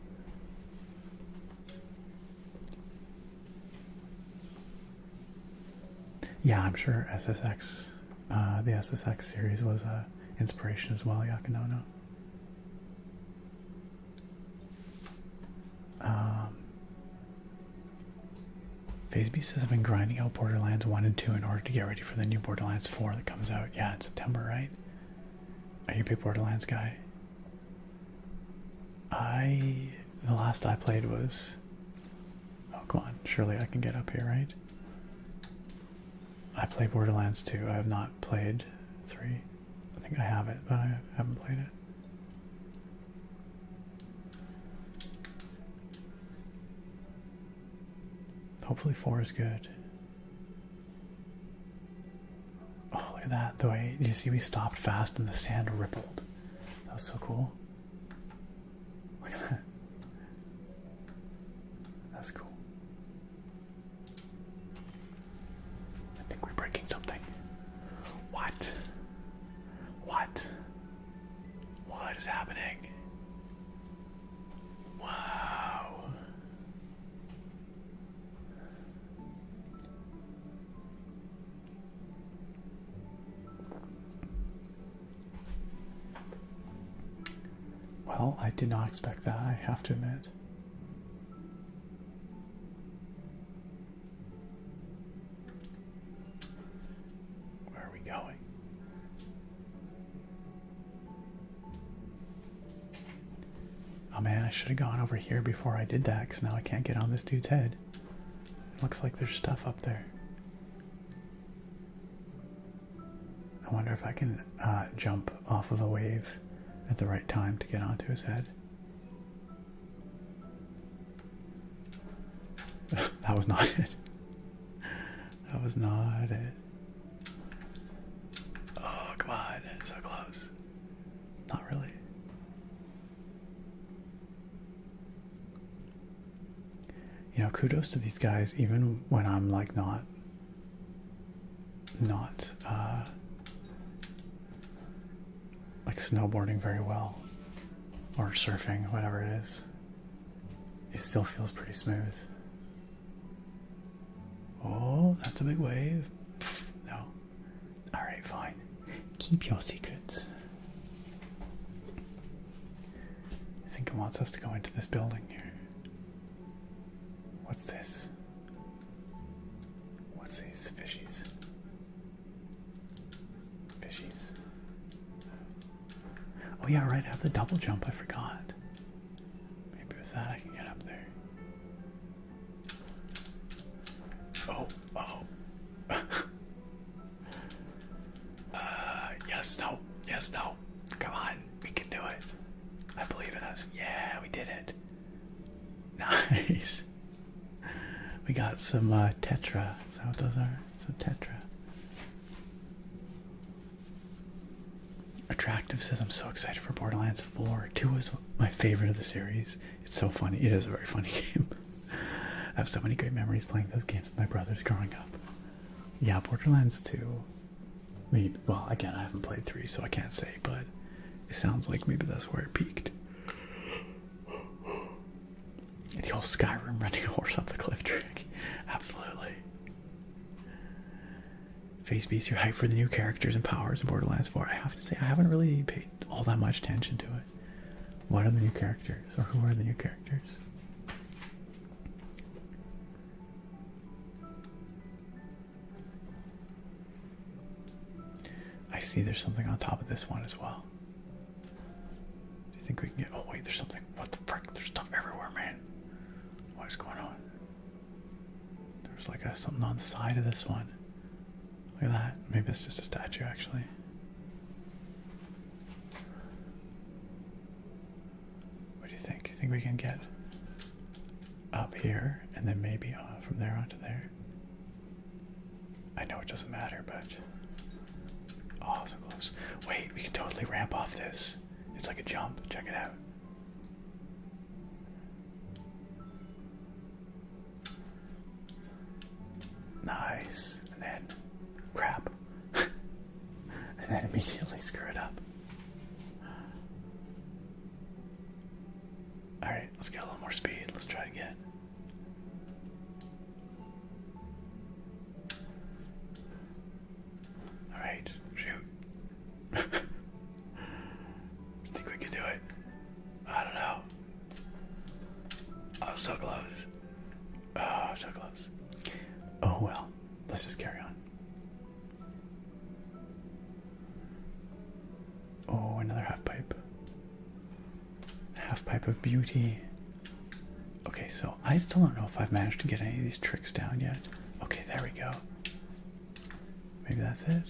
Yeah, I'm sure SSX, the SSX series was a inspiration as well, Yakinono. FazeB says I've been grinding out Borderlands 1 and 2 in order to get ready for the new Borderlands 4 that comes out. Yeah, in September, right? Are you a big Borderlands guy? The last I played was... Oh, come on. Surely I can get up here, right? I played Borderlands 2. I have not played 3. I think I have it, but I haven't played it. Hopefully 4 is good. Oh, look at that. The way, you see we stopped fast and the sand rippled. That was so cool. Look at that. That's cool. I think we're breaking something. What? What? What is happening? Wow. Well, I did not expect that, I have to admit. Where are we going? Oh man, I should have gone over here before I did that, because now I can't get on this dude's head. It looks like there's stuff up there. I wonder if I can jump off of a wave at the right time to get onto his head. That was not it. That was not it. Oh, come on. So close. Not really. You know, kudos to these guys, even when I'm like not like snowboarding very well, or surfing, whatever it is. It still feels pretty smooth. Oh, that's a big wave. Pfft, no. Alright, fine. Keep your secrets. I think it wants us to go into this building here. What's this? What's these fishies? Fishies. Oh yeah, right, I have the double jump, I forgot. Maybe with that I can get up there. Oh, oh. Yes, no, yes, no. Come on, we can do it. I believe in us. Yeah, we did it. Nice. We got some tetra. Is that what those are? Some tetra. Attractive says, I'm so excited for Borderlands 4. 2 was my favorite of the series. It's so funny. It is a very funny game. I have so many great memories playing those games with my brothers growing up. Yeah, Borderlands 2. Maybe, well, again, I haven't played 3, so I can't say, but it sounds like maybe that's where it peaked. The whole Skyrim running a horse off the cliff trick. Absolutely. FaceBeast, you're hyped for the new characters and powers in Borderlands 4. I have to say, I haven't really paid all that much attention to it. What are the new characters? Or who are the new characters? I see there's something on top of this one as well. Do you think we can get... Oh wait, there's something... What the frick? There's stuff everywhere, man. What is going on? There's like something on the side of this one. Look at that. Maybe it's just a statue, actually. What do you think? You think we can get up here and then maybe from there onto there? I know it doesn't matter, but... Oh, so close. Wait, we can totally ramp off this. It's like a jump. Check it out. Nice. And then crap. And then immediately screw it up. Alright, let's get a little more speed. Let's try it again. Alright, shoot. Think we can do it? I don't know. Oh, so close. Oh, so close. Oh well, let's just carry on. Oh, another half pipe. Half pipe of beauty. Okay, so I still don't know if I've managed to get any of these tricks down yet. Okay, there we go. Maybe that's it.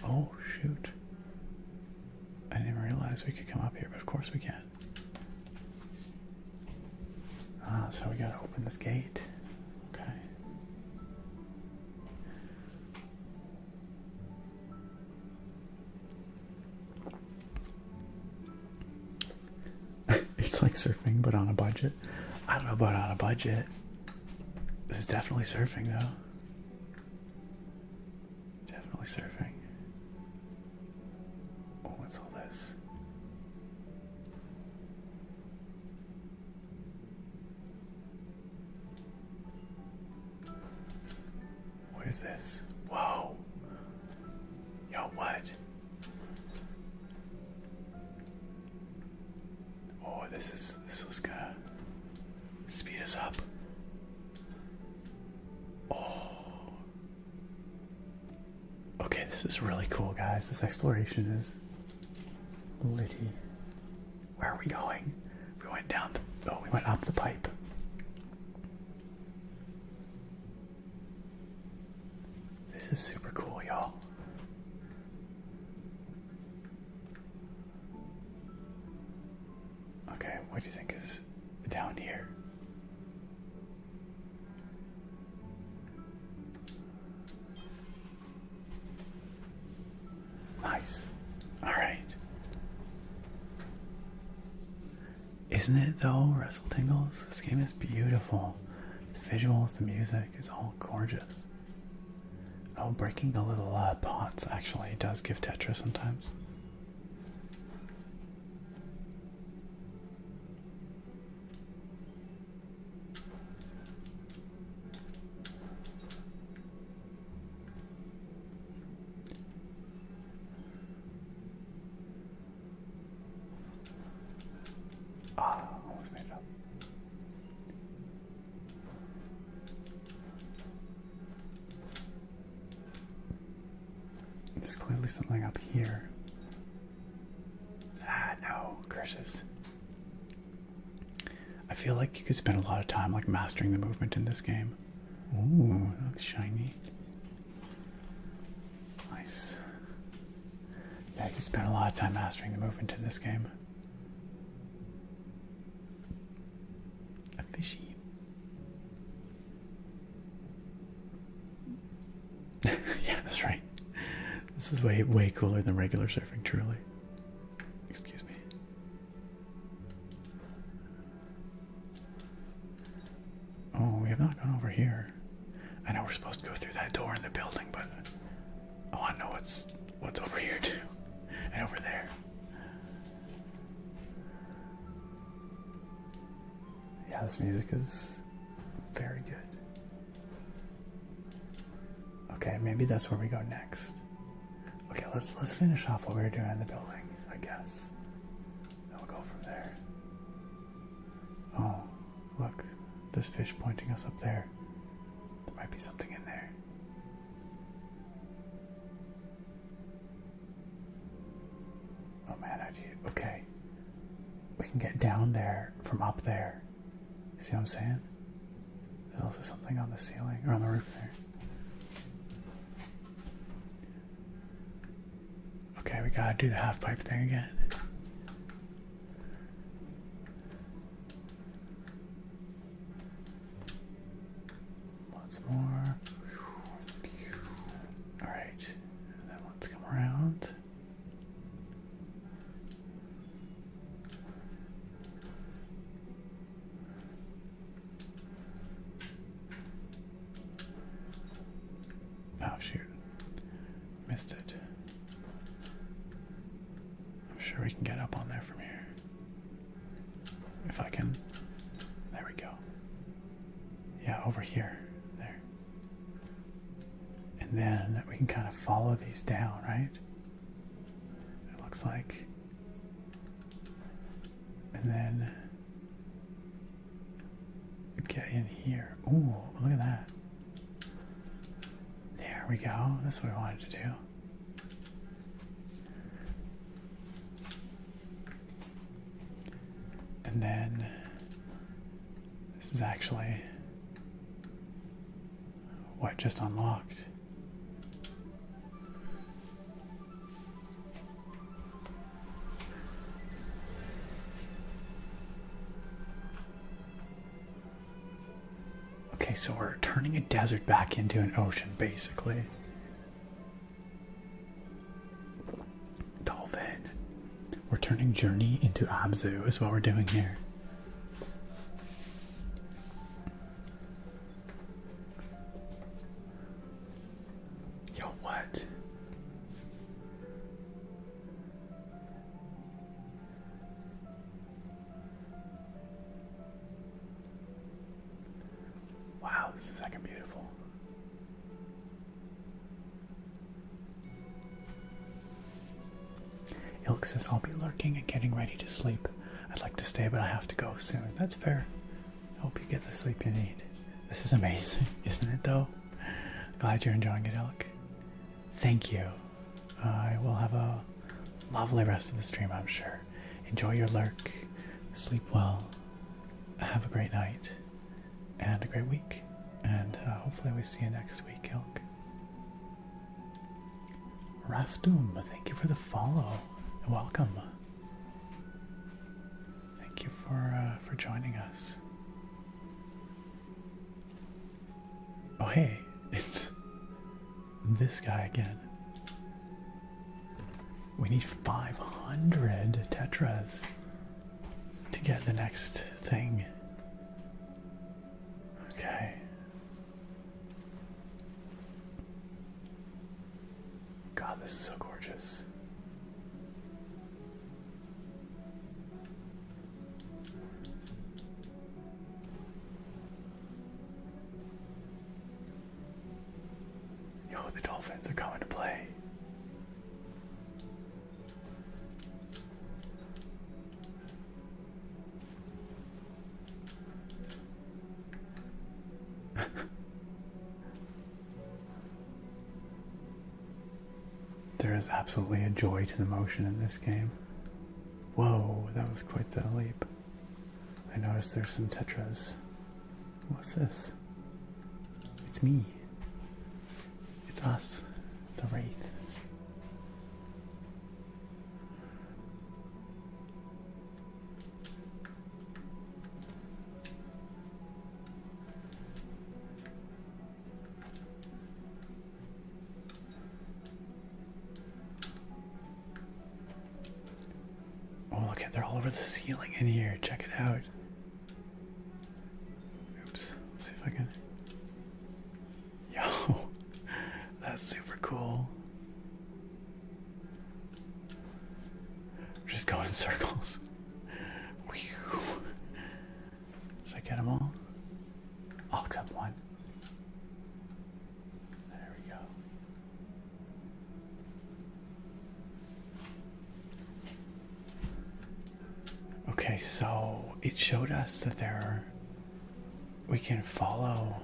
Oh, shoot. I didn't realize we could come up here, but of course we can. Ah, so we gotta open this gate. Okay. It's like surfing, but on a budget. I don't know about on a budget. This is definitely surfing, though. Definitely surfing. Oh, what's all this? What is this? Whoa! Yo, what? Oh, this was gonna speed us up. Oh. Okay, this is really cool, guys. This exploration is litty. Where are we going? We went down the, oh, we went up the pipe. This is super cool, y'all. Okay, what do you think is down here? Nice. Alright. Isn't it though, Wrestle Tingles? This game is beautiful. The visuals, the music is all gorgeous. Oh, breaking the little pots actually does give Tetris sometimes. Ah, almost made it up. There's clearly something up here. Ah, no, curses. I feel like you could spend a lot of time like mastering the movement in this game. Ooh, that looks shiny. Nice. Yeah, you could spend a lot of time mastering the movement in this game. A fishy. Yeah, that's right. This is way cooler than regular surfing, truly. Excuse me. Oh, we have not gone over here. I know we're supposed to go through that door in the building, but I want to know what's over here too, and over there. Yeah, this music is very good. Okay, maybe that's where we go next. Okay, let's finish off what we were doing in the building, I guess. Then we'll go from there. Oh, look, there's fish pointing us up there. There might be something in there. Oh man, okay. We can get down there from up there. See what I'm saying? There's also something on the ceiling, or on the roof there. Okay, we gotta do the half pipe thing again. Once more. Alright, and then let's come sure we can get up on there from here. If I can. There we go. Yeah, over here. There. And then we can kind of follow these down, right? It looks like. And then get in here. Ooh, look at that. There we go. That's what I wanted to do. And then this is actually what just unlocked. Okay, so we're turning a desert back into an ocean, basically. Dolphin. We're turning Journey into Abzu is what we're doing here. Yo, what? Wow, this is fucking beautiful. Ilk says, I'll be lurking and getting ready to sleep. I'd like to stay, but I have to go soon. That's fair. I hope you get the sleep you need. This is amazing, isn't it, though? Glad you're enjoying it, Ilk. Thank you. I will have a lovely rest of the stream, I'm sure. Enjoy your lurk. Sleep well. Have a great night. And a great week. And hopefully we see you next week, Ilk. Rafdoom, thank you for the follow. Welcome. Thank you for joining us. Oh hey, it's this guy again. We need 500 tetras to get the next thing. Okay. God, this is so gorgeous. Yo, the dolphins are coming to play. There is absolutely a joy to the motion in this game. Whoa, that was quite the leap. I noticed there's some tetras. What's this? It's me. It's us, the Wraith. Oh, look at, they're all over the ceiling in here. Check it out. Oops. Let's see if I can. Yo, that's super cool. We're just going in circles. Whew. Did I get them all? All except one. There we go. Okay, so it showed us that we can follow,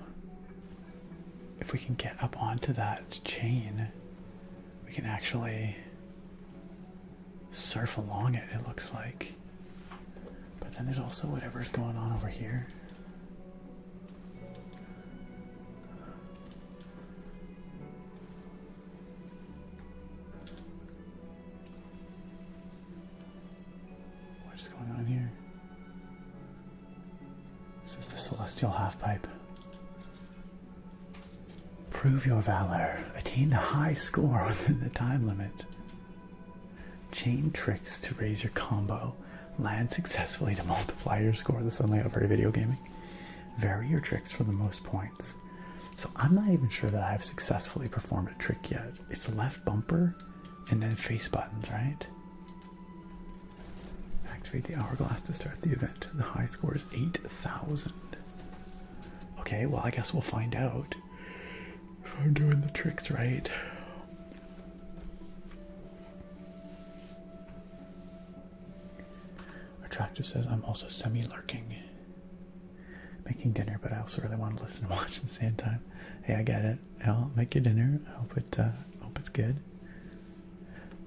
if we can get up onto that chain, we can actually surf along it, it looks like. But then there's also whatever's going on over here. What's going on here? This is the Celestial Halfpipe. Prove your valor. Attain the high score within the time limit. Chain tricks to raise your combo. Land successfully to multiply your score. This is suddenly got very video gaming. Vary your tricks for the most points. So I'm not even sure that I have successfully performed a trick yet. It's the left bumper and then face buttons, right? Activate the hourglass to start the event. The high score is 8,000. Okay, well, I guess we'll find out if I'm doing the tricks right. Attractive says, I'm also semi-lurking. Making dinner, but I also really want to listen and watch at the same time. Hey, I get it. I'll make your dinner. I hope it's good.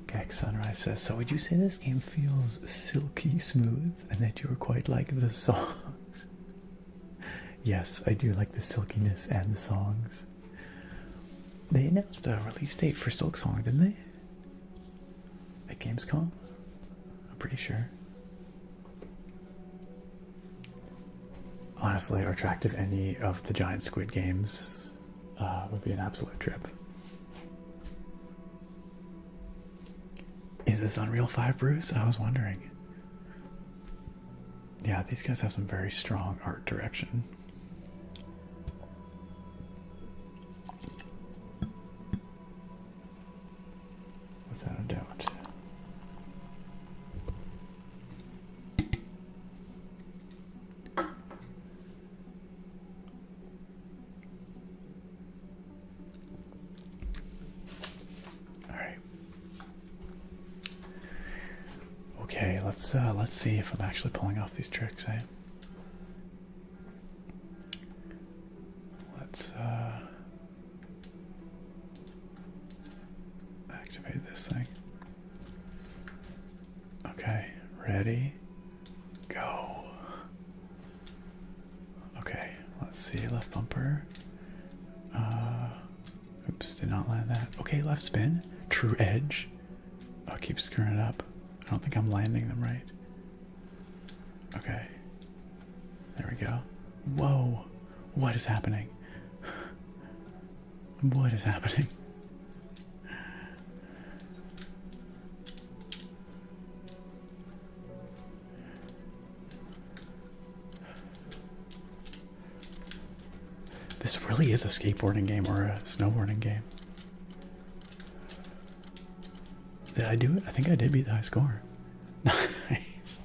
Gex Sunrise says, so would you say this game feels silky smooth and that you were quite like the songs? Yes, I do like the silkiness and the songs. They announced a release date for Silk Song, didn't they? At Gamescom? I'm pretty sure. Honestly, or attractive any of the giant squid games would be an absolute trip. Is this Unreal 5, Bruce? I was wondering. Yeah, these guys have some very strong art direction. Without a doubt. Okay, let's see if I'm actually pulling off these tricks, eh? Let's activate this thing. Okay, ready, go. Okay, let's see, left bumper. Oops, did not land that. Okay, left spin, true edge. I'll keep screwing it up. I don't think I'm landing them right. Okay. There we go. Whoa. What is happening? What is happening? This really is a skateboarding game or a snowboarding game. Did I do it? I think I did beat the high score. Nice.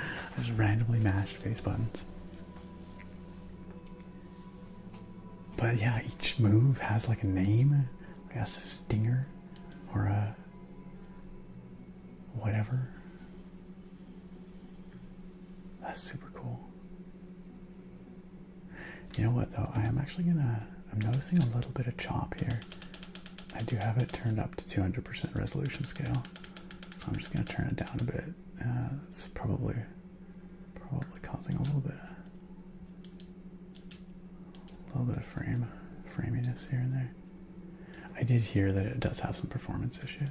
I just randomly mashed face buttons. But yeah, each move has like a name. I guess a stinger or a whatever. That's super cool. You know what though? I am actually I'm noticing a little bit of chop here. I do have it turned up to 200% resolution scale, so I'm just going to turn it down a bit. It's probably causing a little bit of framiness here and there. I did hear that it does have some performance issues.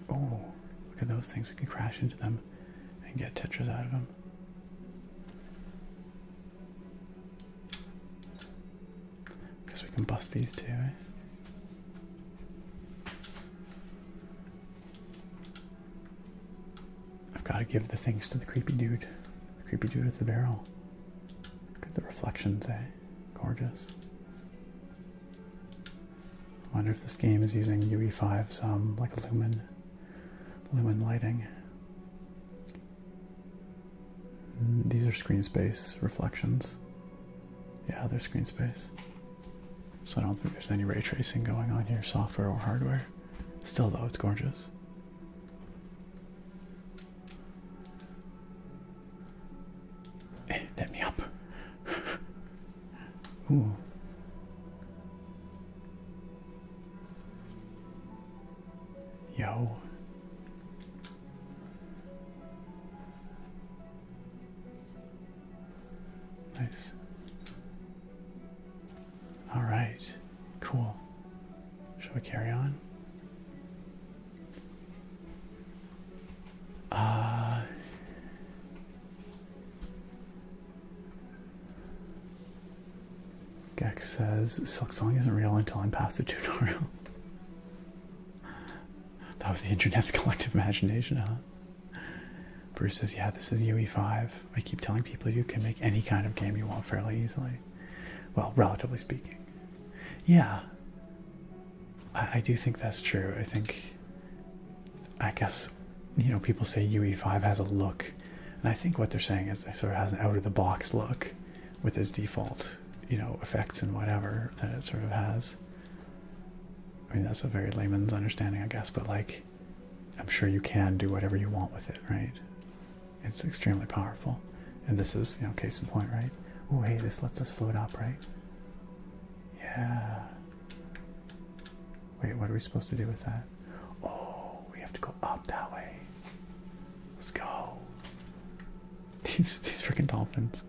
Oh, look at those things! We can crash into them and get Tetras out of them. Guess we can bust these too, eh? I've got to give the things to the creepy dude. The creepy dude with the barrel. Look at the reflections, eh? Gorgeous. I wonder if this game is using UE5, some like lumen lighting. These are screen space reflections. Yeah, they're screen space. So I don't think there's any ray tracing going on here, software or hardware. Still though, it's gorgeous. Let me up. Ooh. Yo. Nice. All right. Cool. Shall we carry on? Gex says Silk Song isn't real until I'm past the tutorial. That was the internet's collective imagination, huh? Bruce says, yeah, this is UE5. I keep telling people you can make any kind of game you want fairly easily. Well, relatively speaking. Yeah, I do think that's true. I guess, you know, people say UE5 has a look, and I think what they're saying is it sort of has an out-of-the-box look with its default, you know, effects and whatever that it sort of has. I mean, that's a very layman's understanding, I guess, but like, I'm sure you can do whatever you want with it, right? It's extremely powerful. And this is, you know, case in point, right? Oh, hey, this lets us float up, right? Yeah. Wait, what are we supposed to do with that? Oh, we have to go up that way. Let's go. These freaking dolphins.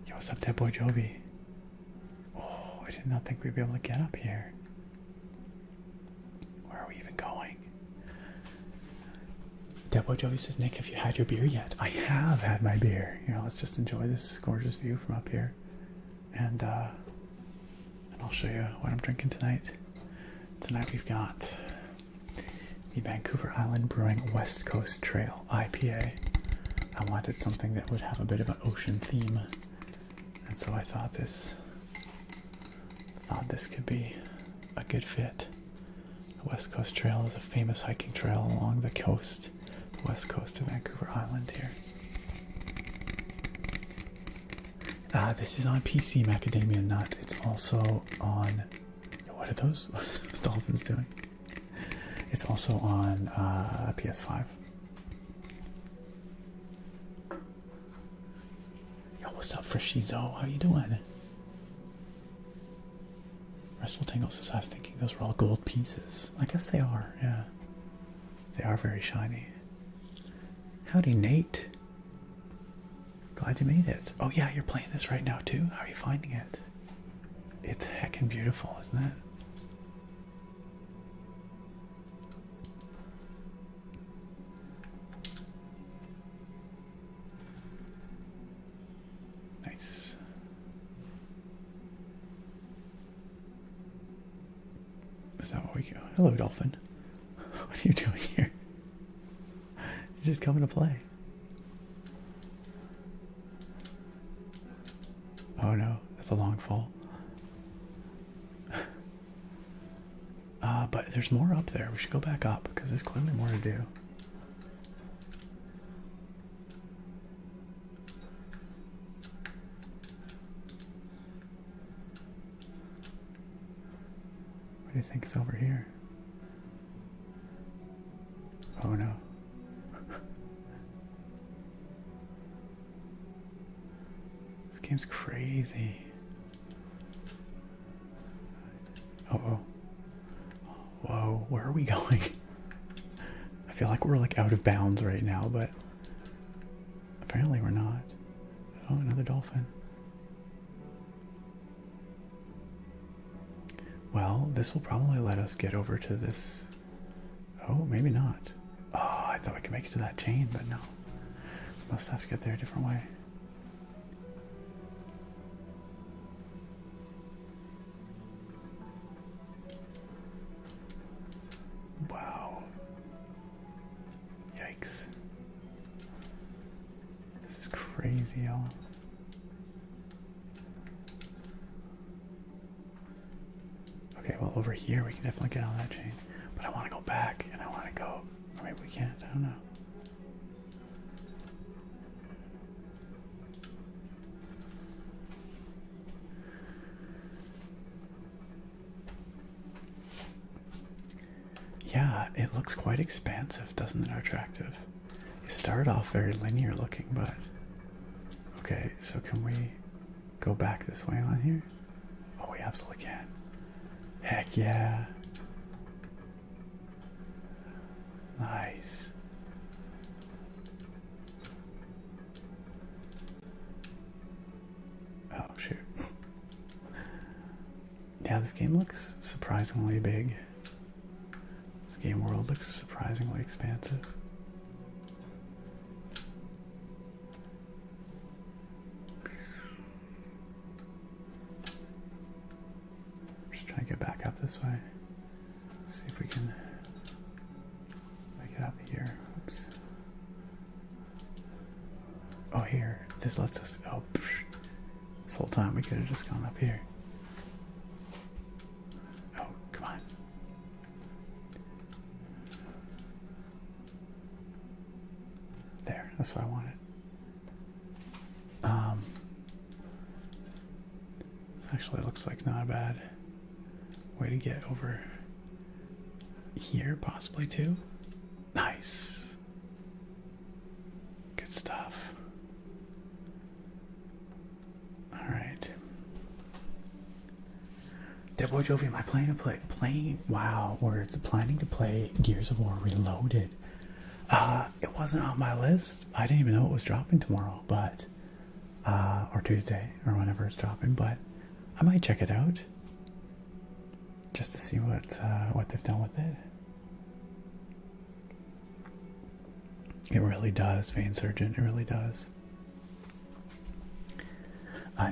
Yo, what's up, that boy Jovi? Oh, I did not think we'd be able to get up here. Where are we even going? Debo Joey says, Nick, have you had your beer yet? I have had my beer. You know, let's just enjoy this gorgeous view from up here. And I'll show you what I'm drinking tonight. Tonight we've got the Vancouver Island Brewing West Coast Trail IPA. I wanted something that would have a bit of an ocean theme. And so I thought this could be a good fit. The West Coast Trail is a famous hiking trail along the coast, the west coast of Vancouver Island here. This is on PC Macadamia Nut. It's also on... What are those? What are those dolphins doing? It's also on PS5. Yo, what's up, Freshizo? How you doing? Restful Tangle says, I was thinking those were all gold pieces. I guess they are, yeah. They are very shiny. Howdy, Nate. Glad you made it. Oh yeah, you're playing this right now too? How are you finding it? It's heckin' beautiful, isn't it? Nice. Is that what we go? Hello, dolphin. What are you doing here? You're just coming to play. Oh no, that's a long fall. But there's more up there. We should go back up because there's clearly more to do. What do you think is over here? Oh no. This game's crazy. Uh-oh. Whoa, where are we going? I feel like we're like out of bounds right now, but apparently we're not. Oh, another dolphin. Well, this will probably let us get over to this. Oh, maybe not. Oh, I thought we could make it to that chain, but no. Must have to get there a different way. Wow. Yikes. This is crazy, y'all. Okay, well, over here we can definitely get on that chain. But I want to go back, and I want to go... Or maybe we can't, I don't know. Yeah, it looks quite expansive, doesn't it, attractive? It started off very linear looking, but... Okay, so can we go back this way on here? Oh, we absolutely can. Heck yeah. Nice. Oh, shoot. Yeah, this game looks surprisingly big. This game world looks surprisingly expansive. Just trying to get back up this way. See if we can make it up here. this lets us. Oh, this whole time we could have just gone up here. Oh, come on. There, that's what I wanted. This actually looks like not a bad way to get over here, possibly too. Nice. Good stuff. Alright. Deadboy Jovi, am I planning to play? Wow, we're planning to play Gears of War Reloaded. It wasn't on my list. I didn't even know it was dropping tomorrow, but or Tuesday, or whenever it's dropping, but I might check it out just to see what they've done with it. It really does, Vein Surgeon, it really does.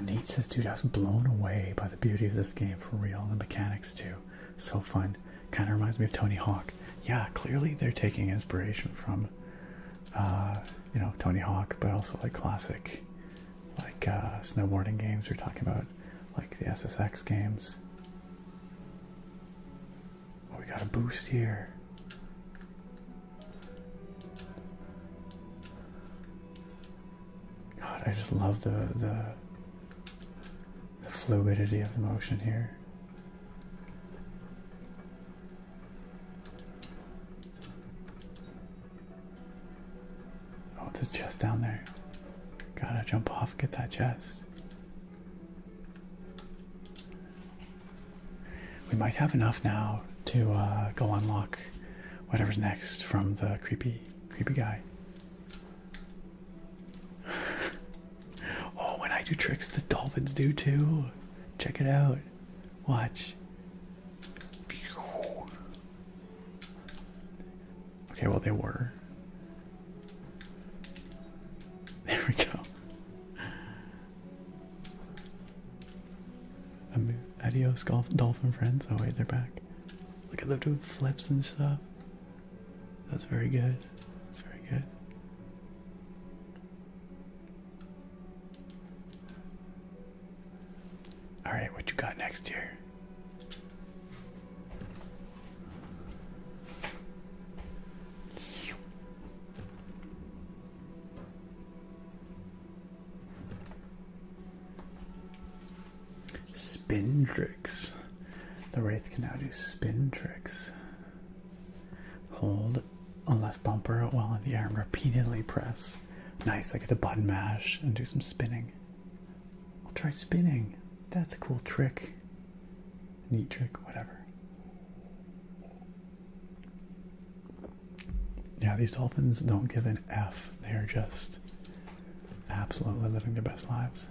Nate says, dude, I was blown away by the beauty of this game for real, and the mechanics too. So fun. Kind of reminds me of Tony Hawk. Yeah, clearly they're taking inspiration from, you know, Tony Hawk, but also like classic, like snowboarding games. We're talking about like the SSX games. Oh, we got a boost here. God, I just love the fluidity of the motion here. Oh, there's chest down there. Gotta jump off, get that chest. We might have enough now to go unlock whatever's next from the creepy guy. Oh, when I do tricks, the dolphins do too. Check it out. Watch. Okay, well, they were. There we go. Adios, dolphin friends. Oh, wait, they're back. Look at them doing flips and stuff. That's very good. That's very good. Alright, what you got next here? Spin tricks. The Wraith can now do spin tricks. Hold a left bumper while in the air and repeatedly press. Nice, I get to button mash and do some spinning. I'll try spinning. That's a cool trick. Neat trick, whatever. Yeah, these dolphins don't give an F. They're just absolutely living their best lives.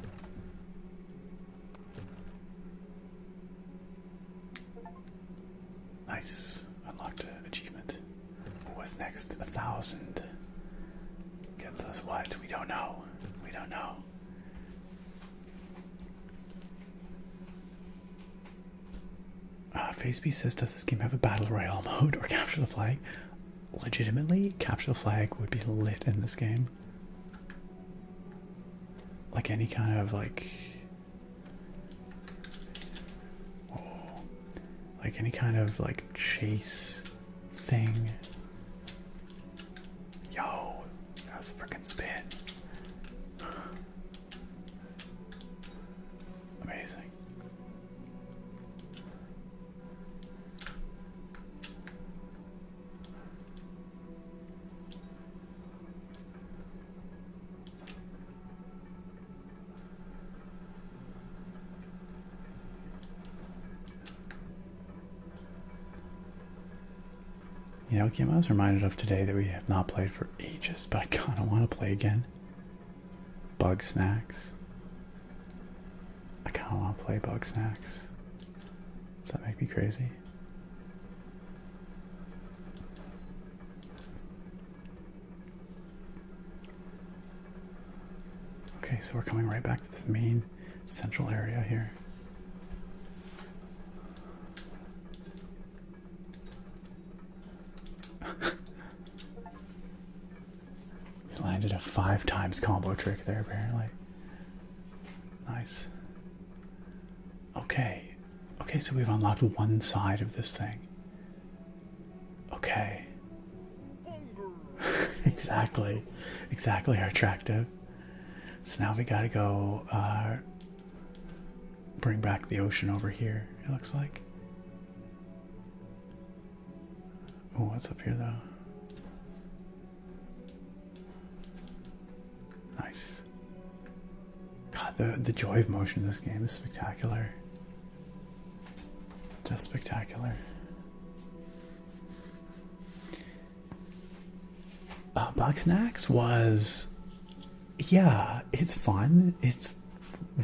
Nice. Unlocked an achievement. What's next? 1,000. Gets us what? We don't know. We don't know. FaceB says, does this game have a battle royale mode or capture the flag? Legitimately, capture the flag would be lit in this game. Like any kind of like any kind of like chase thing. Yo, that was a freaking spin. Amazing. You know, Kim, I was reminded of today that we have not played for ages, but I kind of want to play again. Bug Snacks. I kind of want to play Bug Snacks. Does that make me crazy? Okay, so we're coming right back to this main central area here. landed a 5 times combo trick there, apparently. Nice. Okay. Okay, so we've unlocked one side of this thing. Okay. Exactly. Exactly our attractive. So now we gotta go bring back the ocean over here, it looks like. Oh, what's up here though? Nice. God, the joy of motion in this game is spectacular. Just spectacular. Bugsnax was, yeah, it's fun. It's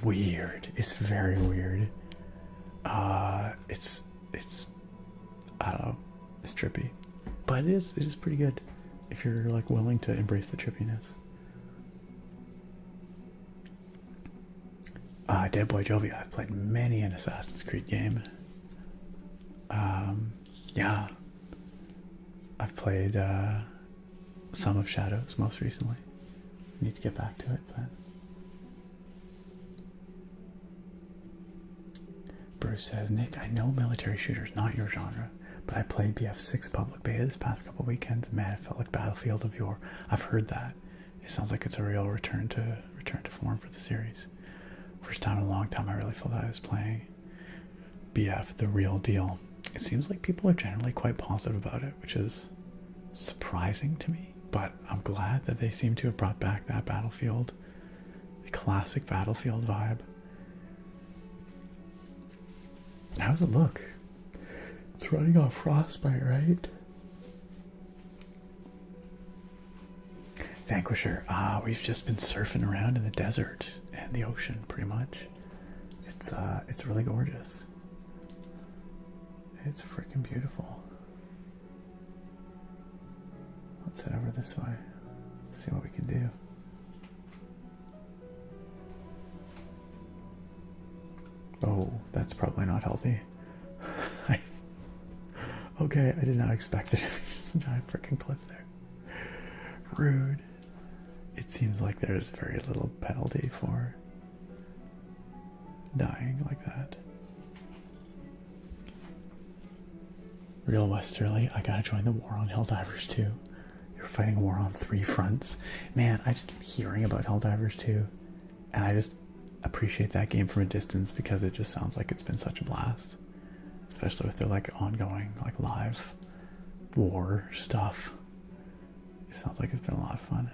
weird. It's very weird. It's I don't know. It's trippy, but it is pretty good if you're like willing to embrace the trippiness. Dead Boy Jovi. I've played many an Assassin's Creed game. Yeah, I've played some of Shadows most recently. Need to get back to it, but Bruce says, Nick, I know military shooters not your genre, but I played BF6 public beta this past couple weekends. Man, it felt like Battlefield of yore. I've heard that. It sounds like it's a real return to form for the series. First time in a long time I really felt I was playing BF, the real deal. It seems like people are generally quite positive about it, which is surprising to me, but I'm glad that they seem to have brought back that Battlefield, the classic Battlefield vibe. How does it look? It's running off Frostbite, right? Vanquisher. We've just been surfing around in the desert and the ocean, pretty much. It's really gorgeous. It's freaking beautiful. Let's head over this way. See what we can do. Oh, that's probably not healthy. Okay, I did not expect it to be just a giant freaking cliff there. Rude. It seems like there's very little penalty for dying like that. Real Westerly, I gotta join the war on Helldivers 2. You're fighting a war on 3 fronts. Man, I just keep hearing about Helldivers 2, and I just appreciate that game from a distance because it just sounds like it's been such a blast. Especially with their like ongoing like live war stuff. It sounds like it's been a lot of fun.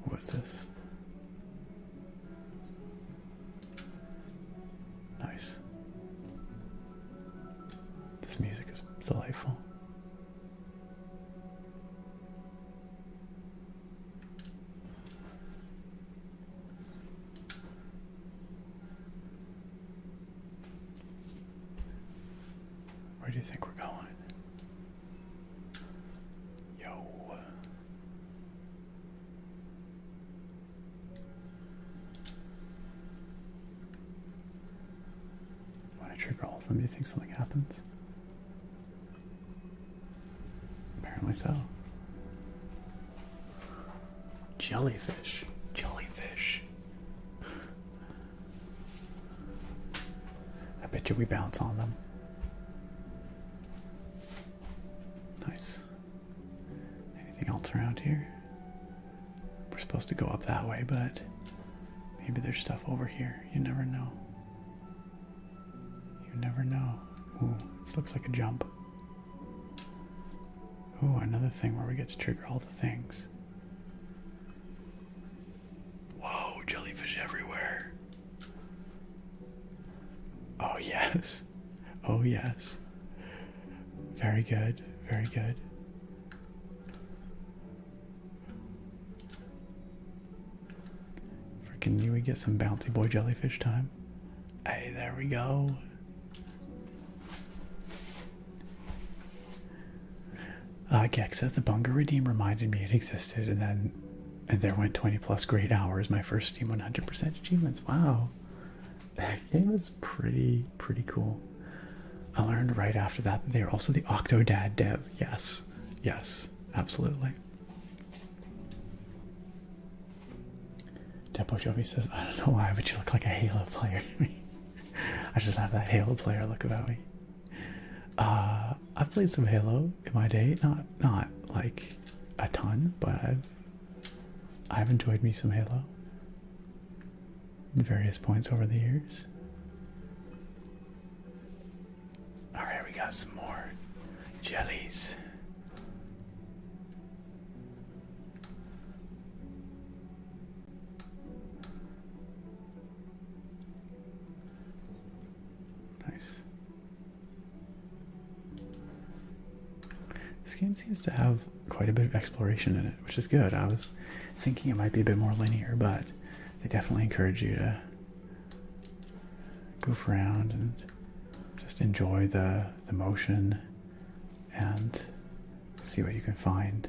What's this? Nice. This music is delightful. Where do you think we're going? Yo. When I trigger all of them, do you think something happens? Apparently so. Jellyfish. Jellyfish. I bet you we bounce on them. Nice. Anything else around here? We're supposed to go up that way, but maybe there's stuff over here. You never know. You never know. Ooh, this looks like a jump. Ooh, another thing where we get to trigger all the things. Whoa, jellyfish everywhere. Oh, yes. Oh, yes. Very good. Very good. Freaking knew we get some bouncy boy jellyfish time. Hey, there we go. Gex says the Bunga Redeem reminded me it existed, and there went 20 plus great hours. My first Steam 100% achievements. Wow, that game is pretty cool. I learned right after that they're also the Octodad dev. Yes, yes, absolutely. Depo Jovi says, I don't know why, but you look like a Halo player to me. I just have that Halo player look about me. I've played some Halo in my day, not like a ton, but I've enjoyed me some Halo at various points over the years. Alright, we got some more jellies. Nice. This game seems to have quite a bit of exploration in it, which is good. I was thinking it might be a bit more linear, but they definitely encourage you to goof around and just enjoy the motion and see what you can find.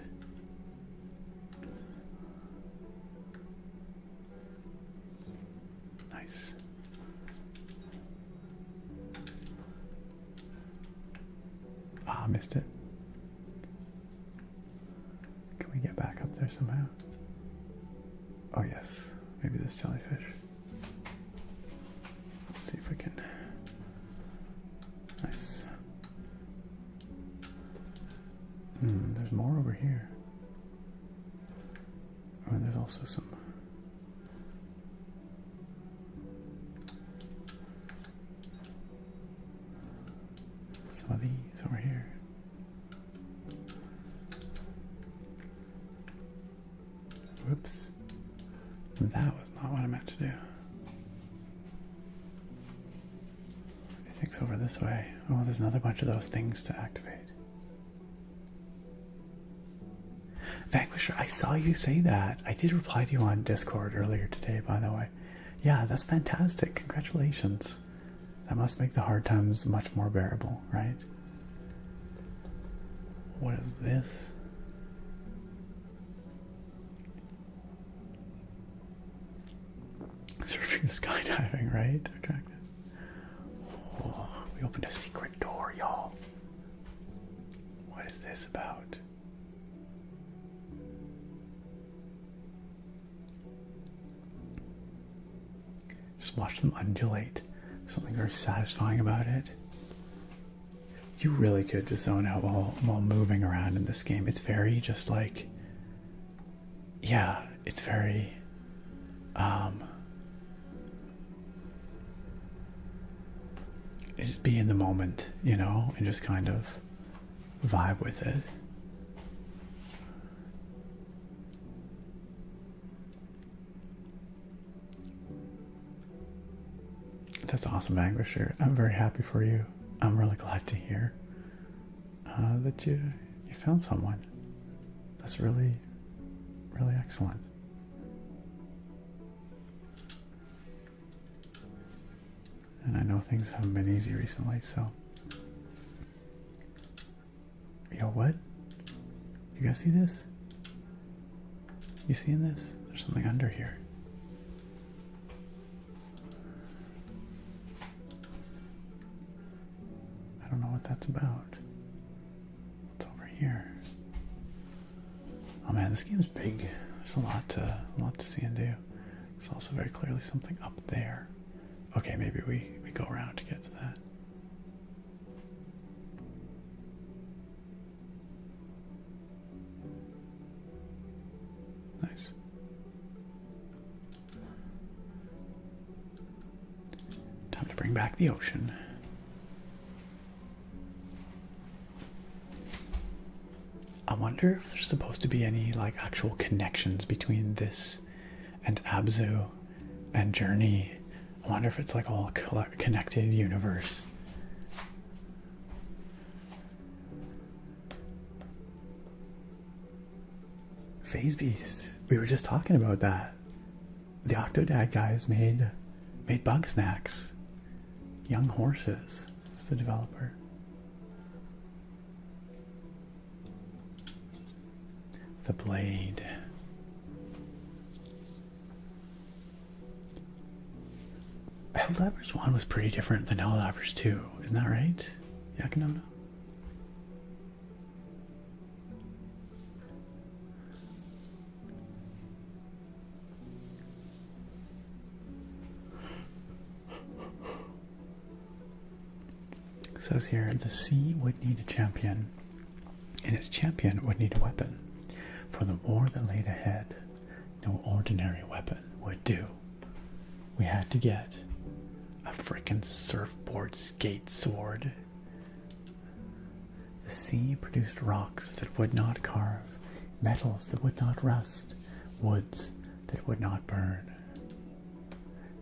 Nice. Ah, missed it. Can we get back up there somehow? Oh yes, maybe this jellyfish. Let's see if we can. Nice. There's more over here. Oh, and there's also some. Some of these over here. Whoops. That was not what I meant to do. He thinks over this way. Oh, there's another bunch of those things to activate. Vanquisher, I saw you say that. I did reply to you on Discord earlier today, by the way. Yeah, that's fantastic. Congratulations. That must make the hard times much more bearable, right? What is this? Surfing the skydiving, right? Okay. Oh, we opened a secret door, y'all. What is this about? Just watch them undulate. Something very satisfying about it. You really could just zone out while moving around in this game. It's very just like, yeah, it's very, just be in the moment, you know, and just kind of vibe with it. That's awesome, Vanquisher. I'm very happy for you. I'm really glad to hear that you found someone. That's really, really excellent. And I know things haven't been easy recently, so. Yo, what? You guys see this? You seeing this? There's something under here. I don't know what that's about. What's over here? Oh man, this game's big. There's a lot to see and do. There's also very clearly something up there. Okay, maybe we go around to get to that. Nice. Time to bring back the ocean. I wonder if there's supposed to be any like actual connections between this and Abzu and Journey. I wonder if it's like all connected universe. Phase Beast. We were just talking about that. The Octodad guys made bug snacks. Young Horses is the developer. The Blade. Helldivers 1 was pretty different than Helldivers 2, isn't that right? Yakanona? says here, the sea would need a champion, and its champion would need a weapon. For the war that laid ahead, no ordinary weapon would do. We had to get a frickin' surfboard skate sword. The sea produced rocks that would not carve, metals that would not rust, woods that would not burn.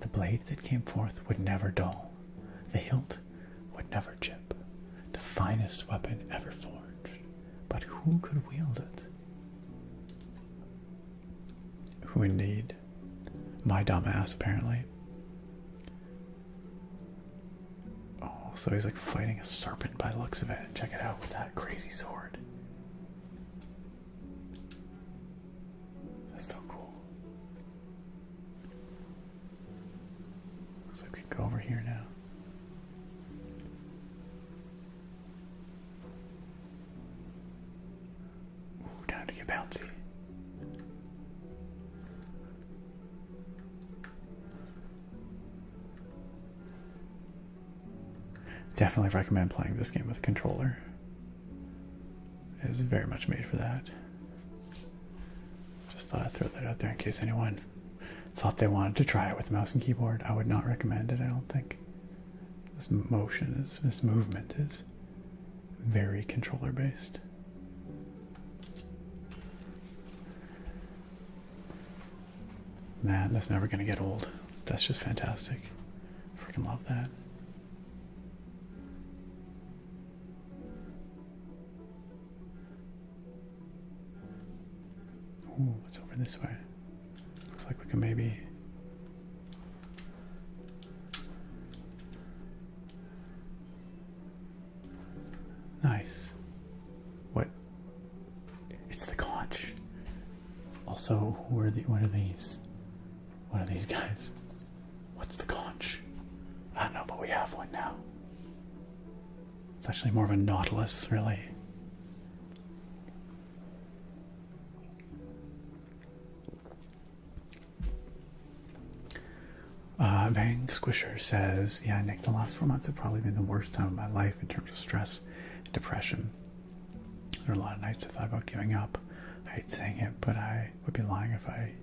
The blade that came forth would never dull, the hilt would never chip, the finest weapon ever forged. But who could wield it? Who indeed? My dumb ass, apparently. Oh, so he's like fighting a serpent by the looks of it. Check it out with that crazy sword. That's so cool. Looks like we can go over here now. Ooh, time to get bouncy. Definitely recommend playing this game with a controller. It is very much made for that. Just thought I'd throw that out there in case anyone thought they wanted to try it with mouse and keyboard. I would not recommend it, I don't think. This movement is very controller based. Man, that's never gonna get old. That's just fantastic. Freaking love that. Ooh, it's over this way. Looks like we can maybe... Nice. What? It's the conch. Also, what are these? What are these guys? What's the conch? I don't know, but we have one now. It's actually more of a nautilus, really. Bang Squisher says, yeah, Nick, the last 4 months have probably been the worst time of my life in terms of stress and depression. There are a lot of nights I thought about giving up. I hate saying it, but I would be lying if I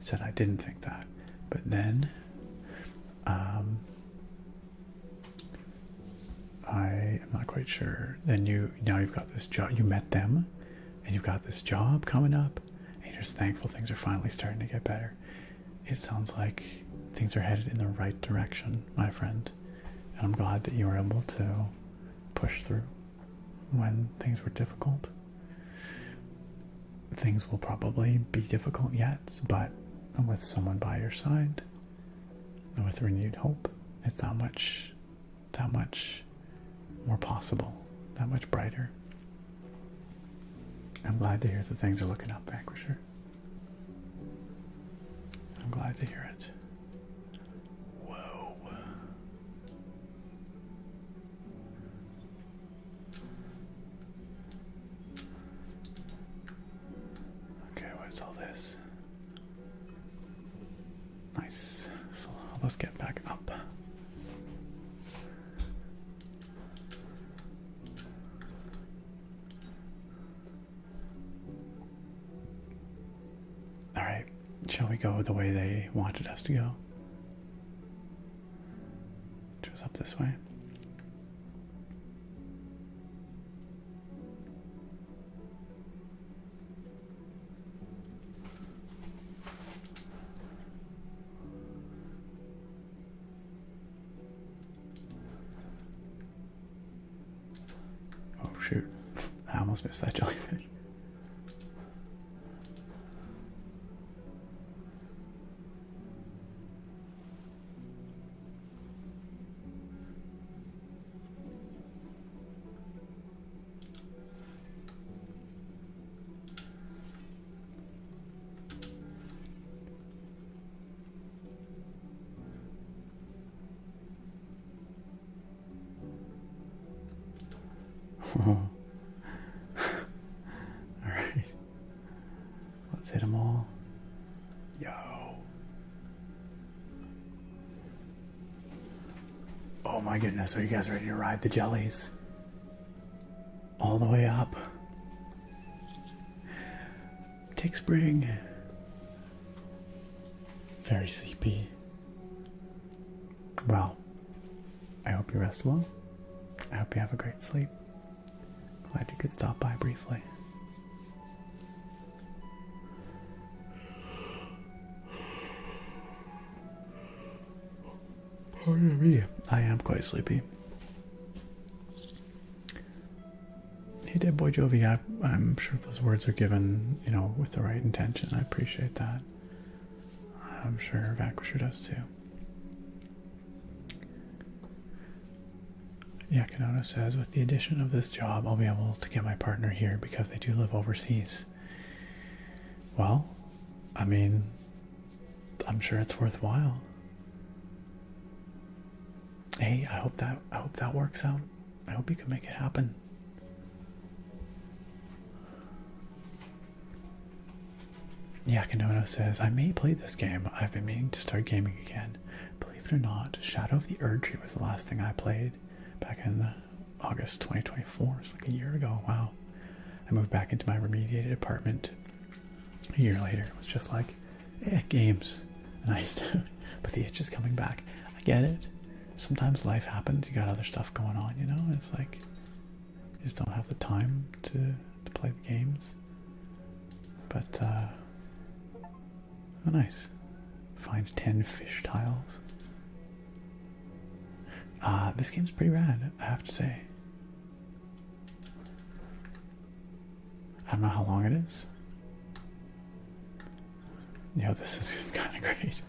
said I didn't think that. But then, I am not quite sure. Then now you've got this job, you met them, and you've got this job coming up, and you're just thankful things are finally starting to get better. It sounds like things are headed in the right direction, my friend. And I'm glad that you were able to push through when things were difficult. Things will probably be difficult yet, but with someone by your side, and with renewed hope, it's that much more possible, that much brighter. I'm glad to hear that things are looking up, Vanquisher. I'm glad to hear it. Whoa. Okay, what is all this? Nice. So let's get back up. All right. Shall we go the way they wanted us to go? Which was up this way. Oh shoot, I almost missed that jellyfish. Alright. Let's hit them all. Yo. Oh my goodness, are you guys ready to ride the jellies? All the way up. Take spring. Very sleepy. Well, I hope you rest well. I hope you have a great sleep. Glad you could stop by briefly. Pardon me. I am quite sleepy. Hey, Dead Boy Jovi, I'm sure those words are given, you know, with the right intention. I appreciate that. I'm sure Vanquisher does too. Yakanona says, with the addition of this job, I'll be able to get my partner here because they do live overseas. Well, I mean, I'm sure it's worthwhile. Hey, I hope that works out. I hope you can make it happen. Yakanona says, I may play this game. I've been meaning to start gaming again. Believe it or not, Shadow of the Erdtree was the last thing I played back in August 2024. It's like a year ago. Wow. I moved back into my remediated apartment a year later. It was just like, games. And I used to, but the itch is coming back. I get it. Sometimes life happens. You got other stuff going on, you know? It's like, you just don't have the time to play the games. But, oh, nice. Find 10 fish tiles. This game's pretty rad, I have to say. I don't know how long it is. Yo, this is kind of great.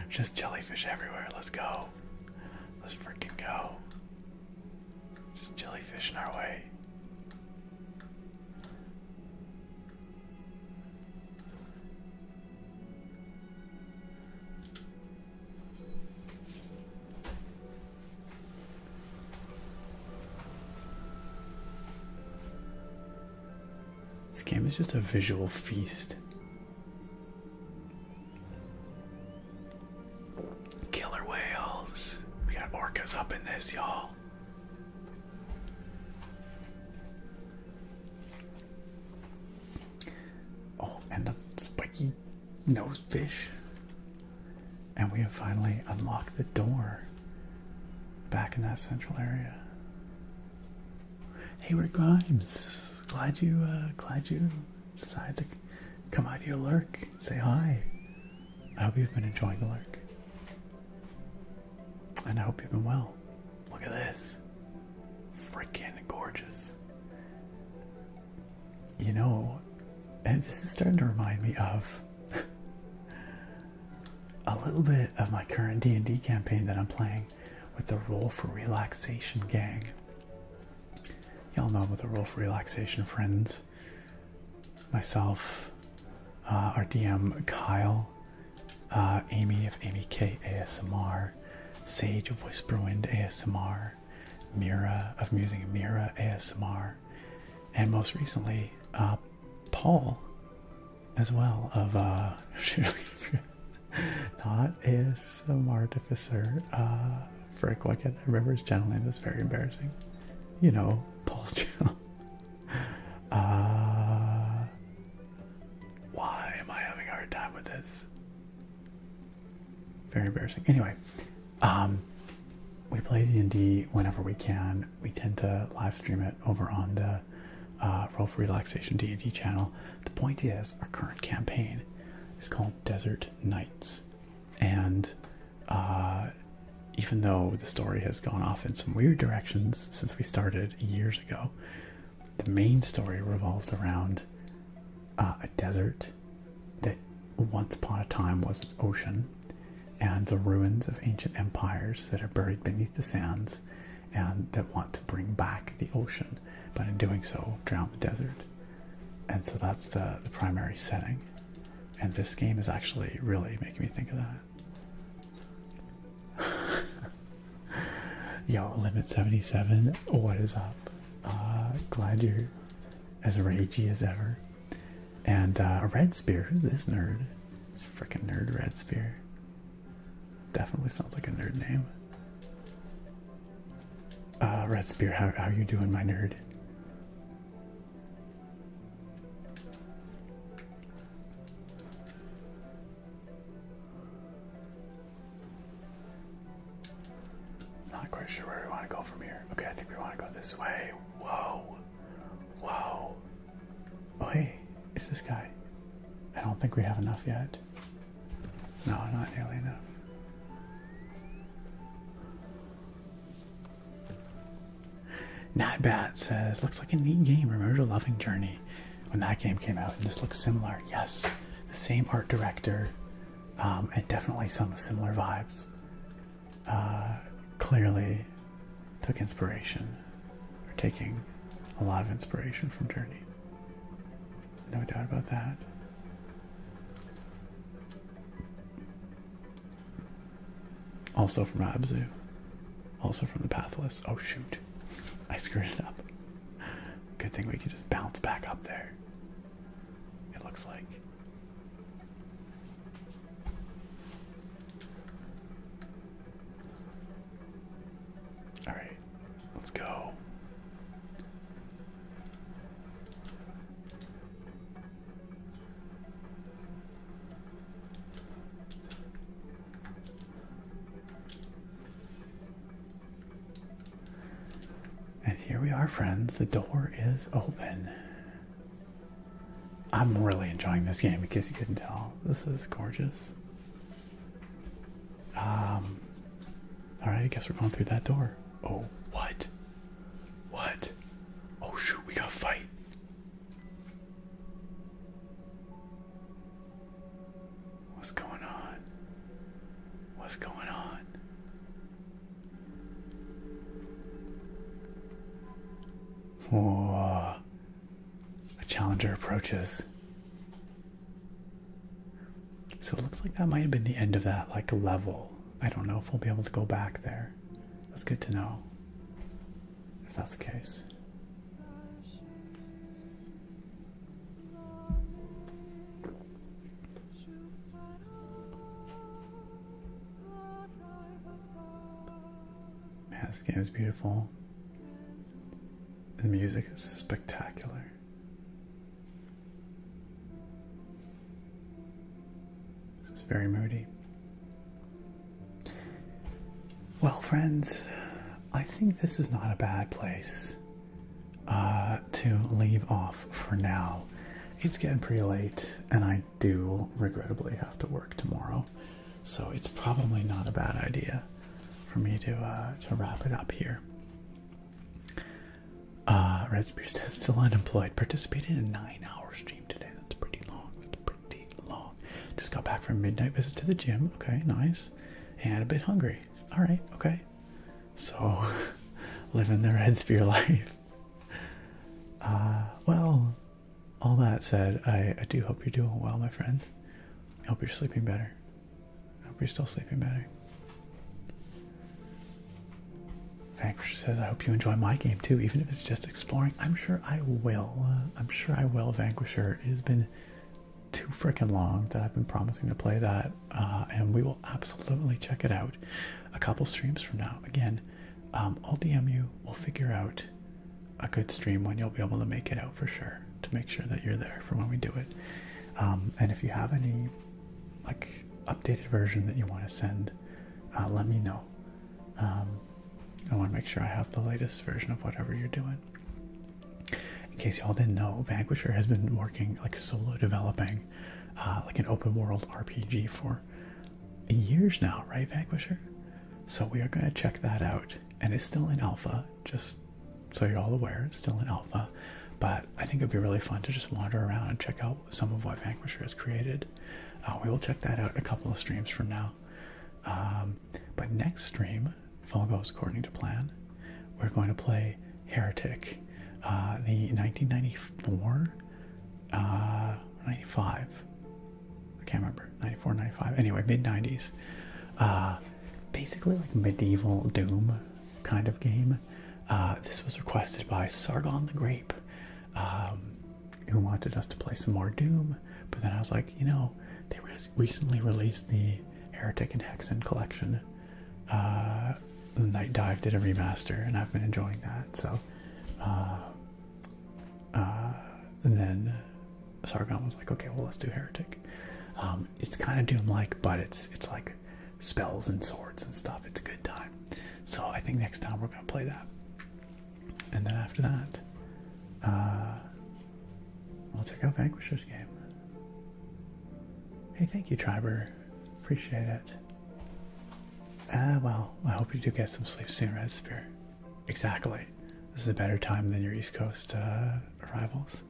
Just jellyfish everywhere. Let's go. Let's freaking go. Just jellyfish in our way. This game is just a visual feast. Killer whales. We got orcas up in this, y'all. Oh, and a spiky nose fish. And we have finally unlocked the door back in that central area. Hey, Rick Grimes. Glad you decided to come out here, lurk, say hi. I hope you've been enjoying the lurk, and I hope you've been well. Look at this, freaking gorgeous. You know, and this is starting to remind me of a little bit of my current D&D campaign that I'm playing with the Roll for Relaxation gang. Y'all know about the Roll for Relaxation friends. Myself, our DM Kyle, Amy of Amy K ASMR, Sage of Whisperwind ASMR, Mira of Musing Mira ASMR, and most recently, Paul as well of not ASMR Artificer. Frick, why can't I remember his channel name? That's very embarrassing. You know, Paul's channel. Why am I having a hard time with this? Very embarrassing. Anyway, we play D&D whenever we can. We tend to live stream it over on the Roll for Relaxation D&D channel. The point is, our current campaign is called Desert Nights, and even though the story has gone off in some weird directions since we started years ago, the main story revolves around a desert that once upon a time was an ocean, and the ruins of ancient empires that are buried beneath the sands and that want to bring back the ocean, but in doing so drown the desert. And so that's the primary setting, and this game is actually really making me think of that. Yo, Limit 77, what is up? Glad you're as ragey as ever. And Red Spear, who's this nerd? This freaking nerd Red Spear. Definitely sounds like a nerd name. Red Spear, how you doing, my nerd? Not quite sure where we want to go from here. Okay, I think we want to go this way. Whoa. Whoa. Oh, hey, it's this guy. I don't think we have enough yet. No, not nearly enough. Nightbat says, looks like a neat game. Remember The Loving Journey when that game came out, and this looks similar. Yes, the same art director, and definitely some similar vibes. Clearly took inspiration, or taking a lot of inspiration from Journey. No doubt about that. Also from Abzu. Also from the Pathless. Oh shoot. I screwed it up. Good thing we can just bounce back up there. It looks like. Alright. Let's go. And here we are, friends. The door is open. I'm really enjoying this game, in case you couldn't tell. This is gorgeous. Alright, I guess we're going through that door. Oh, what? What? Oh shoot, we gotta fight. What's going on? What's going on? Whoa. A challenger approaches. So it looks like that might have been the end of that like level. I don't know if we'll be able to go back there. That's good to know, if that's the case. Man, this game is beautiful. The music is spectacular. This is very moody. Well, friends, I think this is not a bad place to leave off for now. It's getting pretty late, and I do regrettably have to work tomorrow, so it's probably not a bad idea for me to wrap it up here. Red Spear says, still unemployed. Participated in a 9-hour stream today. That's pretty long. That's pretty long. Just got back from a midnight visit to the gym. Okay, nice. And a bit hungry. Alright, okay. So, living the Red Spear life. Well, all that said, I do hope you're doing well, my friend. I hope you're sleeping better. I hope you're still sleeping better. Vanquisher says, I hope you enjoy my game too, even if it's just exploring. I'm sure I will. I'm sure I will, Vanquisher. It has been too freaking long that I've been promising to play that, and we will absolutely check it out a couple streams from now. Again, I'll DM you. We'll figure out a good stream when you'll be able to make it out for sure, to make sure that you're there for when we do it. And if you have any like updated version that you want to send, let me know. I want to make sure I have the latest version of whatever you're doing. In case y'all didn't know, Vanquisher has been working like solo developing like an open world RPG for years now, right, Vanquisher? So we are going to check that out, and it's still in alpha, just so you're all aware, it's still in alpha, but I think it'd be really fun to just wander around and check out some of what Vanquisher has created. We will check that out a couple of streams from now. But next stream, if all goes according to plan, we're going to play Heretic, the 1994, 95, I can't remember, 94, 95, anyway, mid-90s, basically like medieval Doom kind of game. This was requested by Sargon the Grape, who wanted us to play some more Doom, but then I was like, you know, they recently released the Heretic and Hexen collection, Night Dive did a remaster, and I've been enjoying that. So, and then Sargon was like, okay, well, let's do Heretic. It's kind of Doom-like, but it's like spells and swords and stuff. It's a good time. So I think next time we're gonna play that. And then after that, we'll check out Vanquisher's game. Hey, thank you, Triber. Appreciate it. Well, I hope you do get some sleep soon, Red Spear. Exactly. This is a better time than your East Coast arrivals.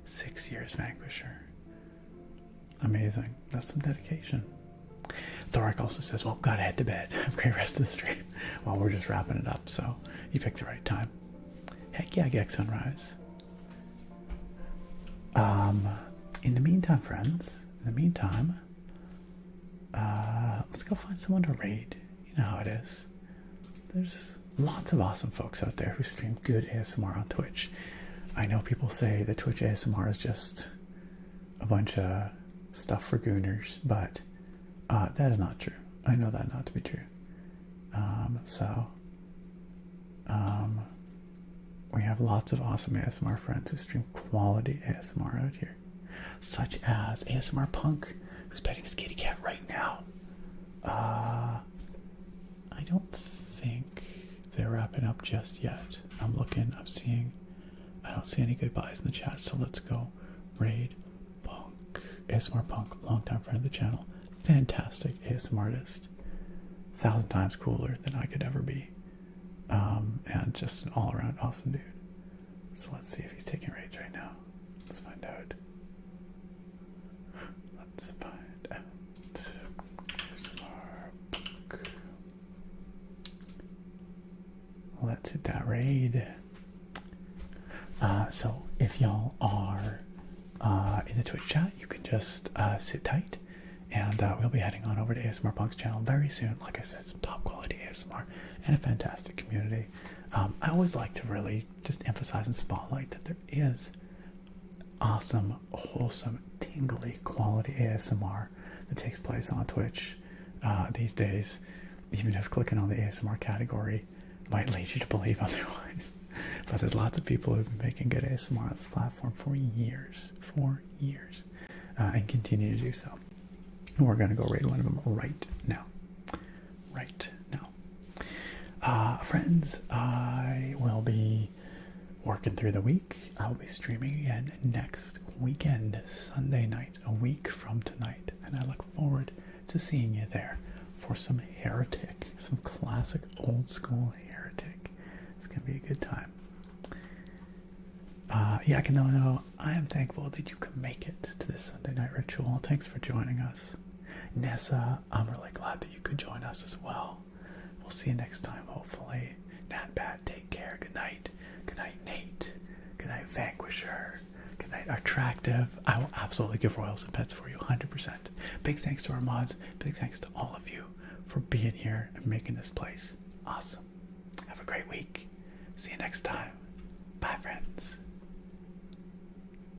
6 years, Vanquisher. Amazing. That's some dedication. Thoric also says, well, gotta head to bed. Have a great rest of the stream. Well, we're just wrapping it up, so you picked the right time. Heck yeah, Gex Sunrise. In the meantime, friends, let's go find someone to raid. You know how it is. There's lots of awesome folks out there who stream good ASMR on Twitch. I know people say that Twitch ASMR is just a bunch of stuff for gooners, but that is not true. I know that not to be true. We have lots of awesome ASMR friends who stream quality ASMR out here, such as ASMR Punk, who's petting his kitty cat right now. I don't think they're wrapping up just yet. I'm looking, I don't see any goodbyes in the chat, so let's go. Raid Punk, ASMR Punk, longtime friend of the channel, fantastic ASMR artist, 1,000 times cooler than I could ever be, and just an all-around awesome dude. So let's see if he's taking raids right now. Let's find out. ASMR Punk. Let's hit that raid. So if y'all are in the Twitch chat, you can just sit tight, and we'll be heading on over to ASMR Punk's channel very soon. Like I said, some top quality ASMR and a fantastic community. I always like to really just emphasize and spotlight that there is awesome, wholesome, tingly quality ASMR that takes place on Twitch these days, even if clicking on the ASMR category might lead you to believe otherwise. But there's lots of people who've been making good ASMR on this platform for years, and continue to do so. And we're going to go raid one of them right now. Friends, I will be working through the week. I'll be streaming again next weekend, Sunday night, a week from tonight. And I look forward to seeing you there for some Heretic, some classic old school Heretic. It's going to be a good time. Yakinono, I am thankful that you can make it to this Sunday night ritual. Thanks for joining us. Nessa, I'm really glad that you could join us as well. We'll see you next time, hopefully. Natbat, take care. Good night. Good night, Nate. Good night, Vanquisher. Good night, Attractive. I will absolutely give Royals and Pets for you, 100%. Big thanks to our mods. Big thanks to all of you for being here and making this place awesome. Have a great week. See you next time. Bye, friends.